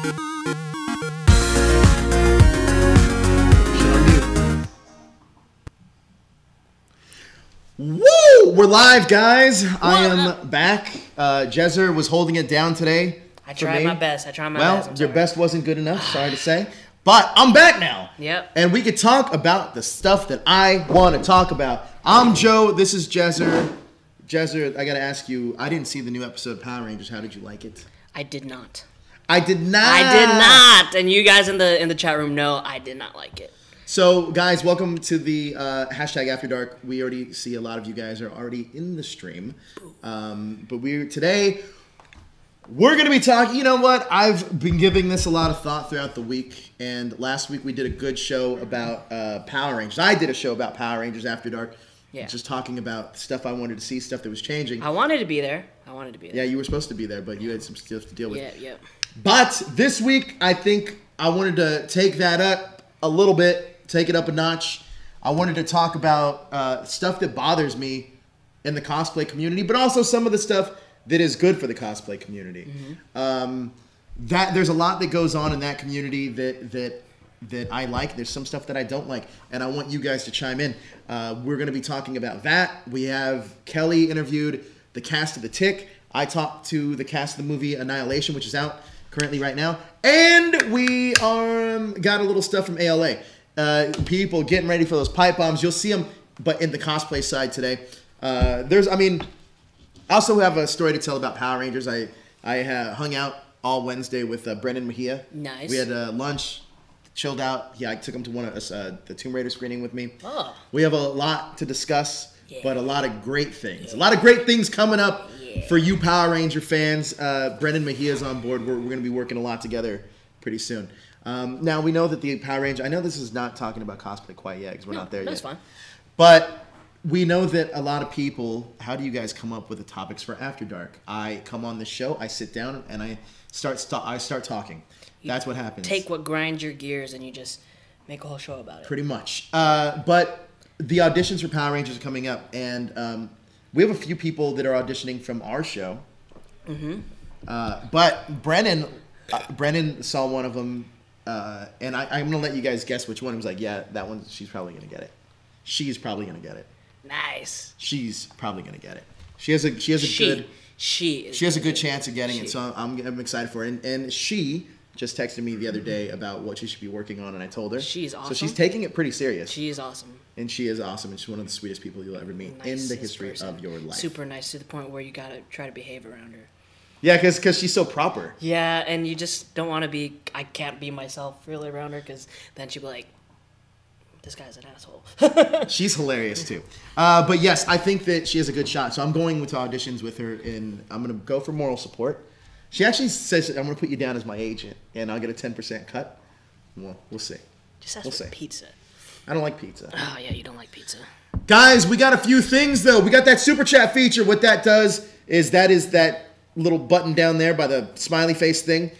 Woo! We're live, guys. I am back. Jezzer was holding it down today. I tried my best. Well, your best wasn't good enough. Sorry to say. But I'm back now. Yep. And we could talk about the stuff that I want to talk about. I'm Joe. This is Jezzer. Jezzer, I got to ask you, I didn't see the new episode of Power Rangers. How did you like it? I did not. I did not. I did not. And you guys in the chat room know I did not like it. So, guys, welcome to the hashtag After Dark. We already see a lot of you guys are already in the stream. But today, we're going to be talking, you know what? I've been giving this a lot of thought throughout the week. And last week we did a good show about Power Rangers. I did a show about Power Rangers After Dark. Yeah. Just talking about stuff I wanted to see, stuff that was changing. I wanted to be there. Yeah, you were supposed to be there, but you had some stuff to deal with. Yeah. But this week, I think I wanted to take that up a little bit. Take it up a notch. I wanted to talk about stuff that bothers me in the cosplay community, but also some of the stuff that is good for the cosplay community. Mm-hmm. There's a lot that goes on in that community that I like. There's some stuff that I don't like, and I want you guys to chime in. We're going to be talking about that. We have Kelly interviewed the cast of The Tick. I talked to the cast of the movie Annihilation, which is out currently right now, and we got a little stuff from ALA. People getting ready for those pipe bombs. You'll see them, but in the cosplay side today. I also have a story to tell about Power Rangers. I hung out all Wednesday with Brendan Mejia. Nice. We had lunch, chilled out. Yeah, I took him to one of the Tomb Raider screening with me. Oh. We have a lot to discuss, but a lot of great things. Yeah. A lot of great things coming up for you Power Ranger fans. Brendan Mejia is on board. We're going to be working a lot together pretty soon. Now, we know that the Power Ranger... I know this is not talking about cosplay quite yet because we're not there yet. That's fine. But we know that a lot of people... How do you guys come up with the topics for After Dark? I come on the show, I sit down, and I start talking. That's what happens. Take what grinds your gears and you just make a whole show about it. Pretty much. But the auditions for Power Rangers are coming up, and we have a few people that are auditioning from our show. Mm-hmm. But Brennan saw one of them... and I'm going to let you guys guess which one. He was like, yeah, that one, she's probably going to get it. She's probably going to get it. Nice. She's probably going to get it. She has a good chance of getting it, so I'm excited for it. And she just texted me the other day about what she should be working on, and I told her. She's awesome. So she's taking it pretty serious. She is awesome. And she is awesome, and she's one of the sweetest people you'll ever meet in the history of your life. Super nice to the point where you got to try to behave around her. Yeah, because she's so proper. Yeah, and you just don't want to be... I can't be myself really around her because then she'll be like, this guy's an asshole. She's hilarious, too. But yes, I think that she has a good shot. So I'm going to auditions with her, and I'm going to go for moral support. She actually says, I'm going to put you down as my agent, and I'll get a 10% cut. Well, we'll see. Just ask for pizza. I don't like pizza. Oh, yeah, you don't like pizza. Guys, we got a few things, though. We got that Super Chat feature. What that does is that little button down there by the smiley face thing.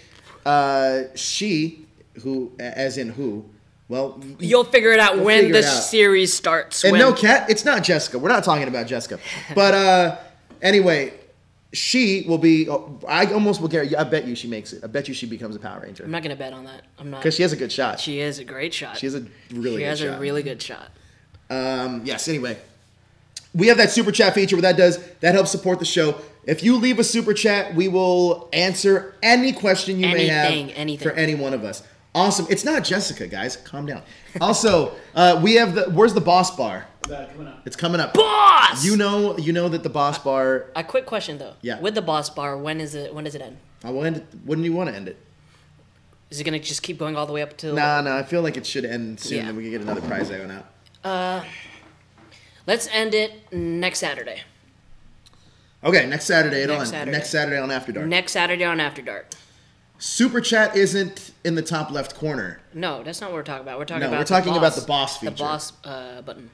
She, who, as in who, well... You'll figure it out when the series starts. And no, Kat, it's not Jessica. We're not talking about Jessica. But anyway, she will be... I almost will guarantee you. I bet you she makes it. I bet you she becomes a Power Ranger. I'm not going to bet on that. I'm not. Because she has a good shot. She is a great shot. She has a really good shot. She has a really good shot. Yes, anyway. We have that Super Chat feature. What that does, that helps support the show. If you leave a Super Chat, we will answer any question you may have for any one of us. Awesome. It's not Jessica, guys. Calm down. Also, we have where's the Boss Bar? Coming up. It's coming up. Boss! You know that the Boss Bar... A quick question, though. Yeah. With the Boss Bar, when does it end? I will end it. When do you want to end it? Is it going to just keep going all the way up to... No, I feel like it should end soon, and we can get another prize going out. Let's end it next Saturday. Okay, next Saturday. Next Saturday on After Dark. Next Saturday on After Dark. Super Chat isn't in the top left corner. No, that's not what we're talking about. We're talking about the boss feature. The boss button.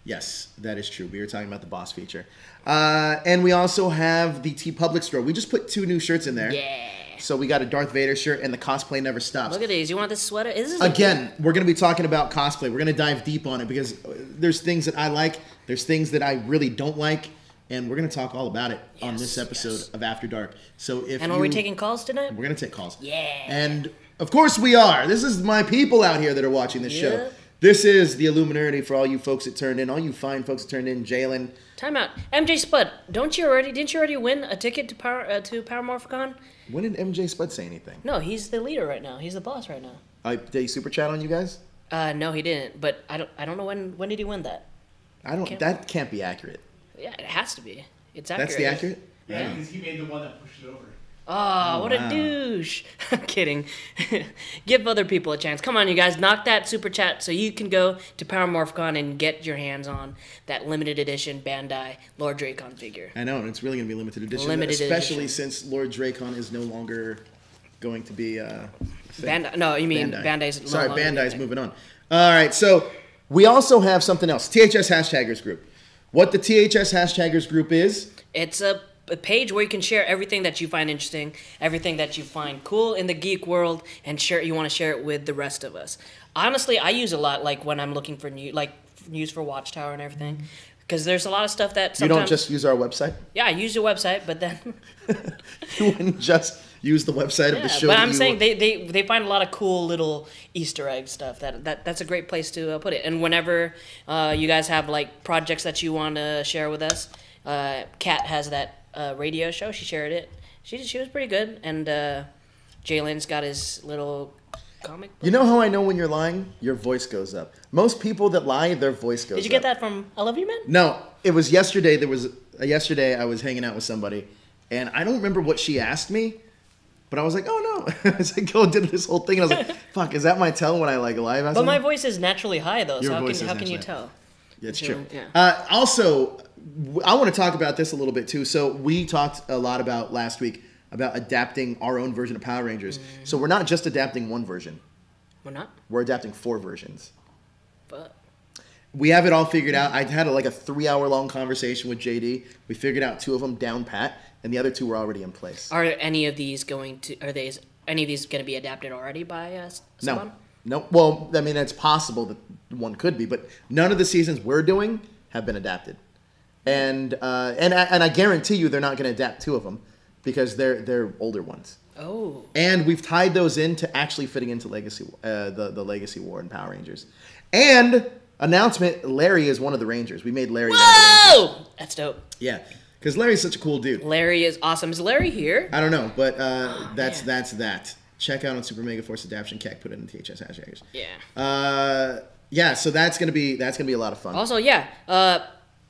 Yes, that is true. We were talking about the boss feature. And we also have the TeePublic store. We just put 2 new shirts in there. Yeah. So we got a Darth Vader shirt and the Cosplay Never Stops. Look at these. You want this sweater? Again, we're going to be talking about cosplay. We're going to dive deep on it because there's things that I like. There's things that I really don't like. and we're going to talk all about it on this episode of After Dark. So if are we taking calls tonight? We're going to take calls. Yeah. And of course we are. This is my people out here that are watching this show. This is the Illuminati for all you folks that turned in, all you fine folks that turned in. Jalen. Time out. MJ Spud, didn't you already win a ticket to Paramorphicon? When did MJ Spud say anything? No, he's the leader right now. He's the boss right now. Did he super chat on you guys? No, he didn't. But I don't know when did he win that? That can't be accurate. Yeah, it has to be. It's accurate. That's the accurate? Yeah, because he made the one that pushed it over. Oh, what a douche. I'm kidding. Give other people a chance. Come on, you guys. Knock that super chat so you can go to Paramorphicon and get your hands on that limited edition Bandai Lord Dracon figure. I know, and it's really going to be limited edition. Especially since Lord Dracon is no longer going to be a thing. No, you mean Bandai's... Sorry, Bandai's moving on. All right, so we also have something else. THS Hashtaggers Group. What the THS Hashtaggers Group is... It's a page where you can share everything that you find interesting, everything that you find cool in the geek world, and you want to share it with the rest of us. Honestly, I use a lot, like when I'm looking for news for Watchtower and everything, because there's a lot of stuff that sometimes... You don't just use our website? Yeah, I use the website, but then... You wouldn't just use the website of the show? But I'm saying they find a lot of cool little Easter egg stuff. That's a great place to put it. And whenever you guys have like projects that you want to share with us, Kat has that radio show. She shared it. She was pretty good. And Jalen's got his little comic book. You know how I know when you're lying? Your voice goes up. Most people that lie, their voice goes up. Did you get that from I Love You Man? No, it was yesterday. Yesterday I was hanging out with somebody, and I don't remember what she asked me, but I was like, oh no. I was like, oh, did this whole thing, and I was like, fuck, is that my tell when I like lie about But something? my voice is naturally high though, Your so how can you tell? Yeah, it's true. Yeah. Also, I want to talk about this a little bit too. So we talked a lot about last week about adapting our own version of Power Rangers. Mm-hmm. So we're not just adapting one version. We're not? We're adapting 4 versions. But we have it all figured out. I had a 3-hour-long conversation with JD. We figured out 2 of them down pat, and the other 2 were already in place. Are any of these going to be adapted already by someone? No. Well, I mean, it's possible that one could be, but none of the seasons we're doing have been adapted. And I guarantee you they're not going to adapt 2 of them because they're older ones. Oh. And we've tied those into actually fitting into Legacy, the Legacy War and Power Rangers. And announcement: Larry is one of the Rangers. We made Larry. Whoa! That's dope. Yeah, because Larry's such a cool dude. Larry is awesome. Is Larry here? I don't know, but that's that. Check out on Super Mega Force Adaption. Keck put it in the THS Hashtaggers. Yeah. Yeah. So that's gonna be a lot of fun. Also, yeah.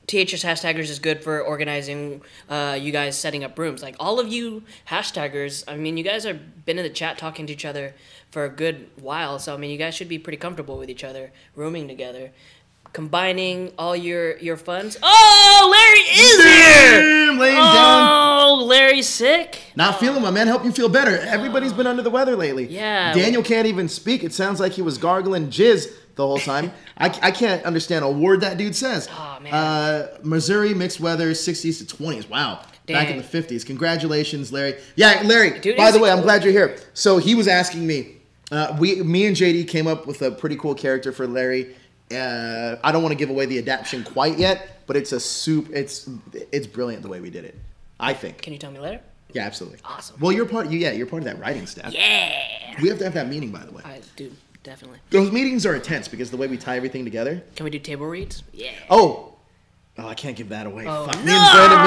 THS Hashtaggers is good for organizing you guys setting up rooms. Like, all of you Hashtaggers, I mean, you guys have been in the chat talking to each other for a good while, so, I mean, you guys should be pretty comfortable with each other, rooming together. Combining all your funds. Oh, Larry is here! Laying down. Larry's sick? Not feeling, my man. Help you feel better. Everybody's been under the weather lately. Yeah. Daniel can't even speak. It sounds like he was gargling jizz the whole time. I can't understand a word that dude says. Oh, man. Missouri, mixed weather, 60s to 20s. Wow. Dang. Back in the 50s. Congratulations, Larry. Yeah, Larry, Dude, by the way, I'm glad you're here. So he was asking me. Me and JD came up with a pretty cool character for Larry. I don't want to give away the adaptation quite yet, but it's it's brilliant the way we did it, I think. Can you tell me later? Yeah, absolutely. Awesome. Well, you're part of that writing staff. Yeah. We have to have that meeting, by the way. Dude, definitely. Those meetings are intense because the way we tie everything together. Can we do table reads? Yeah. Oh, I can't give that away. Oh, Fuck. no! Me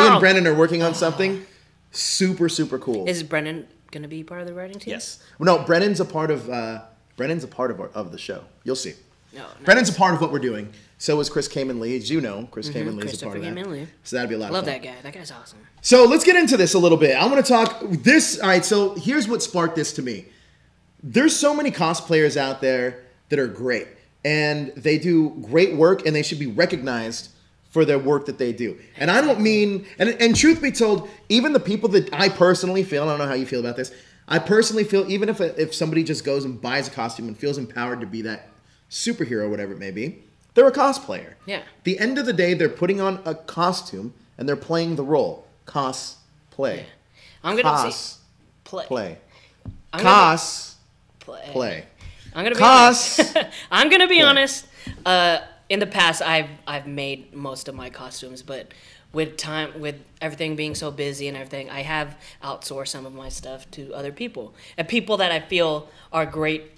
and Brendan are working on something super, super cool. Is Brendan gonna be part of the writing team? Yes. Well, no, Brendan's a part of the show. You'll see. No, Brendan's a part of what we're doing. So is Chris Kamen Lee. As you know, Chris Kamen Lee is a part of that. Lee. So that'd be a lot of fun. Love that guy. That guy's awesome. So let's get into this a little bit. I want to talk this. All right, so here's what sparked this to me. There's so many cosplayers out there that are great. And they do great work, and they should be recognized for their work that they do. And I don't mean, and truth be told, even the people that I personally feel, I don't know how you feel about this, I personally feel even if somebody just goes and buys a costume and feels empowered to be that superhero, whatever it may be, they're a cosplayer. Yeah. At the end of the day, they're putting on a costume and they're playing the role. Cosplay. Yeah. I'm gonna say play. Play. I'm gonna be honest. I'm gonna be honest. In the past, I've made most of my costumes, but with everything being so busy and everything, I have outsourced some of my stuff to other people, and people that I feel are great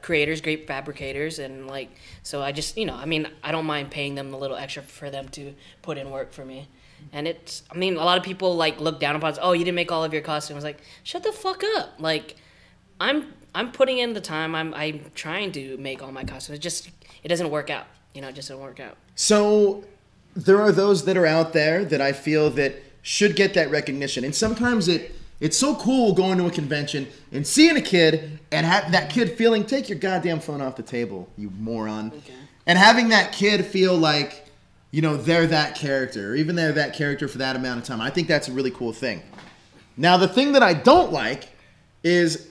creators, great fabricators, and like, so I just, I mean, I don't mind paying them a little extra for them to put in work for me. And it's, I mean, a lot of people like look down upon us. Oh, you didn't make all of your costumes. Like, shut the fuck up. Like, I'm putting in the time. I'm trying to make all my costumes. It doesn't work out. It just doesn't work out. So there are those that are out there that I feel that should get that recognition. And sometimes it's so cool going to a convention and seeing a kid and have that kid feeling, take your goddamn phone off the table, you moron. Okay. And having that kid feel like, they're that character, or even they're that character for that amount of time. I think that's a really cool thing. Now, the thing that I don't like is,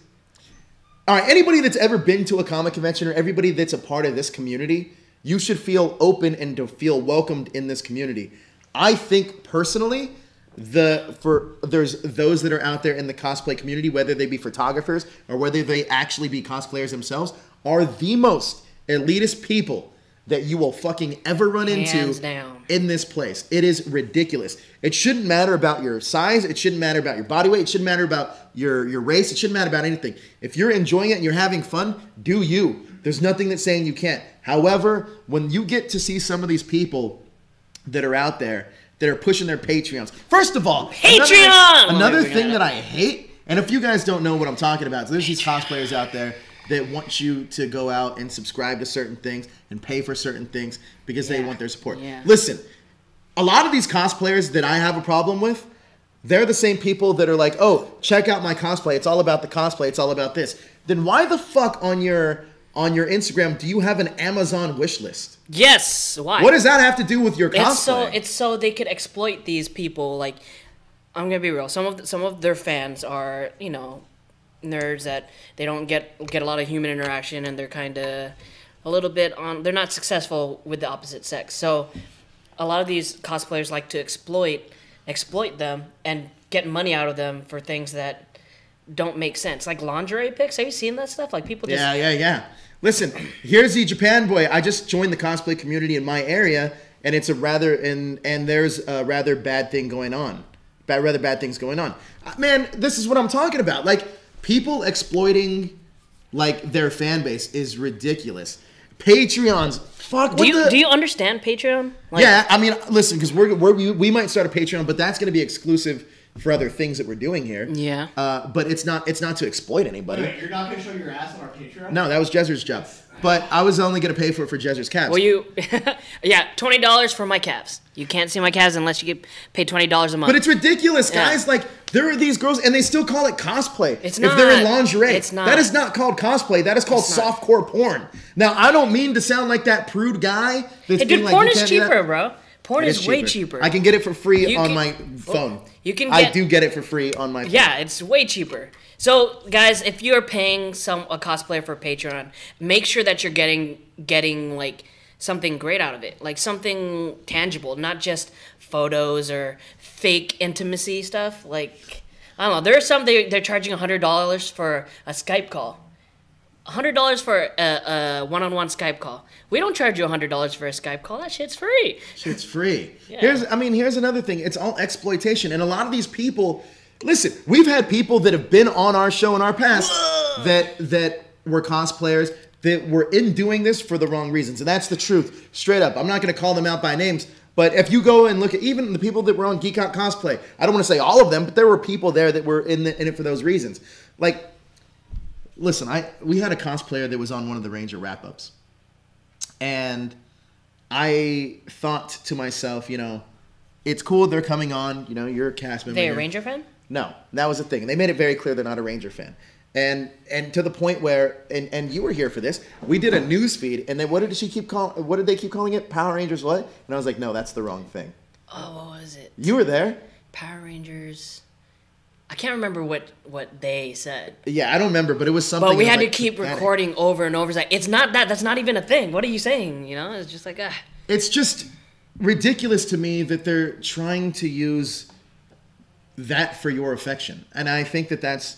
all right, anybody that's ever been to a comic convention or everybody that's a part of this community, you should feel open and to feel welcomed in this community. I think personally, there's those that are out there in the cosplay community, whether they be photographers or whether they actually be cosplayers themselves, are the most elitist people that you will fucking ever run Hands into down. In this place. It is ridiculous. It shouldn't matter about your size. It shouldn't matter about your body weight. It shouldn't matter about your race. It shouldn't matter about anything. If you're enjoying it and you're having fun, do you. There's nothing that's saying you can't. However, when you get to see some of these people that are out there that are pushing their Patreons. First of all, Patreon! Another thing that I hate, and if you guys don't know what I'm talking about, so there's these cosplayers out there that want you to go out and subscribe to certain things and pay for certain things because they want their support. Yeah. Listen, a lot of these cosplayers that I have a problem with, they're the same people that are like, oh, check out my cosplay. It's all about the cosplay. It's all about this. Then why the fuck on your Instagram do you have an Amazon wish list? Yes. Why? What does that have to do with your cosplay? It's so they could exploit these people. Like, I'm gonna be real. Some of their fans are, nerds that they don't get a lot of human interaction, and they're kind of a little bit they're not successful with the opposite sex. So a lot of these cosplayers like to exploit them and get money out of them for things that don't make sense, like lingerie pics. Have you seen that stuff? Like, people just yeah. Listen, here's the Japan boy. I just joined the cosplay community in my area, and it's a rather and there's a rather bad thing going on. Rather bad things going on. Man, this is what I'm talking about. Like, people exploiting like their fan base is ridiculous. Patreons, fuck. Do you understand Patreon? Like, yeah, I mean, listen, because we might start a Patreon, but that's going to be exclusive for other things that we're doing here. Yeah. But it's not to exploit anybody. Wait, you're not going to show your ass on our Patreon? No, that was Jezzer's job. But I was only going to pay for Jezzer's calves. Well, yeah, $20 for my calves. You can't see my calves unless you get paid $20 a month. But it's ridiculous, guys. Yeah. Like, there are these girls, and they still call it cosplay. It's not. If they're in lingerie. It's not. That is not called cosplay. That is called softcore porn. Now, I don't mean to sound like that prude guy. That's Hey, dude, porn is cheaper, bro. Porn is way cheaper. I can get it for free on my phone. I do get it for free on my phone. Yeah, it's way cheaper. So, guys, if you're paying a cosplayer for Patreon, make sure that you're getting like something great out of it, like something tangible, not just photos or fake intimacy stuff. Like, I don't know. There's some they're charging $100 for a Skype call. $100 for a one-on-one Skype call. We don't charge you $100 for a Skype call. That shit's free. Shit's free. Yeah. Here's another thing. It's all exploitation, and a lot of these people. Listen, we've had people that have been on our show in our past that were cosplayers that were in doing this for the wrong reasons, and that's the truth, straight up. I'm not going to call them out by names, but if you go and look at even the people that were on Geek Out Cosplay, I don't want to say all of them, but there were people there that were in it for those reasons. Like, listen, we had a cosplayer that was on one of the Ranger wrap-ups, and I thought to myself, it's cool they're coming on. You're a cast member. They a Ranger fan? No, that was the thing. And they made it very clear they're not a Ranger fan. And to the point where, and you were here for this, we did a news feed, and then what did they keep calling it? Power Rangers what? And I was like, no, that's the wrong thing. Oh, what was it? You were there. Power Rangers. I can't remember what they said. Yeah, I don't remember, but it was something. But we had to keep recording over and over. It's like, it's not that. That's not even a thing. What are you saying? It's just like, It's just ridiculous to me that they're trying to use that for your affection. And I think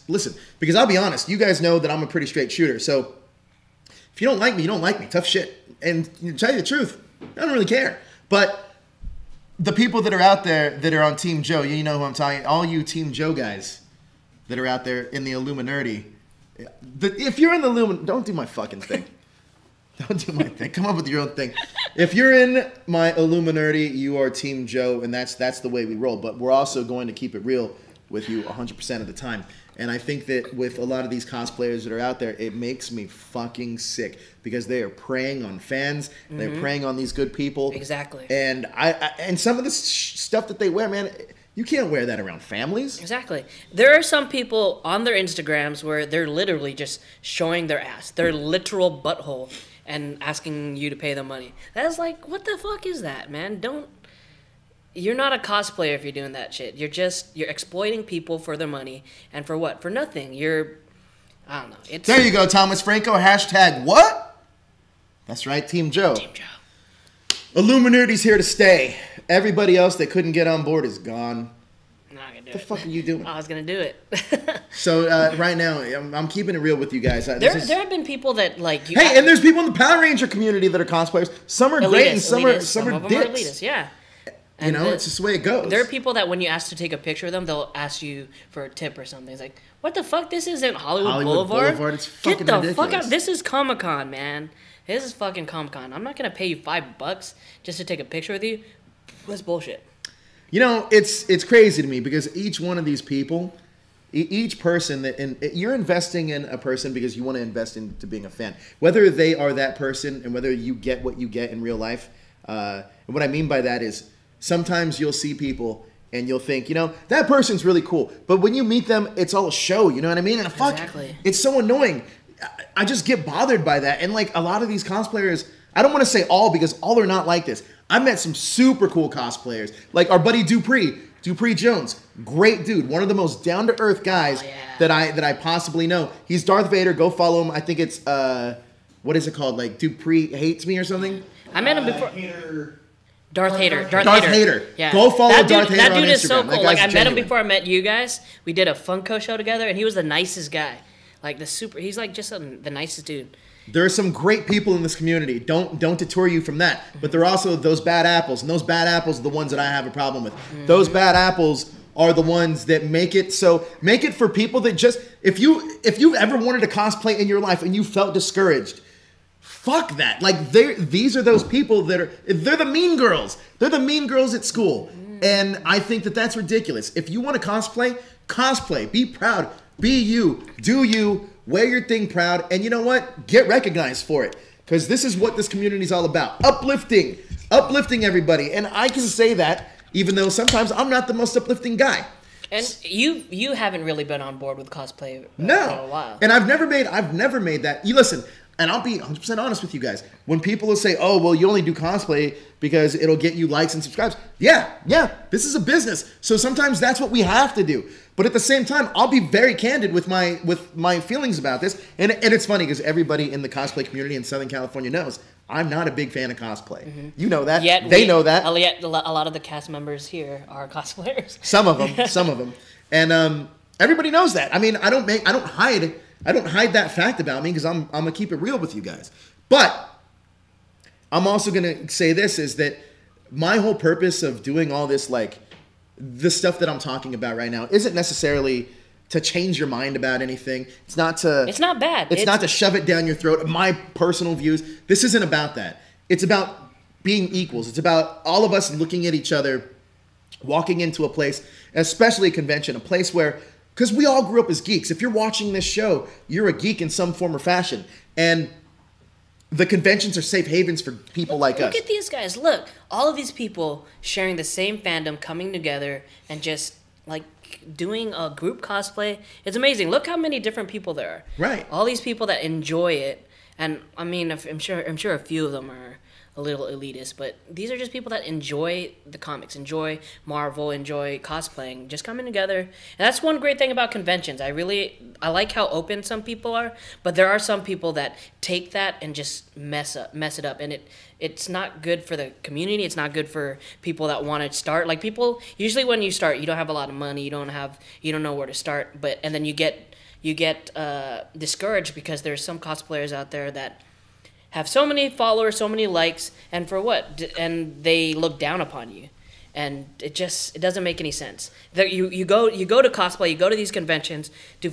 listen, because I'll be honest, you guys know that I'm a pretty straight shooter. So if you don't like me, you don't like me. Tough shit. And to tell you the truth, I don't really care. But the people that are out there that are on Team Joe, you know who I'm talking. All you Team Joe guys that are out there in the Illuminati. If you're in the don't do my fucking thing. Don't do my thing. Come up with your own thing. If you're in my Illuminati, you are Team Joe, and that's the way we roll. But we're also going to keep it real with you 100% of the time. And I think that with a lot of these cosplayers that are out there, it makes me fucking sick because they are preying on fans. Mm-hmm. They're preying on these good people. Exactly. And and some of the stuff that they wear, man, you can't wear that around families. Exactly. There are some people on their Instagrams where they're literally just showing their ass, their literal butthole, and asking you to pay them money. That's like, what the fuck is that, man? You're not a cosplayer if you're doing that shit. You're exploiting people for their money, and for what? For nothing. I don't know. There you go, Thomas Franco. # what? That's right, Team Joe. Team Joe. Illuminati's here to stay. Everybody else that couldn't get on board is gone. I'm not gonna do What the fuck are you doing? I was gonna do it. So right now, I'm keeping it real with you guys. There have been people that like. Hey, and there's people in the Power Ranger community that are cosplayers. Some are great, and some are of them are dicks. elitists, yeah. And it's just the way it goes. There are people that when you ask to take a picture of them, they'll ask you for a tip or something. It's like, what the fuck? This isn't Hollywood Boulevard. It's fucking Get the ridiculous. fuck out. This is Comic-Con, man. This is fucking Comic-Con. I'm not going to pay you $5 just to take a picture with you. That's bullshit. You know, it's crazy to me because each one of these people, each person you're investing in a person because you want to invest into being a fan. Whether they are that person and whether you get what you get in real life. And what I mean by that is, sometimes you'll see people and you'll think, that person's really cool. But when you meet them, it's all a show, you know what I mean? And Exactly. It's so annoying. I just get bothered by that. And like a lot of these cosplayers, I don't want to say all because all are not like this. I met some super cool cosplayers. Like our buddy Dupree Jones. Great dude. One of the most down-to-earth guys that I possibly know. He's Darth Vader. Go follow him. I think it's, what is it called? Like Dupree Hates Me or something? I met him before. Darth Hater. Yeah. Go follow Darth Hater That on dude is Instagram. so cool. That Like guy's I met him genuine. before I met you guys. We did a Funko show together, and he was the nicest guy. Like he's like just the nicest dude. There are some great people in this community. Don't detour you from that. But there are also those bad apples, and those bad apples are the ones that I have a problem with. Mm-hmm. Those bad apples are the ones that make it for people that just if you've ever wanted to cosplay in your life and you felt discouraged. Fuck that. Like these are those people they're the mean girls. They're the mean girls at school. And I think that that's ridiculous. If you want to cosplay, be proud, be you, do you, wear your thing proud, and you know what? Get recognized for it. Because this is what this community is all about. Uplifting everybody. And I can say that even though sometimes I'm not the most uplifting guy. And you haven't really been on board with cosplay for a while. And I've never made that. You listen, and I'll be 100% honest with you guys. When people will say, "Oh, well, you only do cosplay because it'll get you likes and subscribes." Yeah, this is a business. So sometimes that's what we have to do. But at the same time, I'll be very candid with my feelings about this. And it's funny because everybody in the cosplay community in Southern California knows I'm not a big fan of cosplay. Mm-hmm. You know that. They know that. Yet a lot of the cast members here are cosplayers. Some of them. And everybody knows that. I mean, I don't hide that fact about me because I'm gonna keep it real with you guys. But I'm also gonna say this is that my whole purpose of doing all this, like the stuff that I'm talking about right now, isn't necessarily to change your mind about anything. It's not bad. It's not to shove it down your throat. My personal views. This isn't about that. It's about being equals. It's about all of us looking at each other, walking into a place, especially a convention, a place where, because we all grew up as geeks. If you're watching this show, you're a geek in some form or fashion. And the conventions are safe havens for people like us. Look at these guys. Look, all of these people sharing the same fandom, coming together and just like doing a group cosplay. It's amazing. Look how many different people there are. Right. All these people that enjoy it. And I mean, I'm sure a few of them are a little elitist, but these are just people that enjoy the comics, enjoy Marvel, enjoy cosplaying, just coming together. And that's one great thing about conventions. I like how open some people are, but there are some people that take that and just mess it up, and it's not good for the community. It's not good for people that want to start. Like people, usually when you start, you don't have a lot of money, you don't know where to start, and then you get discouraged because there's some cosplayers out there that have so many followers, so many likes, and for what? And they look down upon you. and it doesn't make any sense. That you go to cosplay, you go to these conventions to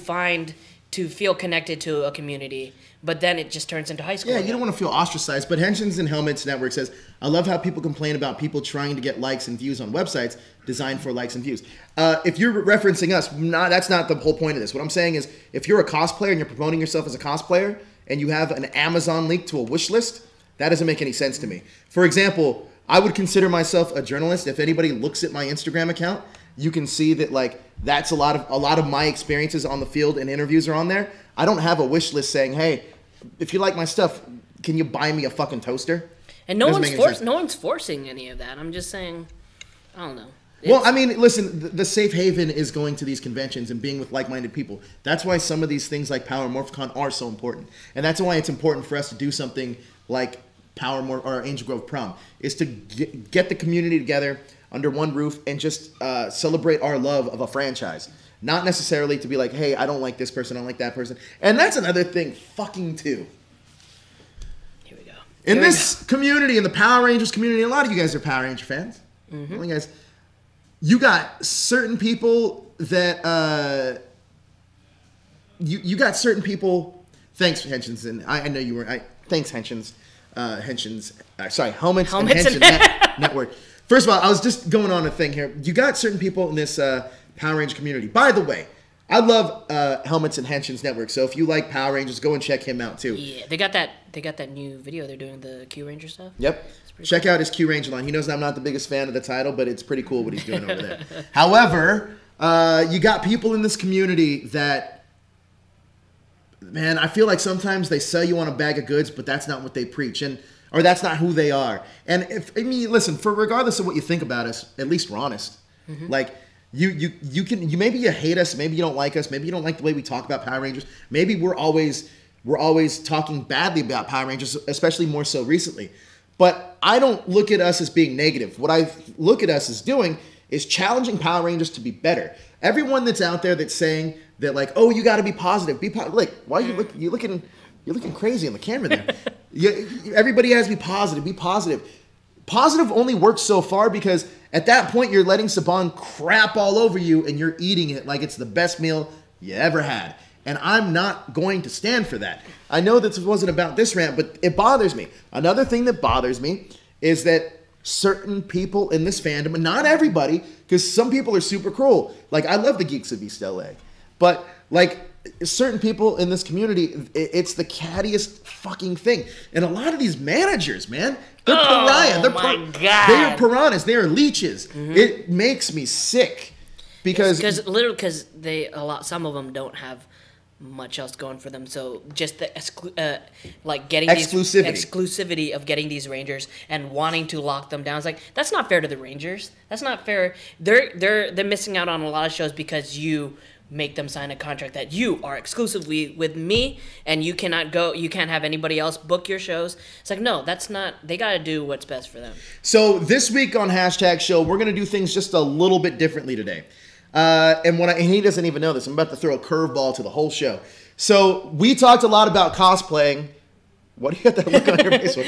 feel connected to a community, but then it just turns into high school. Yeah, you don't want to feel ostracized. But Henshins and Helmets Network says, I love how people complain about people trying to get likes and views on websites designed for likes and views. If you're referencing us, that's not the whole point of this. What I'm saying is, if you're a cosplayer and you're promoting yourself as a cosplayer and you have an Amazon link to a wish list, that doesn't make any sense to me. For example, I would consider myself a journalist. If anybody looks at my Instagram account, you can see that that's a lot of my experiences on the field and interviews are on there. I don't have a wish list saying, hey, if you like my stuff, can you buy me a fucking toaster? And no one's forcing any of that. I'm just saying, I don't know. Well, I mean, listen, the safe haven is going to these conventions and being with like-minded people. That's why some of these things like Power Morphicon are so important. And that's why it's important for us to do something like or Angel Grove Prom, is to get the community together under one roof and just celebrate our love of a franchise. Not necessarily to be like, hey, I don't like this person, I don't like that person. And that's another thing fucking too. Here we go. In this community, in the Power Rangers community, a lot of you guys are Power Ranger fans. Mm-hmm. You guys, you got certain people that you got certain people. Thanks, Henshins, and I know you were. Thanks, Henshins. Helmets and Henshin Network. First of all, I was just going on a thing here. You got certain people in this Power Ranger community. By the way, I love Helmets and Henshin's Network. So if you like Power Rangers, go and check him out too. Yeah, they got that new video. They're doing the Q Ranger stuff. Yep. Check out his Q Ranger line. He knows I'm not the biggest fan of the title, but it's pretty cool what he's doing over there. However, you got people in this community that, man, I feel like sometimes they sell you on a bag of goods, but that's not what they preach, or that's not who they are. And listen, regardless of what you think about us, at least we're honest. Mm-hmm. Like you maybe you hate us, maybe you don't like us, maybe you don't like the way we talk about Power Rangers. Maybe we're always talking badly about Power Rangers, especially more so recently. But I don't look at us as being negative. What I look at us as doing is challenging Power Rangers to be better. Everyone that's out there that's saying that, like, oh, you got to be positive. Like, why are you're looking crazy on the camera there. Everybody has to be positive. Be positive. Positive only works so far because at that point you're letting Saban crap all over you and you're eating it like it's the best meal you ever had. And I'm not going to stand for that. I know this wasn't about this rant, but it bothers me. Another thing that bothers me is that certain people in this fandom, and not everybody, because some people are super cruel. Like, I love the Geeks of East LA. But, like, certain people in this community, it's the cattiest fucking thing. And a lot of these managers, man, they're pariah. They are piranhas. They are leeches. Mm-hmm. It makes me sick. Because some of them don't have much else going for them, so just the getting exclusivity of getting these Rangers and wanting to lock them down is like, that's not fair to the Rangers. That's not fair. They're missing out on a lot of shows because you make them sign a contract that you are exclusively with me and you can't have anybody else book your shows. It's like, no, that's not. They got to do what's best for them. So this week on #show, we're gonna do things just a little bit differently today. And he doesn't even know this. I'm about to throw a curveball to the whole show. So we talked a lot about cosplaying. What do you got that look on your face for?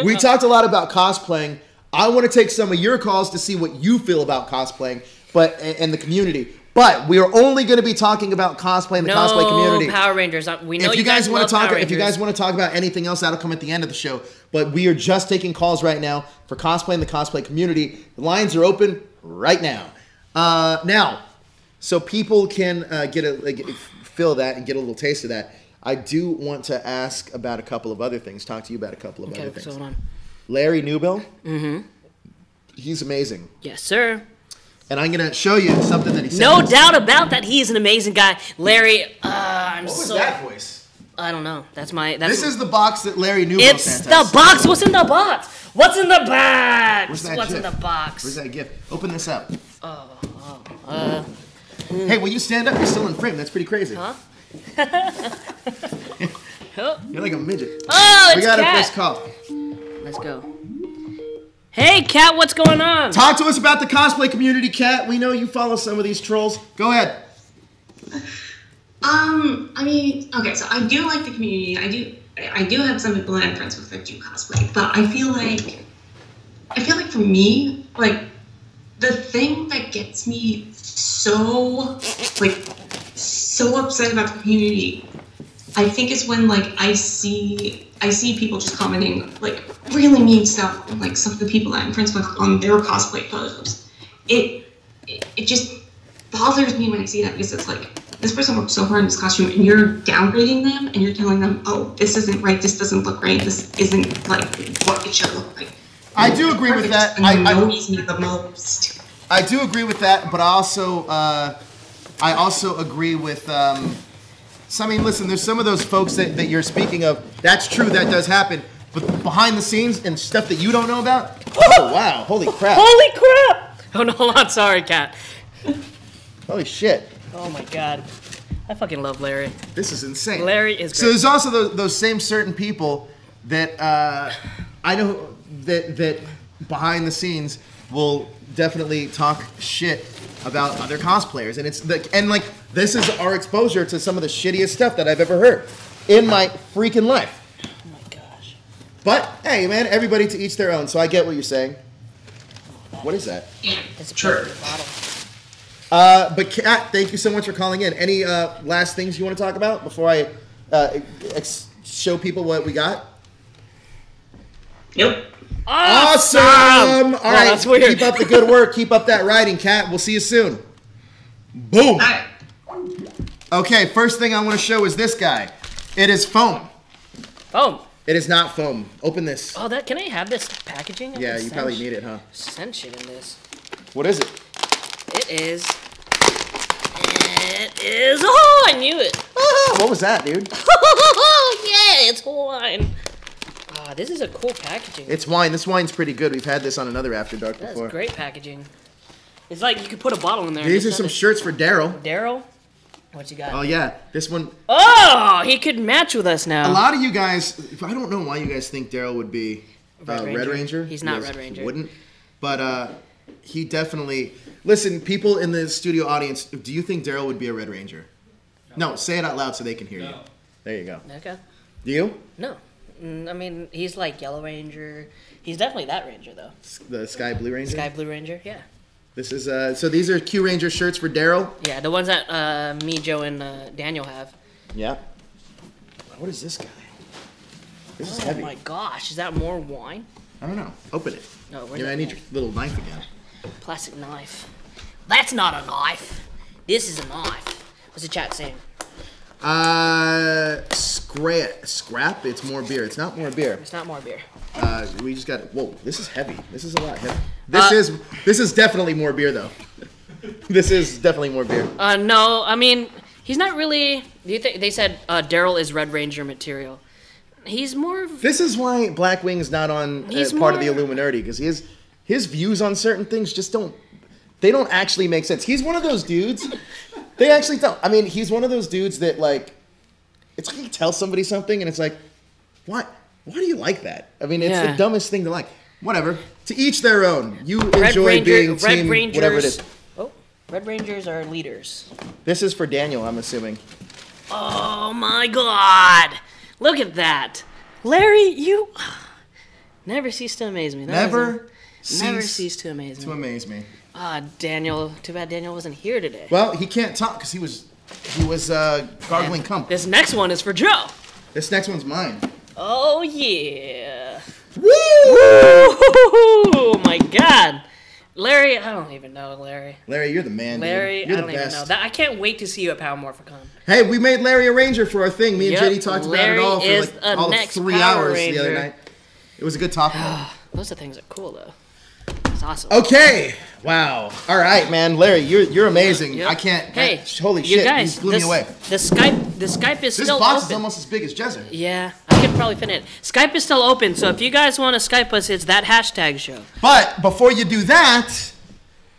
We talked a lot about cosplaying. I want to take some of your calls to see what you feel about cosplaying, and the community. But we are only going to be talking about cosplay in the cosplay community. Power Rangers. We know if you guys want to talk. If you guys want to talk about anything else, that'll come at the end of the show. But we are just taking calls right now for cosplay in the cosplay community. The lines are open right now. So people can feel that and get a little taste of that. I do want to ask about a couple of other things. Talk to you about a couple of other things. What's going on? Larry Newbill. Mm-hmm. He's amazing. Yes, sir. And I'm going to show you something that he said. No doubt about that. He's an amazing guy. Larry, What was that voice? I don't know. This is the box that Larry Newbill sent us. It's the box. What's in the box? What's in the box? What's in the box? Where's that gift? Open this up. Hey, when you stand up, you're still in frame. That's pretty crazy. Huh? You're like a midget. Oh, we got a first call. Let's go. Hey, Kat, what's going on? Talk to us about the cosplay community, Kat. We know you follow some of these trolls. Go ahead. Okay, so I do like the community. I do have some people that I'm friends with that do cosplay, but I feel like for me, like, the thing that gets me so upset about the community, I think, is when like I see people just commenting like really mean stuff on like some of the people that I'm friends with on their cosplay photos. It just bothers me when I see that, because it's like, this person worked so hard in this costume and you're downgrading them and you're telling them, oh, this isn't right, this doesn't look right, this isn't like what it should look like. I do agree with that. Annoys me the most. I do agree with that, but I also agree with. So I mean, listen, there's some of those folks that you're speaking of. That's true, that does happen. But behind the scenes and stuff that you don't know about. Oh wow! Holy crap! Holy crap! Oh no, hold on, sorry, Kat. Holy shit! Oh my god, I fucking love Larry. This is insane. Larry is great. So there's also those same certain people that I know that behind the scenes will definitely talk shit about other cosplayers, and it's like this is our exposure to some of the shittiest stuff that I've ever heard in my freaking life. Oh my gosh. But hey, man, everybody to each their own. So I get what you're saying. What is that? Yeah, It's a sure. bottle. But Kat, thank you so much for calling in. Any last things you want to talk about before I show people what we got? Nope. Awesome! All right, that's weird. keep up the good work. Keep up that writing, Kat. We'll see you soon. Boom. Alright. Okay, first thing I want to show is this guy. It is foam. Foam. It is not foam. Open this. Oh, can I have this packaging? Yeah, you probably need it, huh? Send shit in this. What is it? It is. Oh, I knew it. Ah, what was that, dude? Yeah, it's wine. Ah, this is a cool packaging. It's wine. This wine's pretty good. We've had this on another After Dark That's before. great packaging. It's like you could put a bottle in there. These are some shirts for Daryl. Daryl? What you got? Oh, yeah. This one. Oh, he could match with us now. A lot of you guys, I don't know why you guys think Daryl would be Red Ranger? He's not Red Ranger. Wouldn't. But he definitely. Listen, people in the studio audience, do you think Daryl would be a Red Ranger? No, say it out loud so they can hear you. There you go. Okay. Do you? No. I mean, he's like Yellow Ranger. He's definitely that Ranger, though. The Sky Blue Ranger? Sky Blue Ranger, yeah. This is, so these are Q Ranger shirts for Daryl? Yeah, the ones that me, Joe, and Daniel have. Yeah. What is this guy? This is heavy. Oh my gosh, is that more wine? I don't know. Open it. No, where's Yeah, that I need knife? your little knife again. Plastic knife. That's not a knife. This is a knife. What's the chat saying? Scrap. It's more beer. It's not more beer. It's not more beer. We just got. Whoa, this is heavy. This is a lot heavy. This is definitely more beer though. This is definitely more beer. No, I mean he's not really. Do you think they said Daryl is Red Ranger material? He's more. This is why Blackwing's not on part of the Illuminati, because his views on certain things just don't. They don't actually make sense. He's one of those dudes. They actually don't. I mean, he's one of those dudes that like. It's like you tell somebody something and it's like, what? Why do you like that? I mean, it's the dumbest thing to like. Whatever. To each their own. You enjoy being team, whatever it is. Oh, Red Rangers are leaders. This is for Daniel, I'm assuming. Oh my God! Look at that, Larry. You never cease to amaze me. Never cease to amaze me. To amaze me. Daniel. Too bad Daniel wasn't here today. Well, he can't talk because he was gargling cum. This next one is for Joe. This next one's mine. Oh yeah. Woo! Oh my God, Larry. I don't even know, Larry. Larry, you're the man. Larry, dude. You're I the don't even best. know. I can't wait to see you at PowerMorphicon. Hey, we made Larry a ranger for our thing. Me and Yep, JD talked about Larry it all for is like the all of next 3 Power hours the other Ranger. night. It was a good talk. Those are things that are cool though. It's awesome. Okay. Wow. All right, man. Larry, you're amazing. Yep. I can't. Hey, holy you shit! guys, You blew me away. The Skype is This still box open. is almost as big as Jezzer. Yeah, I could probably fit it. Skype is still open, so if you guys want to Skype us, it's that hashtag show. But before you do that,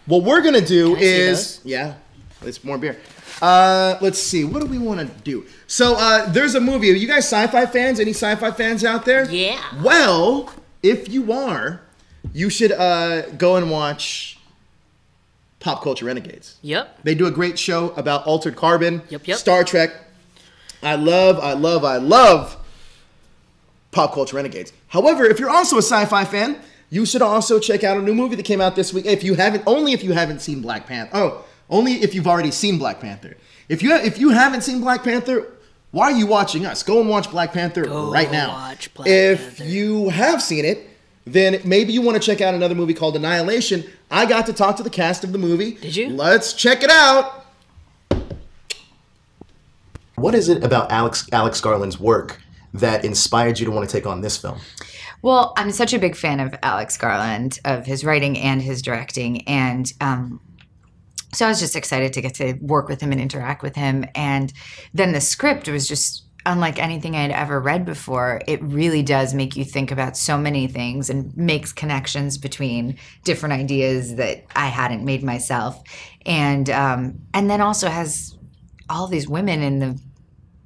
what we're gonna do Can I see is it's more beer. Let's see. What do we want to do? So there's a movie. Are you guys sci-fi fans? Any sci-fi fans out there? Yeah. Well, if you are, you should go and watch Pop Culture Renegades. Yep. They do a great show about Altered Carbon, Yep. Star Trek. I love Pop Culture Renegades. However, if you're also a sci-fi fan, You should also check out a new movie that came out this week. If you haven't seen Black Panther. Oh, only if you've already seen Black Panther. If you haven't seen Black Panther, why are you watching us? Go and watch Black Panther right now. If you have seen it, then maybe you want to check out another movie called Annihilation. I got to talk to the cast of the movie. Did you? Let's check it out. What is it about Alex Garland's work that inspired you to want to take on this film? Well, I'm such a big fan of Alex Garland, of his writing and his directing, and so I was just excited to get to work with him and interact with him. And then the script was just unlike anything I'd ever read before. It really does make you think about so many things and makes connections between different ideas that I hadn't made myself. And then also has all these women in the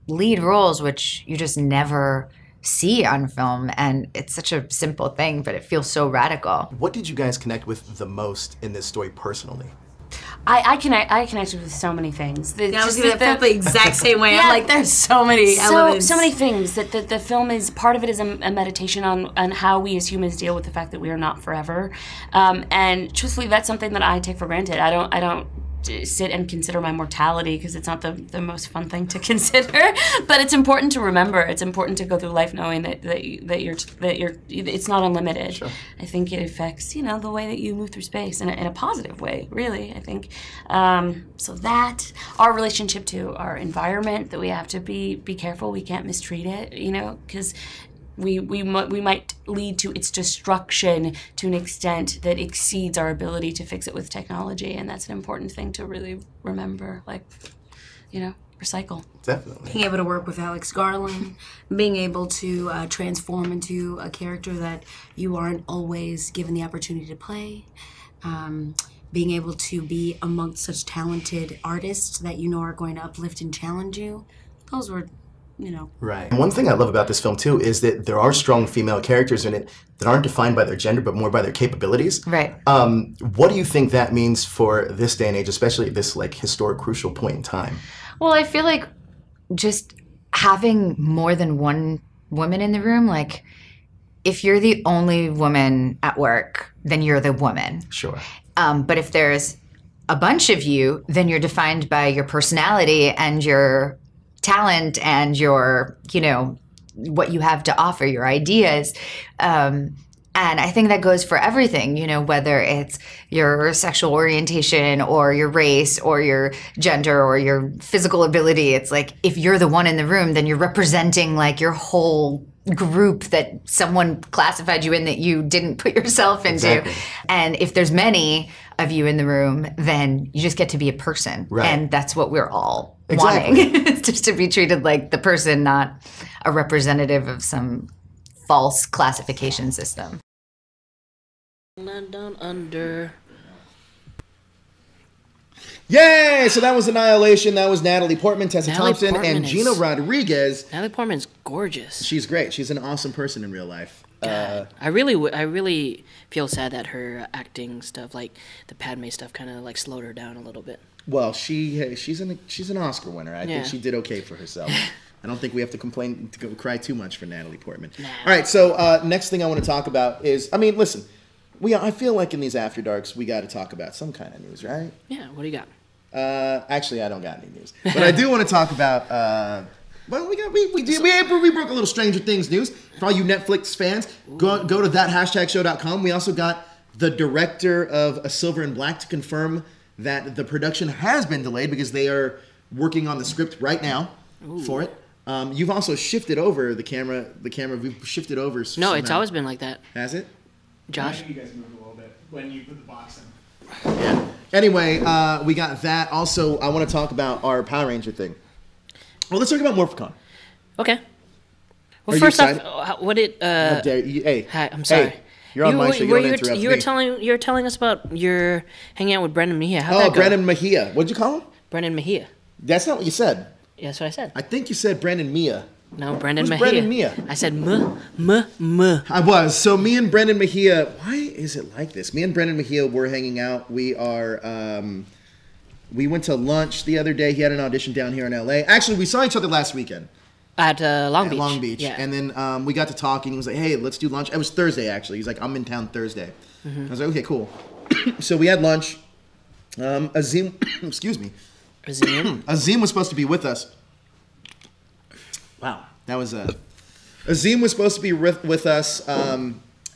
lead roles, which you just never see on film. And it's such a simple thing, but it feels so radical. What did you guys connect with the most in this story personally? I connected with so many things. I was going to feel the exact same way. Yeah, I'm like, there's so many elements. So many things. That the film is, part of it is a meditation on how we as humans deal with the fact that we are not forever. And truthfully, that's something that I take for granted. I don't sit and consider my mortality because it's not the most fun thing to consider, but it's important to remember. It's important to go through life knowing that you're it's not unlimited. Sure. I think it affects the way that you move through space in a positive way. Really, I think so that our relationship to our environment, that we have to be careful. We can't mistreat it. Because we might lead to its destruction to an extent that exceeds our ability to fix it with technology, and that's an important thing to really remember. Recycle. Definitely. Being able to work with Alex Garland, being able to transform into a character that you aren't always given the opportunity to play, being able to be amongst such talented artists that are going to uplift and challenge you. Those were Right. And one thing I love about this film, too, is that there are strong female characters in it that aren't defined by their gender, but more by their capabilities. Right. What do you think that means for this day and age, especially at this, historic, crucial point in time? Well, I feel like just having more than one woman in the room, if you're the only woman at work, then you're the woman. Sure. But if there's a bunch of you, then you're defined by your personality and your talent and your, what you have to offer, your ideas. And I think that goes for everything, whether it's your sexual orientation or your race or your gender or your physical ability. It's if you're the one in the room, then you're representing your whole group that someone classified you in that you didn't put yourself into. Exactly. And if there's many of you in the room, then you just get to be a person. Right. And that's what we're all wanting. It's just to be treated like the person, not a representative of some false classification system. Down under. Yay! So that was Annihilation. That was Natalie Portman, Tessa Thompson, and Gina Rodriguez. Natalie Portman's gorgeous. She's great. She's an awesome person in real life. I really feel sad that her acting stuff, the Padme stuff, kind of slowed her down a little bit. Well, she's an Oscar winner. I think she did okay for herself. I don't think we have to cry too much for Natalie Portman. Nah. All right, so next thing I want to talk about is, listen, I feel like in these After Darks we got to talk about some kind of news, right? Yeah. What do you got? Actually, I don't got any news, but I do want to talk about. Well, we broke a little Stranger Things news for all you Netflix fans. Go to that#show.com. We also got the director of A Silver and Black to confirm that the production has been delayed because they are working on the script right now for it. You've also shifted over the camera. We've shifted over. No, it's always been like that. Has it? Josh? You guys moved a little bit when you put the box in. Yeah. Anyway, we got that. Also, I want to talk about our Power Ranger thing. Well, let's talk about MorphCon. Okay. Well, Are first off, what did? How dare you? Hey, hi, I'm sorry. Hey, you're on my show. You don't interrupt me. You were telling us about your hanging out with Brendan Mejia. How'd that go? Brendan Mejia. What'd you call him? Brendan Mejia. That's not what you said. Yeah, that's what I said. I think you said Brendan Mejia. No, Brendan Mejia. Brendan Mejia? I said m. I was. So me and Brendan Mejia. Why is it like this? Me and Brendan Mejia were hanging out. We are. We went to lunch the other day. He had an audition down here in LA. Actually, we saw each other last weekend. At Long Beach. Long Beach. Yeah. And then we got to talking. He was like, hey, let's do lunch. It was Thursday, actually. He's like, I'm in town Thursday. I was like, okay, cool. So we had lunch. Azim, excuse me. Azim was supposed to be with us. Wow. That was Azim was supposed to be with us,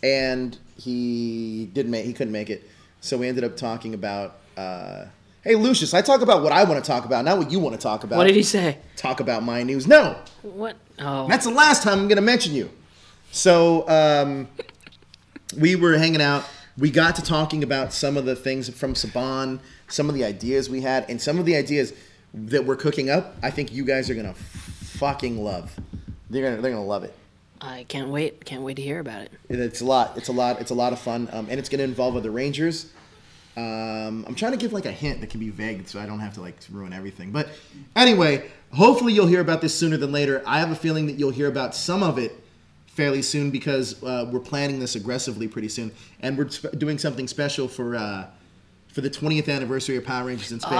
and he couldn't make it. So we ended up talking about, hey, Lucius, I talk about what I want to talk about, not what you want to talk about. What did he say? Talk about my news. No. What? Oh. That's the last time I'm going to mention you. So we were hanging out. We got to talking about some of the things from Saban, some of the ideas we had, and some of the ideas that we're cooking up. I think you guys are going to fucking love. They're gonna love it. I can't wait. Can't wait to hear about it. It's a lot of fun, and it's gonna involve other Rangers. I'm trying to give like a hint that can be vague, so I don't have to like ruin everything. But anyway, hopefully you'll hear about this sooner than later. I have a feeling that you'll hear about some of it fairly soon because we're planning this aggressively pretty soon, and we're doing something special for the 20th anniversary of Power Rangers in Space.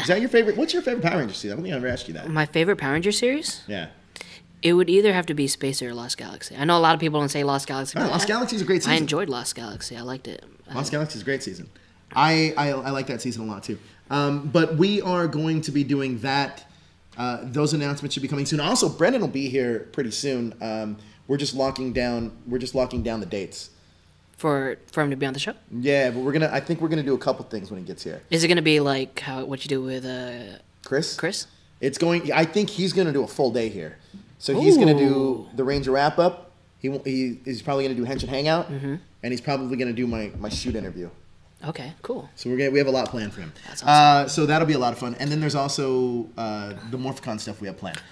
Is that your favorite? What's your favorite Power Ranger series? I don't think I ever asked you that. My favorite Power Ranger series? Yeah. It would either have to be Space or Lost Galaxy. I know a lot of people don't say Lost Galaxy. Oh, Lost Galaxy is a great season. I enjoyed Lost Galaxy. I liked it. Lost Galaxy is a great season. I like that season a lot too. But we are going to be doing that. Those announcements should be coming soon. Also, Brendan will be here pretty soon. We're just locking down the dates for him to be on the show. Yeah, but I think we're gonna do a couple things when he gets here. Is it gonna be like what you do with Chris? Chris? It's going. I think he's gonna do a full day here. So he's going to do the Ranger wrap-up. He's probably going to do Henshin Hangout. And he's probably going to do my shoot interview. Okay, cool. So we have a lot planned for him. That's awesome. So that'll be a lot of fun. And then there's also the Morphicon stuff we have planned.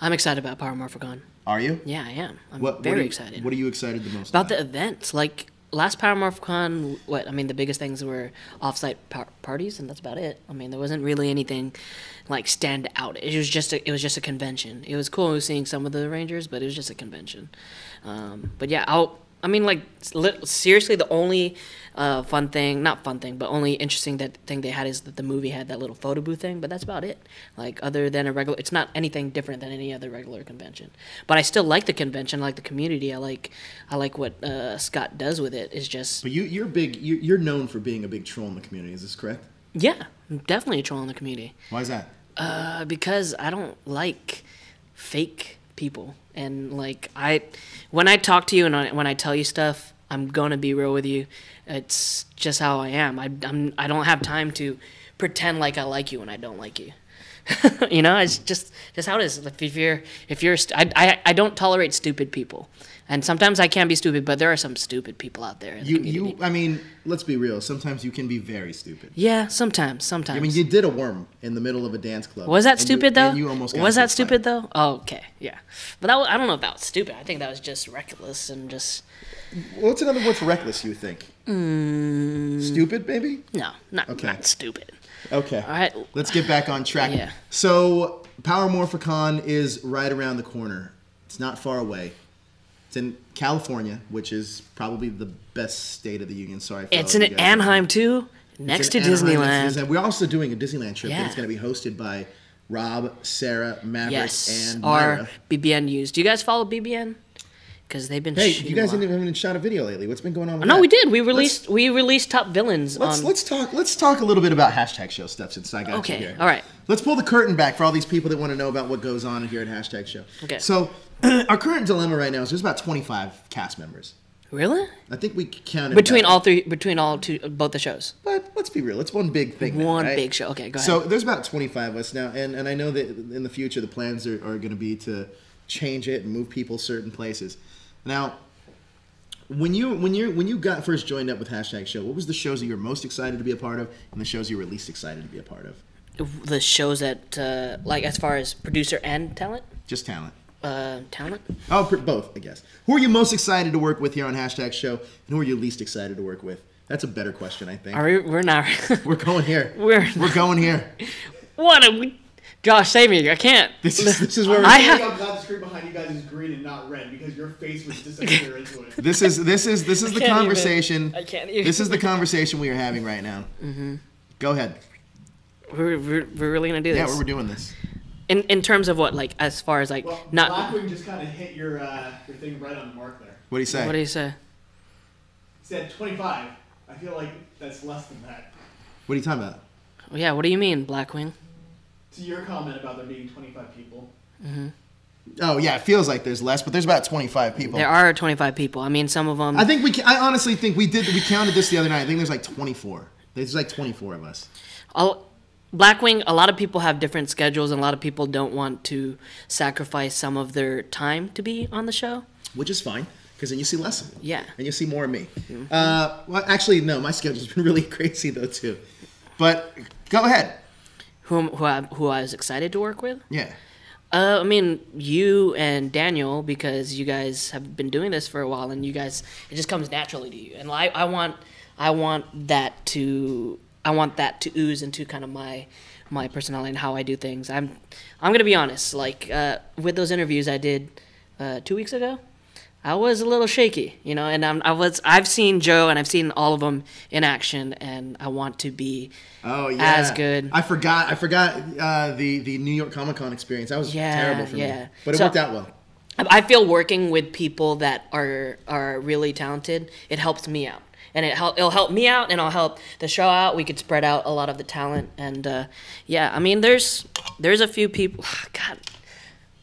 I'm excited about Power Morphicon. Are you? Yeah, I am. I'm very excited. What are you excited the most about? The events. Like, last Power Morphicon, the biggest things were off-site parties, and that's about it. I mean, there wasn't really anything like stand out. It was just a convention. It was cool seeing some of the Rangers, but it was just a convention. But yeah, seriously, the only only interesting thing they had is that the movie had that little photo booth thing, but that's about it. Like, other than it's not anything different than any other regular convention. But I still like the convention, I like the community. I like what Scott does with it. Is just. But you're known for being a big troll in the community. Is this correct? Yeah, I'm definitely a troll in the community. Why is that? Because I don't like fake people, and when I talk to you and when I tell you stuff, I'm gonna be real with you. It's just how I am. I don't have time to pretend like I like you when I don't like you. You know, it's just how it is. I don't tolerate stupid people, and sometimes I can be stupid, but there are some stupid people out there. I mean, let's be real. Sometimes you can be very stupid. Yeah, sometimes. I mean, you did a worm in the middle of a dance club. Was that stupid though? And you almost got was that stupid though? Oh, okay, yeah. But I don't know if that was stupid. I think that was just reckless and just. What's another word for reckless? You think? Stupid, maybe? No, not stupid. Okay. All right. Let's get back on track. Yeah. So, Power Morphicon is right around the corner. It's not far away. It's in California, which is probably the best state of the union. Sorry. It's in Anaheim too, next to Disneyland. We're also doing a Disneyland trip Yeah. that's going to be hosted by Rob, Sarah, Maverick, and our Myra. BBN News. Do you guys follow BBN? Because they've been. Hey, you guys haven't even shot a video lately. What's been going on with No, that? we did. We released top villains. Let's talk a little bit about hashtag show stuff since I got you here. All right. Let's pull the curtain back for all these people that want to know about what goes on here at hashtag show. Okay. So our current dilemma right now is there's about 25 cast members. Really? I think we counted between both the shows. But let's be real. It's one big thing. One now, right? big show. Okay, go ahead. So there's about 25 of us now, and I know that in the future the plans are going to be to change it and move people certain places. Now, when you got first joined up with hashtag show, what was the shows that you were most excited to be a part of, and the shows you were least excited to be a part of? The shows that as far as producer and talent. Just talent. Talent? Oh, both, I guess. Who are you most excited to work with here on hashtag show, and who are you least excited to work with? That's a better question, I think. We're not. We're going here. We're going here. What are we? Josh, save me! I can't. This is where I'm glad the screen behind you guys is green and not red because your face was disappear into it. This is the conversation. I can't even. This is the conversation we are having right now. Mm-hmm. Go ahead. We're really gonna do this. Yeah, we're doing this. In terms of what, like, as far as, like, Well, not... Blackwing just kind of hit your thing right on the mark there. What do you say? What do you say? He said 25. I feel like that's less than that. What are you talking about? Well, yeah, what do you mean, Blackwing? To your comment about there being 25 people. Oh yeah, it feels like there's less, but there's about 25 people. There are 25 people. I mean, some of them... I honestly think we counted this the other night. I think there's like 24. There's like 24 of us. Blackwing, a lot of people have different schedules, and a lot of people don't want to sacrifice some of their time to be on the show. Which is fine, because then you see less of me. Yeah. And you see more of me. Well, actually, no, my schedule's been really crazy, though, too. But go ahead. Who I was excited to work with? Yeah. I mean, you and Daniel, because you guys have been doing this for a while, and you guys, it just comes naturally to you. And I want that to ooze into kind of my personality and how I do things. I'm gonna be honest. Like with those interviews I did 2 weeks ago, I was a little shaky, you know. And I've seen Joe and I've seen all of them in action, and I want to be as good. I forgot the New York Comic Con experience. That was terrible for me, but it worked out well. I feel working with people that are really talented, it helps me out. And it'll help me out, and I'll help the show out. We could spread out a lot of the talent, and yeah, I mean, there's a few people. God,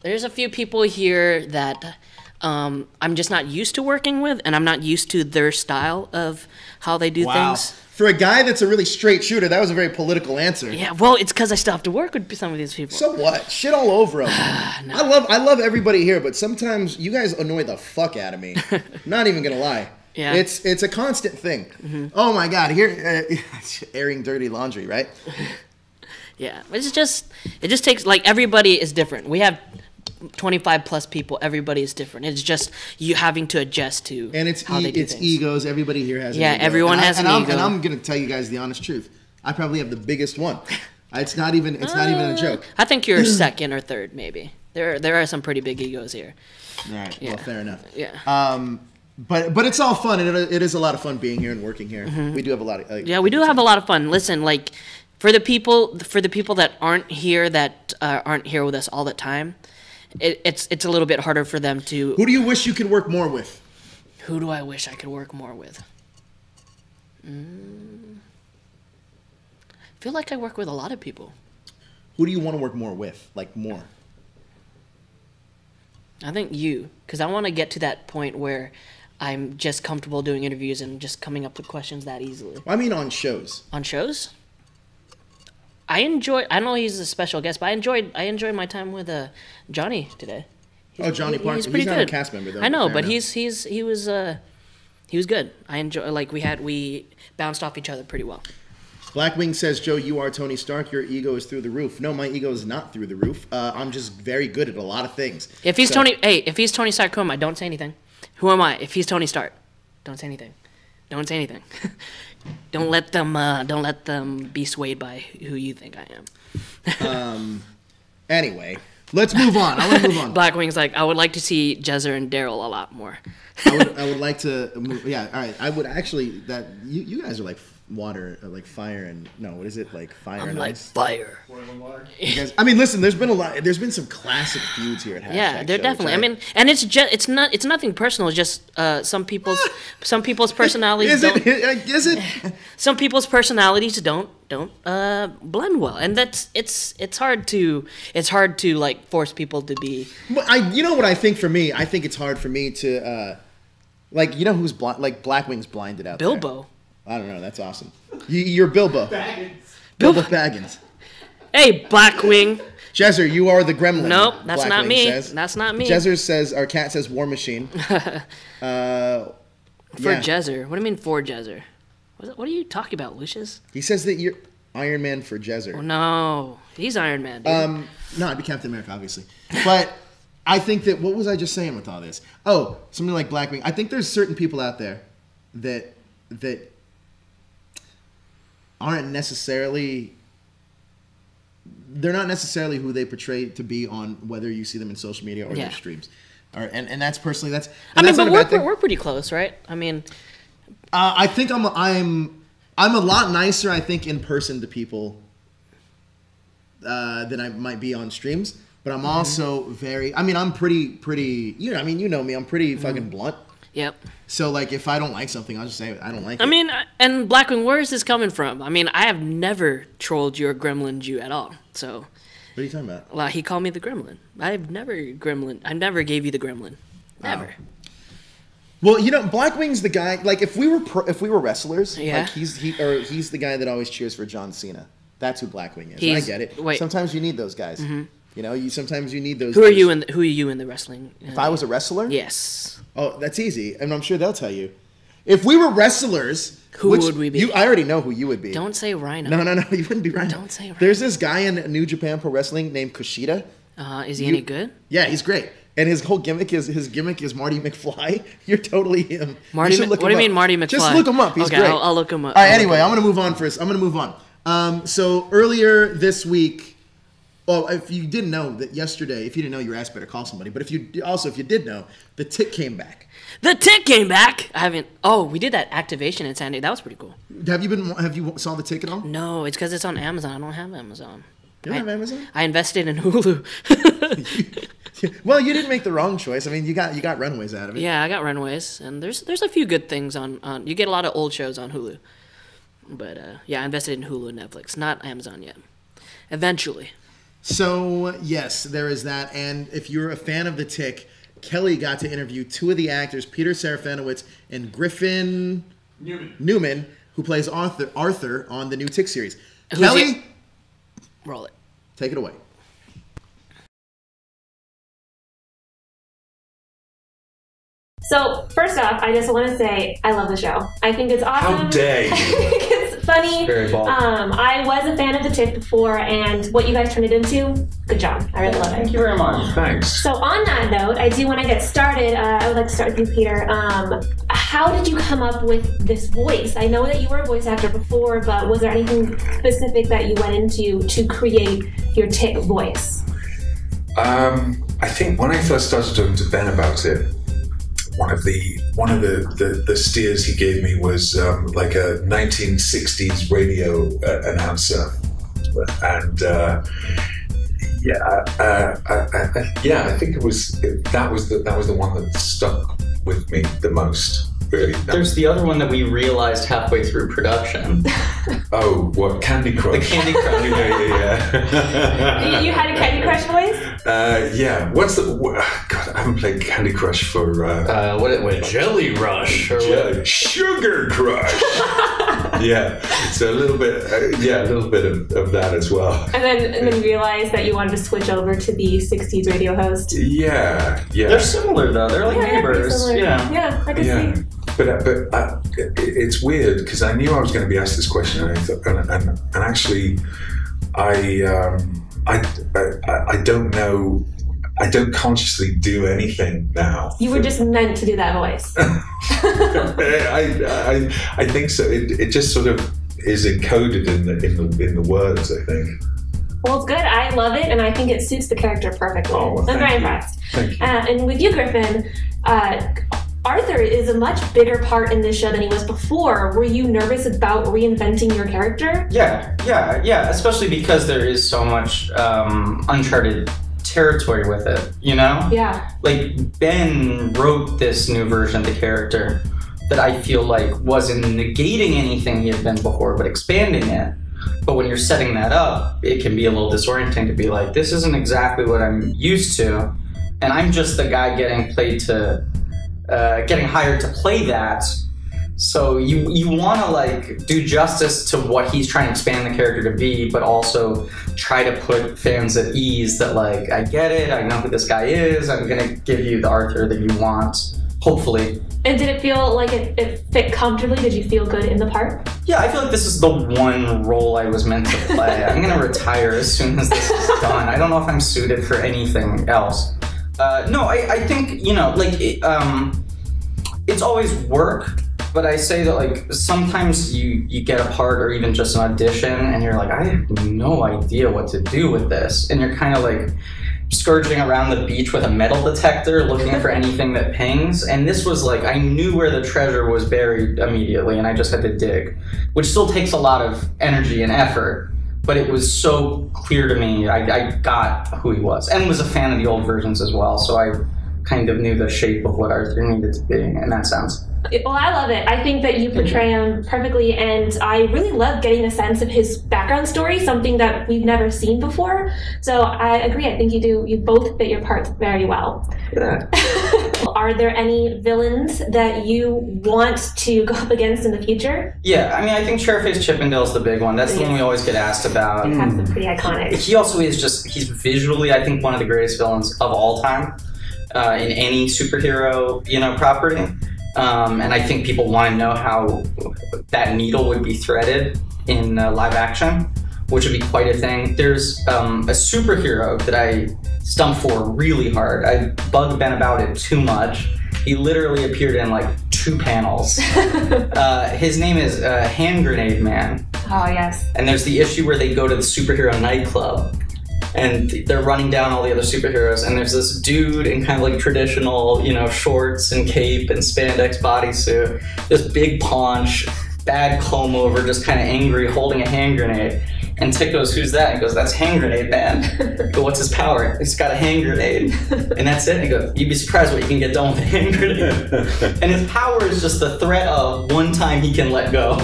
there's a few people here that I'm just not used to working with, and I'm not used to their style of how they do things. For a guy that's a really straight shooter, that was a very political answer. Yeah, well, it's because I still have to work with some of these people. So what? Shit all over them. No. I love everybody here, but sometimes you guys annoy the fuck out of me. Not even gonna lie. Yeah. It's a constant thing. Mm-hmm. Oh my God, here airing dirty laundry, right? Yeah, it just takes, like, everybody is different. We have 25 plus people. Everybody is different. It's just you having to adjust to how they do things. Egos. Everybody here has an ego. Everyone has an ego. And I'm gonna tell you guys the honest truth. I probably have the biggest one. It's not even a joke. I think you're second or third, maybe. There are some pretty big egos here. All right. Yeah. Well, fair enough. Yeah. But it's all fun, and it is a lot of fun being here and working here. Mm-hmm. We do have a lot of we do have a lot of fun. Listen, like for the people that aren't here with us all the time, it's a little bit harder for them to. Who do you wish you could work more with? Who do I wish I could work more with? I feel like I work with a lot of people. Who do you want to work more with? Like more? I think you, because I want to get to that point where I'm just comfortable doing interviews and just coming up with questions that easily. I mean on shows. On shows? I know he's a special guest, but I enjoyed my time with Johnny today. Johnny Parker. He's pretty good. Not a cast member though. I know, but he was good. We bounced off each other pretty well. Blackwing says, Joe, you are Tony Stark. Your ego is through the roof. No, my ego is not through the roof. I'm just very good at a lot of things. If he's Tony Stark, who am I? Don't say anything. Who am I? If he's Tony Stark, don't say anything. Don't say anything. Don't let them be swayed by who you think I am. Anyway, let's move on. I want to move on. Blackwing's like, I would like to see Jezzer and Daryl a lot more. I would like to move, yeah, all right. I would actually you guys are like water, like fire and what is it, like fire I'm and like ice? Fire. Boiling water. You guys, I mean, listen, there's been some classic feuds here at Hashtag Yeah, they're Show, definitely. I mean, and it's nothing personal. It's just some people's personalities Is it? Some people's personalities don't blend well, and it's hard to like force people to be. You know what I think for me? I think it's hard for me to like, you know who's blind? Like Blackwing's blinded out Bilbo. there. I don't know. That's awesome. You're Bilbo. Baggins. Bilbo Baggins. Hey, Blackwing. Jezzer, you are the gremlin. Nope, that's not Blackwing me. says. That's not me. Jezzer says, our cat says War Machine. For Jezzer. What do you mean for Jezzer? What are you talking about, Lucius? He says that you're Iron Man for Jezzer. Oh, no, he's Iron Man, dude. No, I'd be Captain America, obviously. But I think that, what was I just saying with all this? Oh, something like Blackwing. I think there's certain people out there that aren't necessarily, they're not necessarily who they portray to be on, whether you see them in social media or their streams. And that's personally, that's. But we're pretty close, right? I mean, I think I'm a lot nicer, I think, in person to people than I might be on streams. But I'm also very. I mean, I'm pretty. You know me. I'm pretty fucking blunt. Yep. So like, if I don't like something, I'll just say I don't like it. I mean, and Blackwing, where is this coming from? I mean, I have never trolled your gremlin Jew at all. So. What are you talking about? Well, he called me the gremlin. I never gave you the gremlin. Never. Oh. Well, you know, Blackwing's the guy. Like, if we were wrestlers, like he's the guy that always cheers for John Cena. That's who Blackwing is. I get it. Wait. Sometimes you need those guys. You know, sometimes you need those. Who are you in the wrestling? If I was a wrestler? Yes. Oh, that's easy, and I'm sure they'll tell you. If we were wrestlers, who would we be? I already know who you would be. Don't say Rhino. No, you wouldn't be Rhino. Don't say Rhino. There's this guy in New Japan Pro Wrestling named Kushida. Is he any good? Yeah, he's great. And his whole gimmick is Marty McFly. You're totally him. What do you mean Marty McFly? Just look him up. He's great. I'll look him up. All right. Anyway, I'm gonna move on first. So earlier this week. Well, if you didn't know that yesterday, if you didn't know, your ass better call somebody. But if you did know, the Tick came back. The Tick came back. I haven't. Oh, we did that activation in San Diego. That was pretty cool. Have you saw the Tick at all? No, it's because it's on Amazon. I don't have Amazon. You don't have Amazon? I invested in Hulu. Well, you didn't make the wrong choice. I mean, you got Runaways out of it. Yeah, I got Runaways, and there's a few good things on. You get a lot of old shows on Hulu. But yeah, I invested in Hulu and Netflix, not Amazon yet. Eventually. So, yes, there is that. And if you're a fan of The Tick, Kelly got to interview two of the actors, Peter Serafinowicz and Griffen Newman, who plays Arthur on the new Tick series. Kelly, roll it. Take it away. So, first off, I just want to say I love the show. I think it's awesome. How dare you? I think it's funny. Very bold. I was a fan of The Tick before, and what you guys turned it into, good job. I really love it. Thank you very much. Thanks. So, on that note, I do want to get started. I would like to start with you, Peter. How did you come up with this voice? I know that you were a voice actor before, but was there anything specific that you went into to create your Tick voice? I think when I first started talking to Ben about it, one of the steers he gave me was like a 1960s radio announcer, and I think that was the one that stuck with me the most. Really. There's the other one that we realized halfway through production. Oh, what? Candy Crush. The Candy Crush. Yeah. You had a Candy Crush voice? Yeah. What's the... God, I haven't played Candy Crush for... what Jelly Rush. Or Sugar Crush. Yeah. So a little bit of that as well. And then you realized that you wanted to switch over to the 60s radio host. Yeah. They're similar though. They're like neighbors. Yeah, I can see. But it's weird because I knew I was going to be asked this question, and I thought, and actually, I don't know. I don't consciously do anything now. You were just meant to do that voice. I think so. It just sort of is encoded in the words, I think. Well, it's good. I love it, and I think it suits the character perfectly. Oh, well, I'm very impressed. Thank you. And with you, Griffen, Arthur is a much bigger part in this show than he was before. Were you nervous about reinventing your character? Yeah. Especially because there is so much uncharted territory with it, you know? Yeah. Like, Ben wrote this new version of the character that I feel like wasn't negating anything he had been before, but expanding it. But when you're setting that up, it can be a little disorienting to be like, this isn't exactly what I'm used to, and I'm just the guy getting hired to play that. So you want to like do justice to what he's trying to expand the character to be, but also try to put fans at ease that like, I get it, I know who this guy is, I'm gonna give you the Arthur that you want, hopefully. And did it feel like it fit comfortably? Did you feel good in the part? Yeah, I feel like this is the one role I was meant to play. I'm gonna retire as soon as this is done. I don't know if I'm suited for anything else. No, I think, you know, like, it's always work, but I say that, like, sometimes you get a part or even just an audition and you're like, I have no idea what to do with this. And you're kind of like scourging around the beach with a metal detector looking for anything that pings. And this was like, I knew where the treasure was buried immediately and I just had to dig, which still takes a lot of energy and effort. but it was so clear to me. I got who he was, and was a fan of the old versions as well. So I kind of knew the shape of what Arthur needed to be in that sense. Well, I love it. I think that you portray him perfectly, and I really love getting a sense of his background story, something that we've never seen before. So I agree. I think you both fit your parts very well. Yeah. Are there any villains that you want to go up against in the future? Yeah, I mean, I think Chairface Chippendale's the big one. That's the one we always get asked about. That's pretty iconic. He also is he's visually, I think, one of the greatest villains of all time in any superhero, property. And I think people want to know how that needle would be threaded in live action, which would be quite a thing. There's a superhero that I stumped for really hard. I bugged Ben about it too much. He literally appeared in like 2 panels. His name is Hand Grenade Man. Oh, yes. And there's the issue where they go to the superhero nightclub. And they're running down all the other superheroes, and there's this dude in kind of like traditional, shorts and cape and spandex bodysuit, this big paunch, bad comb over, just kind of angry, holding a hand grenade. And Tick goes, "Who's that?" He goes, "That's Hand Grenade Man." I go, "What's his power?" He's got a hand grenade. And that's it. And he goes, "You'd be surprised what you can get done with a hand grenade." And his power is just the threat of one time he can let go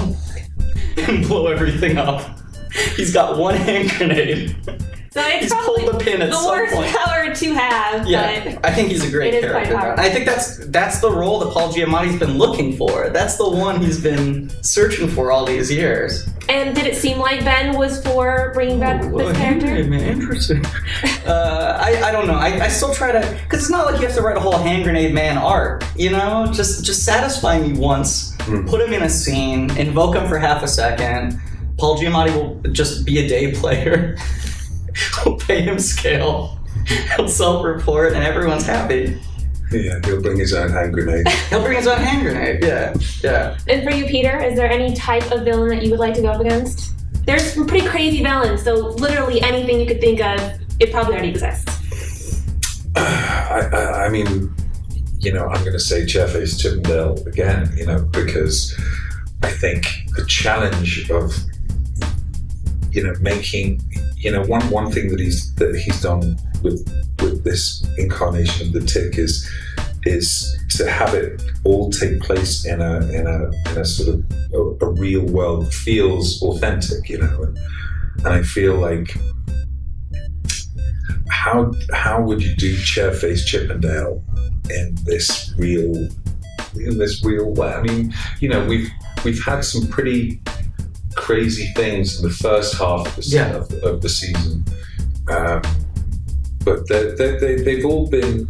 and blow everything up. He's got one hand grenade. So it's he's probably pulled the pin at the some worst point. power to have. Yeah, but I think he's a great it is character. quite powerful. I think that's the role that Paul Giamatti's been looking for. That's the one he's been searching for all these years. And did it seem like Ben was for bringing back this character? Man, interesting. I don't know. I still try to, because it's not like you have to write a whole Hand Grenade Man arc. Just satisfy me once. Put him in a scene. Invoke him for half a second. Paul Giamatti will just be a day player. We'll pay him scale. He'll self-report, and everyone's happy. Yeah, he'll bring his own hand grenade. He'll bring his own hand grenade. Yeah. And for you, Peter, is there any type of villain that you would like to go up against? There's some pretty crazy villains, so literally anything you could think of, it probably already exists. I mean, I'm going to say Chairface Chippendale again, because I think the challenge of, making, one thing that he's done with this incarnation of the Tick is to have it all take place in a sort of a real world, feels authentic, and I feel like how would you do Chairface Chippendale in this real way? I mean, we've had some pretty crazy things in the first half of the season, but they've all been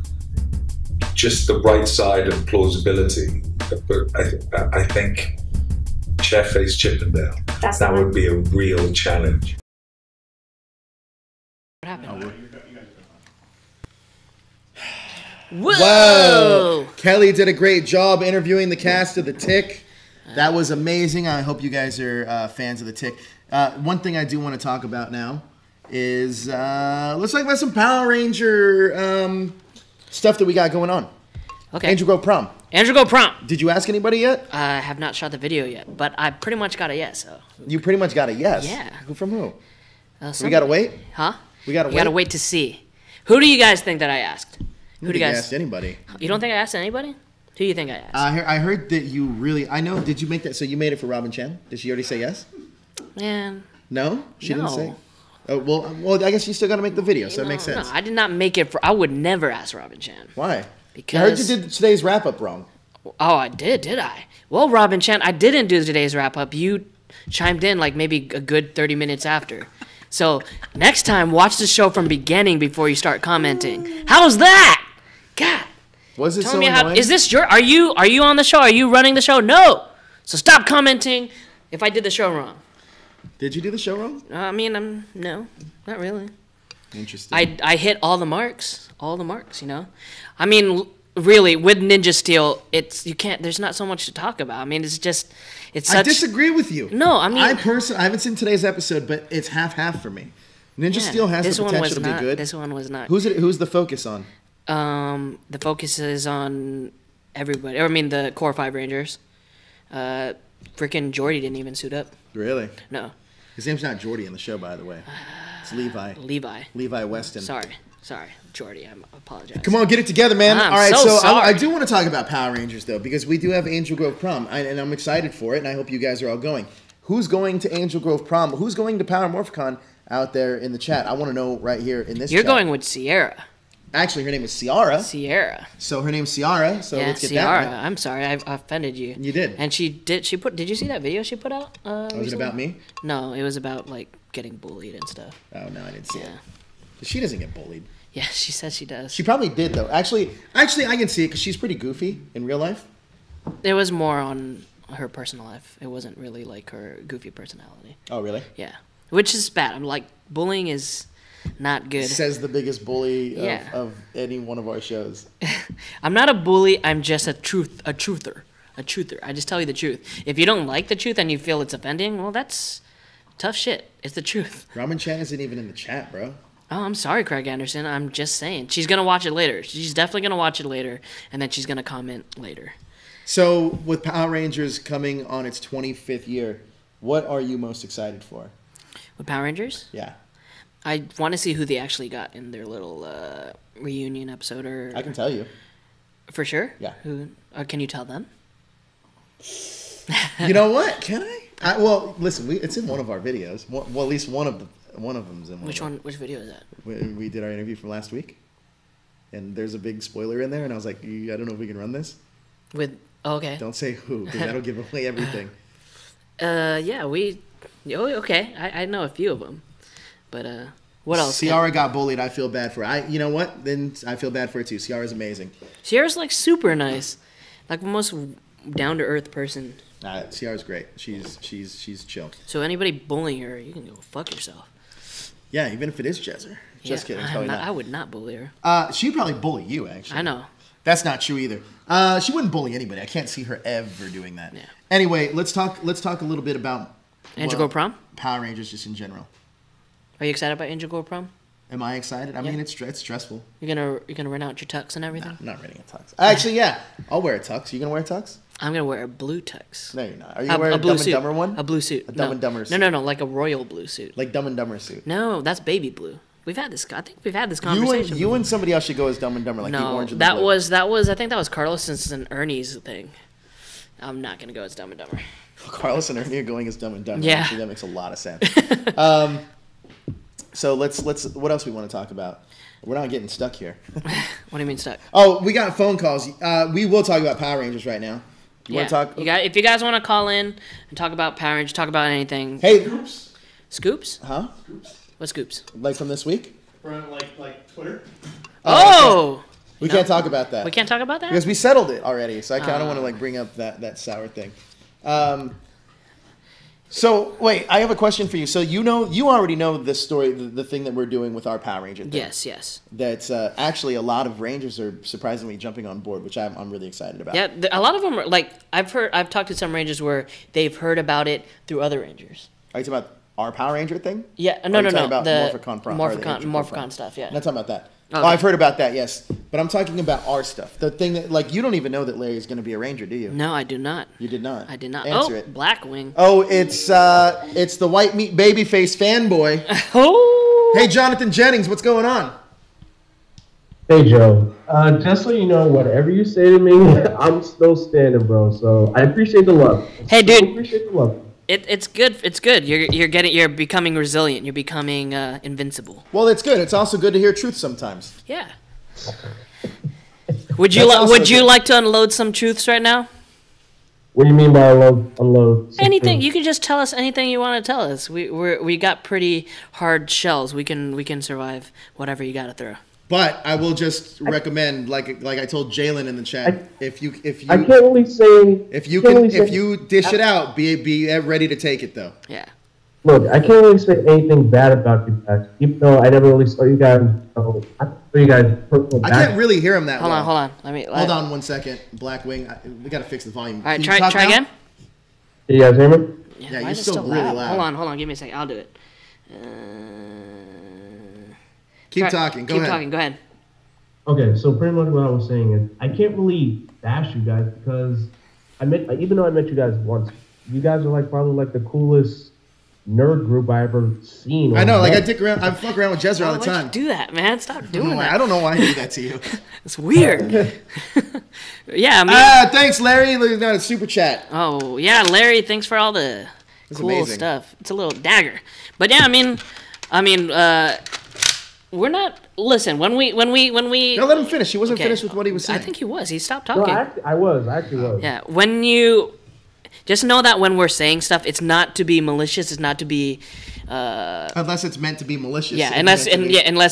just the right side of plausibility. But I think Chairface Chippendale, that would be a real challenge. What happened? Whoa! Kelly did a great job interviewing the cast of The Tick. That was amazing. I hope you guys are fans of The Tick. One thing I do want to talk about now is let's talk about some Power Ranger stuff that we got going on. Okay. Angel Grove Prom. Angel Grove Prom. Did you ask anybody yet? I have not shot the video yet, but I pretty much got a yes. So. You pretty much got a yes? Yeah. From who? We got to wait? Huh? We got to wait? You got to wait to see. Who do you guys think that I asked? Who do you guys asked anybody? You don't think I asked anybody? Who do you think I asked? I heard that you really... I know. Did you make that... So you made it for Robin Chan? Did she already say yes? Man. No? She No. didn't say? Oh, well, I guess you still got to make the video, so it makes sense. No, I did not make it for... I would never ask Robin Chan. Why? Because... I heard you did today's wrap-up wrong. Oh, I did I? Well, Robin Chan, I didn't do today's wrap-up. You chimed in like maybe a good 30 minutes after. So next time, watch the show from beginning before you start commenting. How's that? God. Was it Tell so me annoying? Is this your... Are you on the show? Are you running the show? No. So stop commenting if I did the show wrong. Did you do the show wrong? I mean, no, not really. Interesting. I hit all the marks, you know. I mean, really, with Ninja Steel, you can't. There's not so much to talk about. I mean, it's just, it's. I disagree with you. No, I mean, I haven't seen today's episode, but it's half for me. Ninja Steel has the potential to be good. This one was not. Who's the focus on? The focus is on everybody. I mean, the core 5 Rangers. Freaking Jordy didn't even suit up. Really? No. His name's not Jordy in the show, by the way. It's Levi. Levi Weston. Sorry, Jordy. I apologize. Come on, get it together, man. I'm All right, so sorry. I do want to talk about Power Rangers, though, because we do have Angel Grove Prom, and I'm excited for it, and I hope you guys are all going. Who's going to Angel Grove Prom? Who's going to Power Morphicon out there in the chat? I want to know right here in this You're chat. going with Sierra. Actually, her name is Ciara. Sierra. So her name's Ciara. So yeah, let's get Ciara. that. Right. I'm sorry, I offended you. You did. And did you see that video she put out? Was it about me? No, it was about like getting bullied and stuff. Oh no, I didn't see it. She doesn't get bullied. Yeah, she says she does. She probably did though. Actually, I can see it because she's pretty goofy in real life. It was more on her personal life. It wasn't really like her goofy personality. Oh really? Yeah, which is bad. I'm like, bullying is not good. Says the biggest bully of any one of our shows. I'm not a bully. I'm just a truther. I just tell you the truth. If you don't like the truth and you feel it's offending, well, that's tough shit. It's the truth. Ramen Chan isn't even in the chat, bro. Oh, I'm sorry, Craig Anderson. I'm just saying. She's going to watch it later. She's definitely going to watch it later, and then she's going to comment later. So, with Power Rangers coming on its 25th year, what are you most excited for? With Power Rangers? Yeah. I want to see who they actually got in their little reunion episode. Or I can tell you. For sure? Yeah. Who? Can you tell them? You know what? Can I? Well, listen. It's in one of our videos. Well, at least one of them's in one. Which one? Which video is that? We did our interview from last week, and there's a big spoiler in there, and I was like, I don't know if we can run this. Okay. Don't say who, because that'll give away everything. Yeah, okay. I know a few of them. But what else? Ciara got bullied. I feel bad for her. You know what? Then I feel bad for her too. Ciara's amazing. Ciara's like super nice, like the most down to earth person. Ciara's great. She's chill. So anybody bullying her, you can go fuck yourself. Yeah, even if it is Jezzer. Just kidding. I would not bully her. She'd probably bully you, actually. I know. That's not true either. She wouldn't bully anybody. I can't see her ever doing that. Yeah. Anyway, let's talk a little bit about Angel Grove Prom? Power Rangers just in general. Are you excited about Angel Grove Prom? Am I excited? I mean, it's stressful. You're gonna rent out your tux and everything? Nah, I'm not renting a tux. Actually, yeah, I'll wear a tux. You gonna wear a tux? I'm gonna wear a blue tux. No, you're not. Are you wearing a blue Dumb suit. and Dumber one? A blue suit. A Dumb and Dumber suit. No, like a royal blue suit. Like Dumb and Dumber suit. No, that's baby blue. I think we've had this conversation. You and somebody else should go as Dumb and Dumber, like the orange and the blue. I think that was Carlos and Ernie's thing. I'm not gonna go as Dumb and Dumber. Carlos and Ernie are going as Dumb and Dumber. Yeah. Actually, that makes a lot of sense. So let's. What else we want to talk about? We're not getting stuck here. What do you mean stuck? Oh, we got phone calls. We will talk about Power Rangers right now. You want to talk? If you guys want to call in and talk about Power Rangers, talk about anything. Hey, Scoops? Huh? What scoops? Like from this week? From like Twitter. Oh! We can't talk about that. We can't talk about that? Because we settled it already, so I kind of want to bring up that sour thing. So wait, I have a question for you. So you already know the story, the thing that we're doing with our Power Ranger thing. Yes. That's actually a lot of Rangers are surprisingly jumping on board, which I'm really excited about. Yeah, a lot of them are like I've talked to some Rangers where they've heard about it through other Rangers. Are you talking about our Power Ranger thing? Yeah, no. About the Morphicon stuff. Yeah. I'm not talking about that. Okay. Oh, I've heard about that, yes. But I'm talking about our stuff. The thing that, you don't even know that Larry is going to be a Ranger, do you? No, I do not. You did not? I did not. Answer it. Blackwing. Oh, it's the white meat babyface fanboy. Oh! Hey, Jonathan Jennings, what's going on? Hey, Joe. Just so you know, whatever you say to me, I'm still standing, bro. So I appreciate the love. Hey, dude. I appreciate the love. It's good. It's good. You're becoming resilient. You're becoming invincible. Well, it's good. It's also good to hear truth sometimes. Yeah. Would you like to unload some truths right now? What do you mean by unload? Anything. You can just tell us anything you want to tell us. We got pretty hard shells. We can survive whatever you got to throw. But I will just recommend, like I told Jalen in the chat, if you I can't really say if you dish it out, be ready to take it though. Yeah. Look, I can't really say anything bad about you guys, even though I never really saw you guys. I can't really hear him that well. Hold on. Hold on 1 second. Blackwing, we gotta fix the volume. All right, try again. Can you guys hear me? Yeah, you're still really loud. Hold on. Give me a second. I'll do it. Keep talking. Go ahead. Okay, so pretty much what I was saying is I can't really bash you guys because even though I met you guys once, you guys are probably the coolest nerd group I ever seen. I know, like I fuck around with Jezzer all the Why'd time. you do that, man? Stop doing that. I don't know why I do that to you. It's weird. Yeah, I mean. Thanks, Larry. Look at that super chat. Oh yeah, Larry. Thanks for all the cool amazing stuff. It's a little dagger, but yeah, I mean, we're not. Listen, when we. No, let him finish. He wasn't finished with what he was saying. I think he was. He stopped No, talking. I actually was. Yeah, when you just know that when we're saying stuff, it's not to be malicious. It's not to be. Unless it's meant to be malicious. Yeah, unless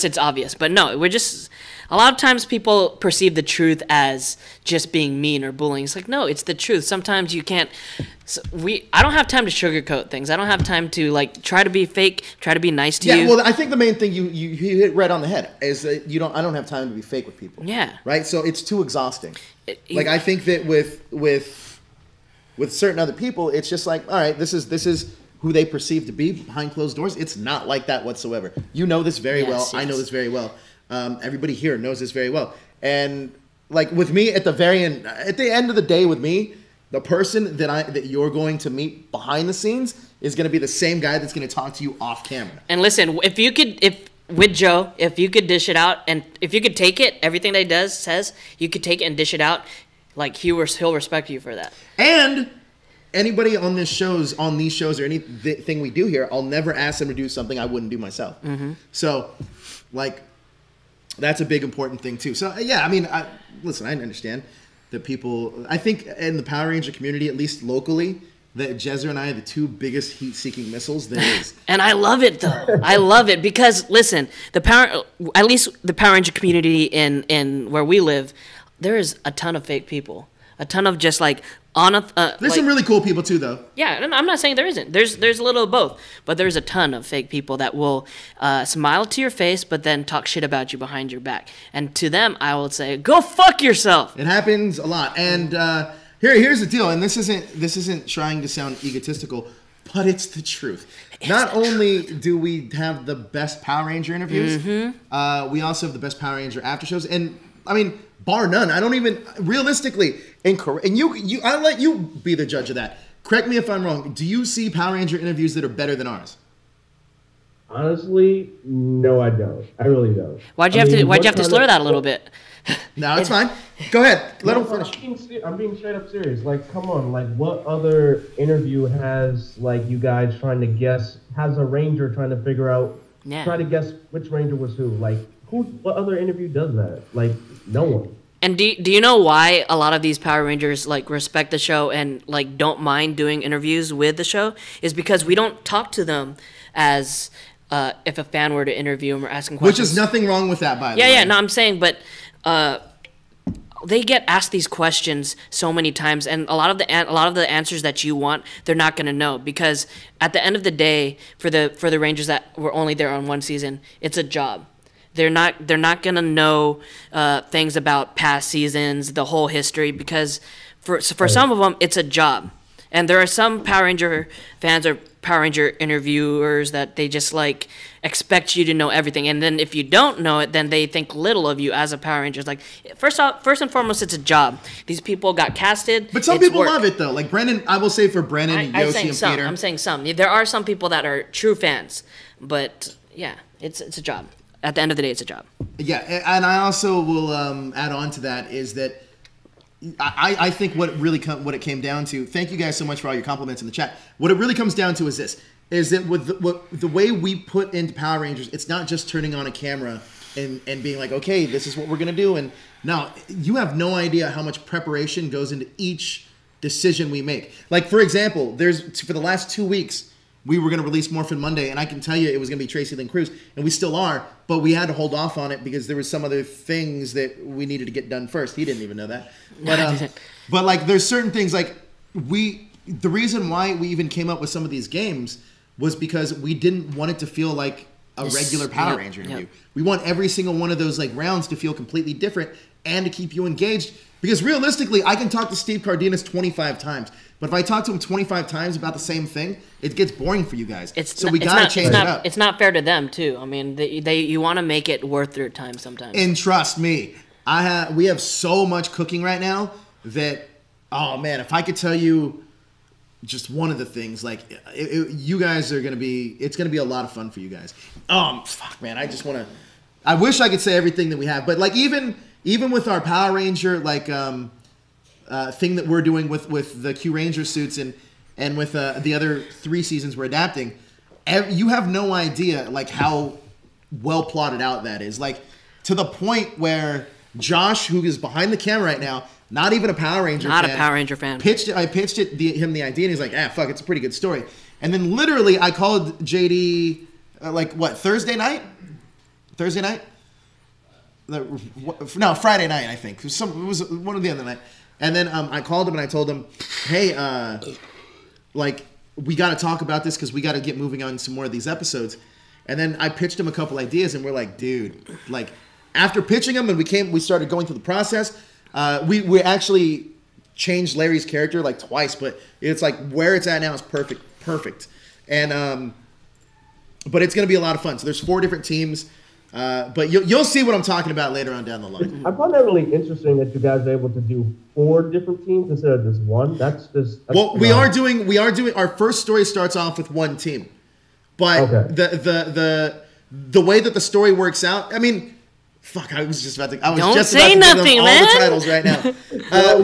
it's obvious. But no, we're just. A lot of times people perceive the truth as just being mean or bullying. It's like, no, it's the truth. Sometimes you can't. I don't have time to sugarcoat things. I don't have time to like try to be fake, try to be nice to you. Yeah, well, I think the main thing you hit right on the head is that I don't have time to be fake with people. Yeah. Right. So it's too exhausting. Like I think that with certain other people, it's just like, all right, this is who they perceive to be behind closed doors. It's not like that whatsoever. You know this very well. Yes. I know this very well. Everybody here knows this very well. And like with me, at the end of the day, with me, the person that you're going to meet behind the scenes is going to be the same guy that's going to talk to you off camera. And listen, if you could dish it out, and if you could take it, everything that he says, you could take it and dish it out, like he'll respect you for that. And anybody on these shows or anything we do here, I'll never ask them to do something I wouldn't do myself. Mm-hmm. So, like, that's a big important thing too. So yeah, I mean, listen, I understand that people. I think in the Power Ranger community, at least locally, that Jezzer and I are the two biggest heat-seeking missiles there is. And I love it though. I love it because listen, at least the Power Ranger community in where we live, there is a ton of fake people, a ton of just like. There's some really cool people too, though. Yeah, and I'm not saying there isn't. There's a little of both, but there's a ton of fake people that will smile to your face, but then talk shit about you behind your back. And to them, I will say, "Go fuck yourself." It happens a lot. And here's the deal. And this isn't trying to sound egotistical, but it's the truth. Not only do we have the best Power Ranger interviews, we also have the best Power Ranger after shows, and I mean. Bar none. I don't even realistically and you. I'll let you be the judge of that. Correct me if I'm wrong. Do you see Power Ranger interviews that are better than ours? Honestly, no, I don't. I really don't. Why'd you have to slur that a little bit? No, it's fine. Go ahead. Let him finish. I'm being straight up serious. Like, come on. Like, what other interview has like you guys trying to guess? Has a Ranger trying to figure out? Yeah. Try to guess which Ranger was who. Like, what other interview does that? Like, no one. And do you know why a lot of these Power Rangers like respect the show and like don't mind doing interviews with the show? Is because we don't talk to them as if a fan were to interview them or asking questions. Which is nothing wrong with that, by the way. Yeah, no, I'm saying, but they get asked these questions so many times, and a lot of the answers that you want, they're not going to know because at the end of the day, for the Rangers that were only there on one season, it's a job. They're not gonna know things about past seasons, the whole history, because for some of them it's a job, and there are some Power Ranger fans or Power Ranger interviewers that they just like expect you to know everything, and then if you don't know it, then they think little of you as a Power Ranger. It's like first and foremost, it's a job. These people got casted, but some people love it though. Like Brennan, I will say for Brennan, Yoshi, and Peter. I'm saying some. There are some people that are true fans, but yeah, it's a job. At the end of the day, it's a job. Yeah, and I also will add on to that is that I think what it came down to. Thank you guys so much for all your compliments in the chat. What it really comes down to is this: is that with the way we put into Power Rangers, it's not just turning on a camera and being like, okay, this is what we're gonna do. And no, you have no idea how much preparation goes into each decision we make. Like for example, for the last 2 weeks. We were going to release Morphin Monday, and I can tell you it was going to be Tracy Lynn Cruz, and we still are, but we had to hold off on it because there was some other things that we needed to get done first. He didn't even know that. But like there's certain things like the reason why we even came up with some of these games was because we didn't want it to feel like a regular Power Ranger interview. Yep. We want every single one of those like rounds to feel completely different and to keep you engaged because realistically, I can talk to Steve Cardenas 25 times. But if I talk to him 25 times about the same thing, it gets boring for you guys. We got to change it up. It's not fair to them, too. I mean, you want to make it worth their time sometimes. And trust me, we have so much cooking right now that, oh, man, if I could tell you just one of the things. Like, you guys are gonna be. It's gonna be a lot of fun for you guys. Fuck, man. I just want to. I wish I could say everything that we have, but like even with our Power Ranger thing that we're doing with the Q Ranger suits and with the other 3 seasons we're adapting, you have no idea like how well plotted out that is. Like, to the point where Josh, who is behind the camera right now, not even a Power Ranger fan. Not a Power Ranger fan. I pitched him the idea, and he's like, fuck, it's a pretty good story. And then literally I called JD, Thursday night? No, Friday night, I think. It was one of the other night. And then I called him and I told him, hey, we got to talk about this because we got to get moving on some more of these episodes. And then I pitched him a couple ideas, and we're like, dude, like, after pitching him and we started going through the process, we actually changed Larry's character like twice, but it's like where it's at now is perfect. And but it's gonna be a lot of fun. So there's 4 different teams, but you'll see what I'm talking about later on down the line. I find that really interesting that you guys are able to do 4 different teams instead of just one. That's we are doing our first story starts off with 1 team, but the way that the story works out, I mean. Fuck! I was just about to. Don't say nothing, man. All the titles right now.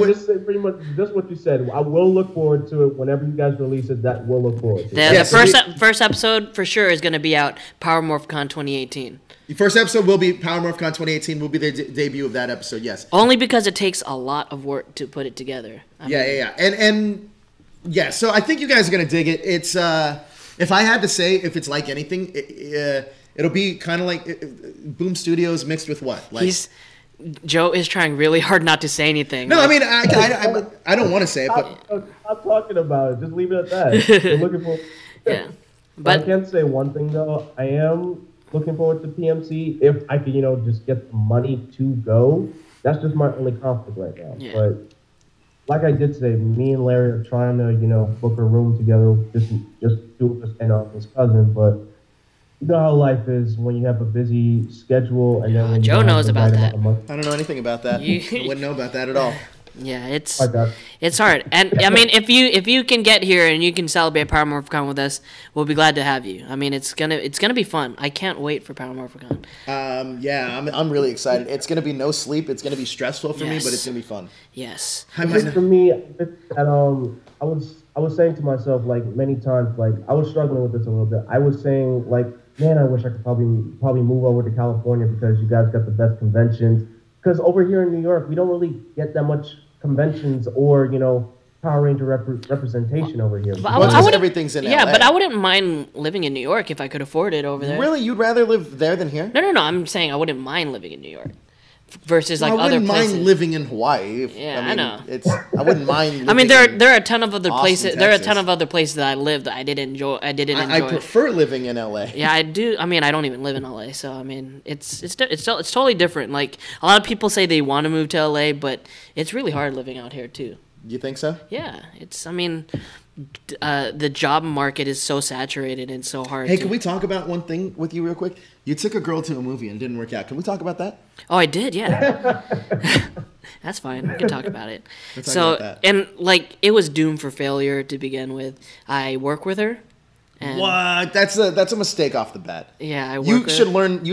Just say pretty much just what you said. I will look forward to it whenever you guys release it. That we'll look forward to. The first episode for sure is going to be out. Power Morphicon 2018. The first episode will be Power Morphicon 2018. Will be the debut of that episode. Yes. Only because it takes a lot of work to put it together. Yeah. And yeah. So I think you guys are going to dig it. It's if I had to say if it's like anything. It'll be kind of like Boom Studios mixed with what? Like, Joe is trying really hard not to say anything. No, I mean, I don't want to say it, but stop talking about it. Just leave it at that. We're looking for. Yeah, but I can say one thing though. I am looking forward to PMC if I can, just get the money to go. That's just my only conflict right now. Yeah. But like I did say, me and Larry are trying to, book a room together. Just do it with his cousin, but. You know how life is when you have a busy schedule, and then when Joe knows about that. I don't know anything about that. I wouldn't know about that at all. Yeah, it's hard. And I mean, if you can get here and you can celebrate Power Morphicon with us, we'll be glad to have you. I mean, it's gonna be fun. I can't wait for Power Morphicon. Yeah, I'm really excited. It's gonna be no sleep. It's gonna be stressful for me, but it's gonna be fun. Yes. For me, I was saying to myself like many times, like I was struggling with this a little bit. I was saying like, man, I wish I could probably move over to California because you guys got the best conventions. Because over here in New York, we don't really get that much conventions or, Power Ranger representation over here. Everything's in LA. Yeah, but I wouldn't mind living in New York if I could afford it over there. Really? You'd rather live there than here? No. I'm saying I wouldn't mind living in New York. Versus like other places. I wouldn't mind living in Hawaii. I know. I wouldn't mind. Living I mean, there are a ton of other places. Texas. There are a ton of other places that I lived that I didn't enjoy. I prefer living in LA. Yeah, I do. I mean, I don't even live in LA, so I mean, it's totally different. Like a lot of people say they want to move to LA, but it's really hard living out here too. You think so? Yeah, it's. I mean, the job market is so saturated and so hard. Hey, can we talk about one thing with you real quick? You took a girl to a movie and didn't work out. Can we talk about that? Oh, I did, yeah. That's fine. We can talk about it. And like it was doomed for failure to begin with. I work with her. And what? That's a mistake off the bat. Yeah, I work You with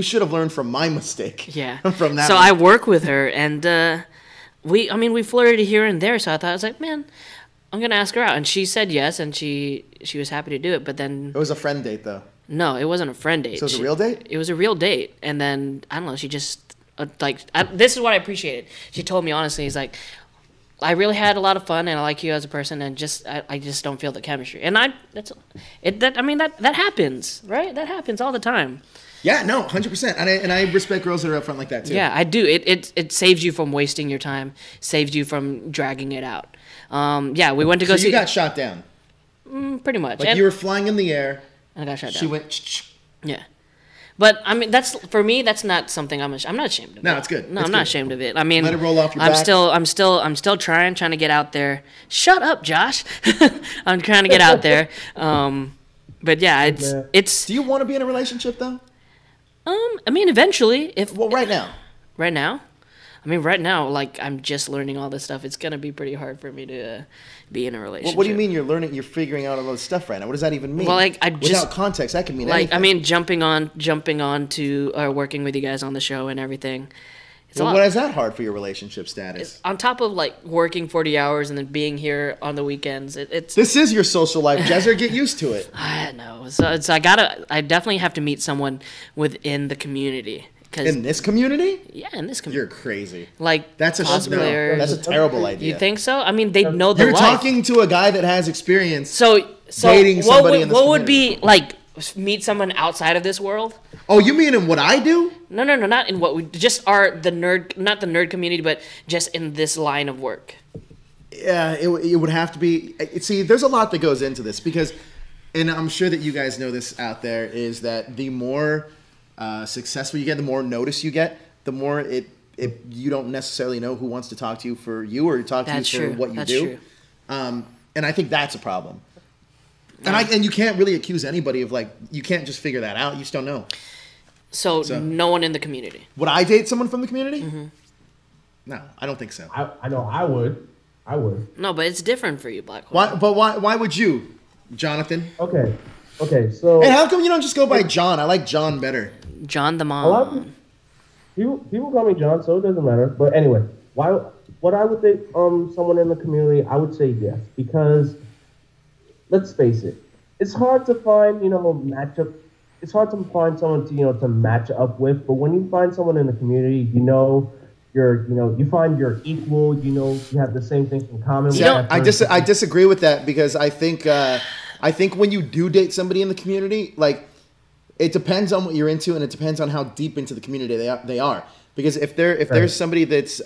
should have learned from my mistake. Yeah. From that. So I work with her, and we flirted here and there. So I was like, man, I'm gonna ask her out, and she said yes, and she was happy to do it. But then it was a friend date, though. No, it wasn't a friend date. So it was a real date? It was a real date. And then, I don't know, she just, this is what I appreciated. She told me honestly, he's like, I really had a lot of fun, and I like you as a person, and I just don't feel the chemistry. And that happens, right? That happens all the time. Yeah, no, 100%. And I respect girls that are upfront like that, too. Yeah, I do. It saves you from wasting your time, saves you from dragging it out. Yeah, we went to go see. So you got shot down? Pretty much. Like you were flying in the air. And I got shot down. She went. Yeah, but I mean, for me, that's not something I'm not ashamed of. No, it's good. No, I'm not ashamed of it. I mean, let it roll off your back. I'm still trying to get out there. Shut up, Josh. I'm trying to get out there. But yeah, it's. Do you want to be in a relationship though? I mean, eventually, if. Well, right now. Right now. I mean, right now, like, I'm just learning all this stuff. It's gonna be pretty hard for me to be in a relationship. What do you mean you're learning? You're figuring out all this stuff right now. What does that even mean? Well, like, without context, that can mean like, anything. I mean, jumping on to working with you guys on the show and everything. Well, why is that hard for your relationship status? On top of like working 40 hours and then being here on the weekends, it's. This is your social life, Jezzer. Get used to it. I know. So I definitely have to meet someone within the community. In this community? Yeah, in this community. You're crazy. Like that's a terrible idea. You think so? I mean, they know the You're life. talking to a guy that has experience. So dating somebody in this what would community. be like meet someone outside of this world? Oh, you mean in what I do? No, not in what we just are the nerd, not the nerd community, but just in this line of work. Yeah, it would have to be. See, there's a lot that goes into this because, and I'm sure that you guys know this out there, is that the more successful you get, the more notice you get, the more you don't necessarily know who wants to talk to you for you or talk to you for what you do. True. And I think that's a problem. And you can't really accuse anybody of you can't just figure that out. You just don't know. So no one in the community. Would I date someone from the community? Mm-hmm. No, I don't think so. I know I would. No, but it's different for you, Black Hole. Why? But why would you, Jonathan? Okay. So. Hey, how come you don't just go by John? I like John better. John the Mom. A lot of people call me John, so it doesn't matter. But anyway, what I would think someone in the community, I would say yes, because let's face it, it's hard to find matchup. It's hard to find someone to match up with. But when you find someone in the community, you find you're equal. You have the same things in common. I disagree with that because I think when you do date somebody in the community, it depends on what you're into and it depends on how deep into the community they are. Because if there's somebody that's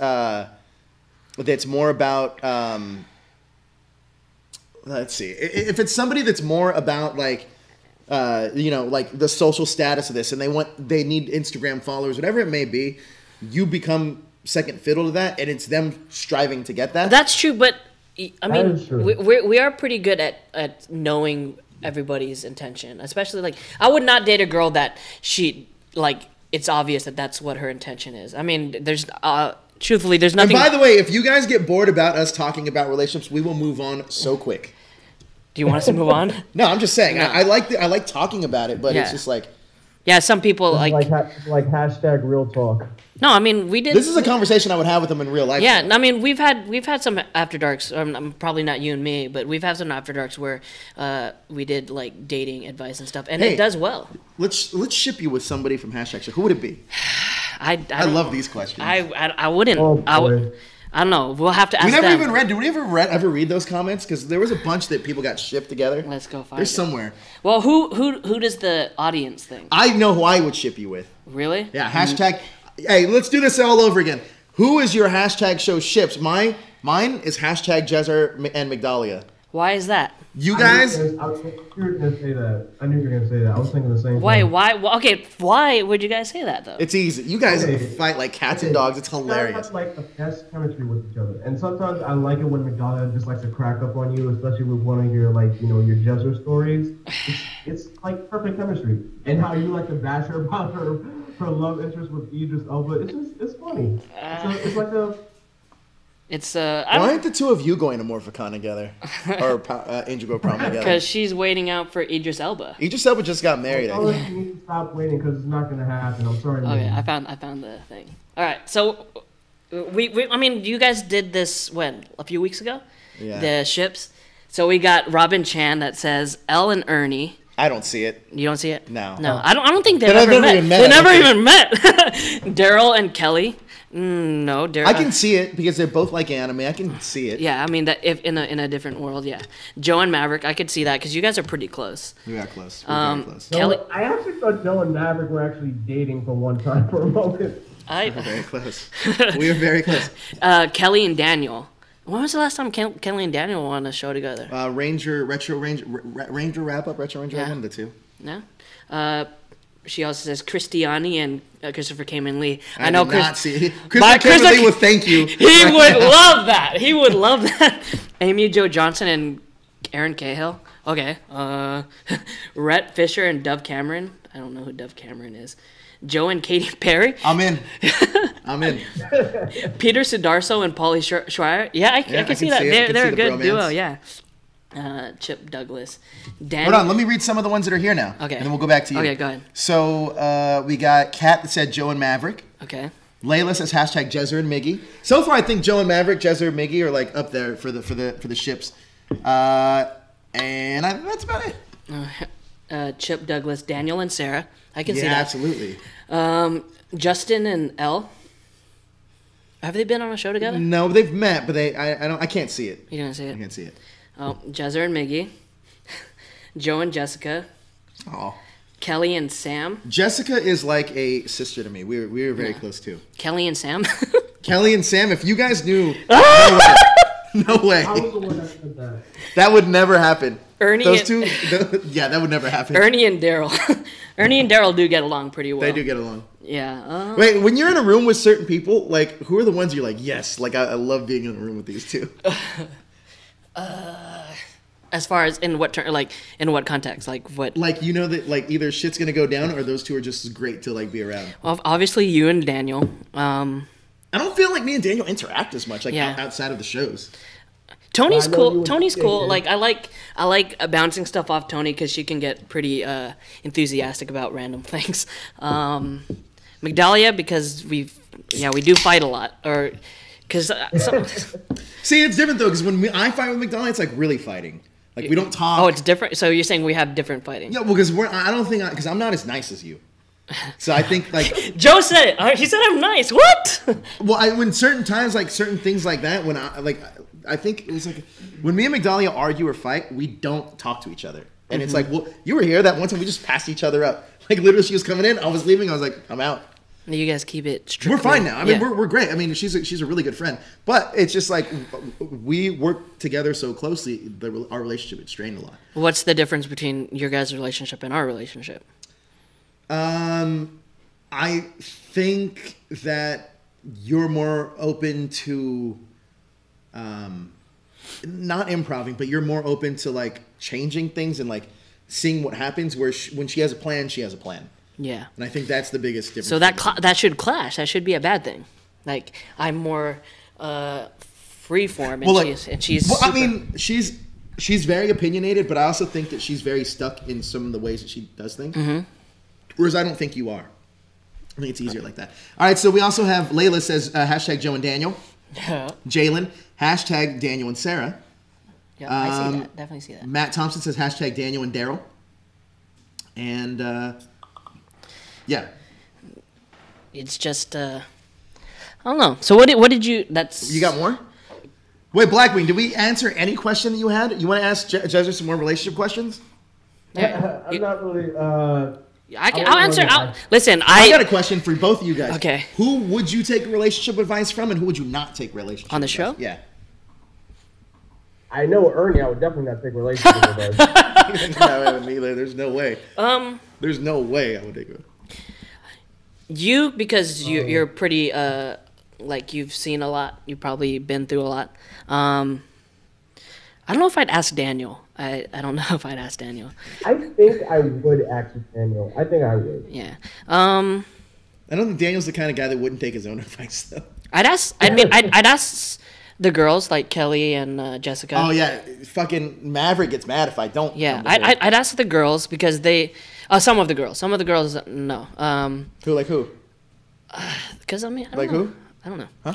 more about let's see, if it's somebody that's more about the social status of this and they need Instagram followers, whatever it may be, you become second fiddle to that, and it's them striving to get that. That's true, but I mean, we are pretty good at knowing everybody's intention, especially I would not date a girl that it's obvious that that's what her intention is. I mean, there's truthfully there's nothing. And by the way, if you guys get bored about us talking about relationships, we will move on so quick. Do you want us to move on? No, I'm just saying. No. I like talking about it, but yeah. It's just some people like hashtag real talk. No, I mean we did. This is a conversation I would have with them in real life. Yeah, I mean we've had some after darks. Probably not you and me, but we've had some after darks where we did dating advice and stuff, and it does well. Let's ship you with somebody from hashtag show. Who would it be? I love these questions. I wouldn't. Oh, I don't know. We'll have to ask them. Did we ever read those comments? Because there was a bunch that people got shipped together. Let's go find There's somewhere. Well, who does the audience think? I know who I would ship you with. Really? Yeah, hashtag. Hey, let's do this all over again. Who is your hashtag show ships? Mine is hashtag Jezzer and Migdalia. Why is that? You guys? I knew you were going to say that. I was thinking the same thing. Why? Okay, why would you guys say that, though? It's easy. You guys fight like cats and dogs. It's hilarious. You guys have, the best chemistry with each other. And sometimes I like it when Migdalia just likes to crack up on you, especially with one of your, your Jezzer stories. It's like perfect chemistry. And how you like to bash her about her love interest with Idris Elba. It's funny. It's like a... Why aren't the two of you going to Morphicon together? Or Angel Grove Prom together? Because she's waiting out for Idris Elba. Idris Elba just got married. You need to stop waiting because it's not going to happen. I'm sorry. Okay, I found the thing. All right, so I mean, you guys did this a few weeks ago? Yeah. The ships. So we got Robin Chan that says Elle and Ernie. I don't see it. You don't see it? No. I don't think they've ever met. They never even met. Daryl and Kelly. No, Daryl. I can see it because they're both like anime. I can see it. Yeah, I mean that if in a different world, yeah. Joe and Maverick, I could see that because you guys are pretty close. We are close. We're very close. Kelly, I actually thought Joe and Maverick were actually dating for one time for a moment. We're very close. We are very close. Kelly and Daniel. When was the last time Kelly and Daniel were on a show together? Ranger wrap up, Retro Ranger, one of the two. No. She also says Christiani and Christopher Kamen Lee. I know Christopher Kamen Lee would thank you. He would love that. He would love that. Amy Jo Johnson and Aaron Cahill. Okay. Rhett Fisher and Dove Cameron. I don't know who Dove Cameron is. Joe and Katy Perry. I'm in. I'm in. Peter Sudarso and Pauly Schreier. Yeah, I can see that. They're a good duo. Yeah. Chip Douglas. Hold on, let me read some of the ones that are here now. Okay. And then we'll go back to you. Okay, go ahead. So we got Kat that said Joe and Maverick. Okay. Layla says hashtag Jezzer and Miggy. So far, I think Joe and Maverick, Jezzer and Miggy are like up there for the ships. And that's about it. Chip Douglas, Daniel and Sarah. I can see that. Yeah, absolutely. Justin and Elle. Have they been on a show together? No, they've met, but I can't see it. You didn't see it? I can't see it. Jezzer and Miggy. Joe and Jessica. Oh. Kelly and Sam. Jessica is like a sister to me. We were very close too. Kelly and Sam. Kelly and Sam. If you guys knew, no way. I was the one that said that. That would never happen. Ernie. Those two. Yeah, that would never happen. Ernie and Daryl. Ernie and Daryl do get along pretty well. They do get along. Yeah. Wait, when you're in a room with certain people, like who are the ones you're like, yes, like I love being in a room with these two. As far as in what in what context, like what? Like you know that like either shit's gonna go down or those two are just as great to like be around. Well, obviously you and Daniel. I don't feel like me and Daniel interact as much like outside of the shows. Tony's cool. Tony's cool. Like I like bouncing stuff off Tony because she can get pretty enthusiastic about random things. Migdalia because we do fight a lot or because see it's different though because when I fight with Migdalia it's like really fighting. Like we don't talk. Oh, it's different. So you're saying we have different fighting? Yeah, well, because I don't think because I'm not as nice as you. So I think like Joe said it. He said I'm nice. What? Well, when certain times like certain things like that when I think it was like when me and Migdalia argue or fight, we don't talk to each other. And it's like, well, you were here that one time we just passed each other up. Like literally she was coming in, I was leaving, I was like, I'm out. You guys keep it strictly. We're fine now. I mean, we're great. I mean, she's a really good friend. But it's just like we work together so closely, our relationship is strained a lot. What's the difference between your guys' relationship and our relationship? I think that you're more open to not improving, but you're more open to like changing things and like seeing what happens. Where when she has a plan, she has a plan. Yeah, and I think that's the biggest difference. So that should clash. That should be a bad thing. Like I'm more freeform, and she's. Well, I mean, she's very opinionated, but I also think that she's very stuck in some of the ways that she does things. Mm-hmm. Whereas I don't think you are. I think it's easier like that. All right, so we also have Layla says hashtag Joe and Daniel. Jalen hashtag Daniel and Sarah. Yeah, I see that. Definitely see that. Matt Thompson says hashtag Daniel and Daryl. And yeah, it's just I don't know. So what did you? You got more? Wait, Blackwing, did we answer any question that you had? You want to ask Jezzer some more relationship questions? I'm not really. I'll answer. Listen, I got a question for both of you guys. Okay. Who would you take relationship advice from, and who would you not take relationship on the advice? show? Yeah. I know Ernie. I would definitely not take relationship advice. No, neither. There's no way. There's no way I would take it. You because you're pretty like you've seen a lot. You've probably been through a lot. I don't know if I'd ask Daniel. I don't know if I'd ask Daniel. I think I would ask Daniel. I think I would. Yeah. I don't think Daniel's the kind of guy that wouldn't take his own advice though. I'd ask the girls like Kelly and Jessica. Oh yeah, fucking Maverick gets mad if I don't. Yeah, I'd ask the girls because they. Some of the girls. Some of the girls, no. Who like who? Because I mean, I don't like know. who? I don't know. Huh?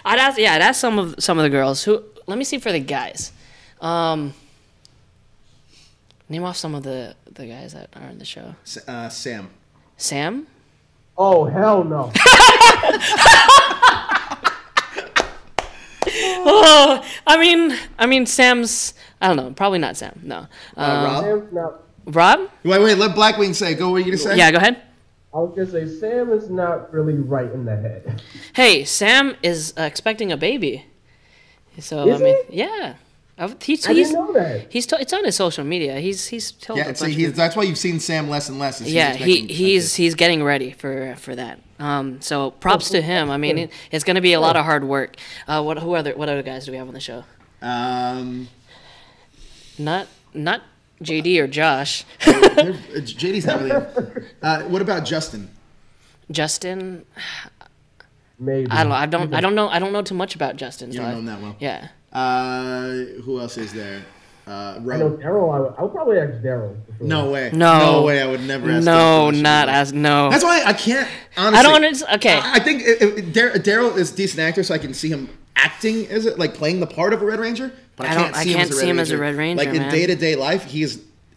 I'd ask some of the girls. Who? Let me see for the guys. Name off some of the guys that are in the show. Sam. Sam? Oh hell no. Oh, I mean, Sam's. I don't know. Probably not Sam. No. Rob. Rob? Wait. Let Blackwing say. Go. What are you gonna say? Yeah. Go ahead. I was gonna say Sam is not really right in the head. Hey, Sam is expecting a baby. So is he? Yeah. I didn't know that. It's on his social media. He's told a bunch of people. That's why you've seen Sam less and less. Yeah, he's getting ready for that. So props to him. I mean, it's going to be a lot of hard work. What other guys do we have on the show? Not JD or Josh. JD's not really. What about Justin? Justin. Maybe. I don't know. I don't know too much about Justin. You don't know him that well. Yeah. Who else is there? I know Daryl. I would probably ask Daryl. Sure. No way. No. No way. I would never ask. No, not ask. No. That's why I can't. Honestly, I don't understand. Okay. I think Daryl is a decent actor, so I can see him acting as it, like playing the part of a Red Ranger. But I can't see him as a Red Ranger. Like in day-to-day life,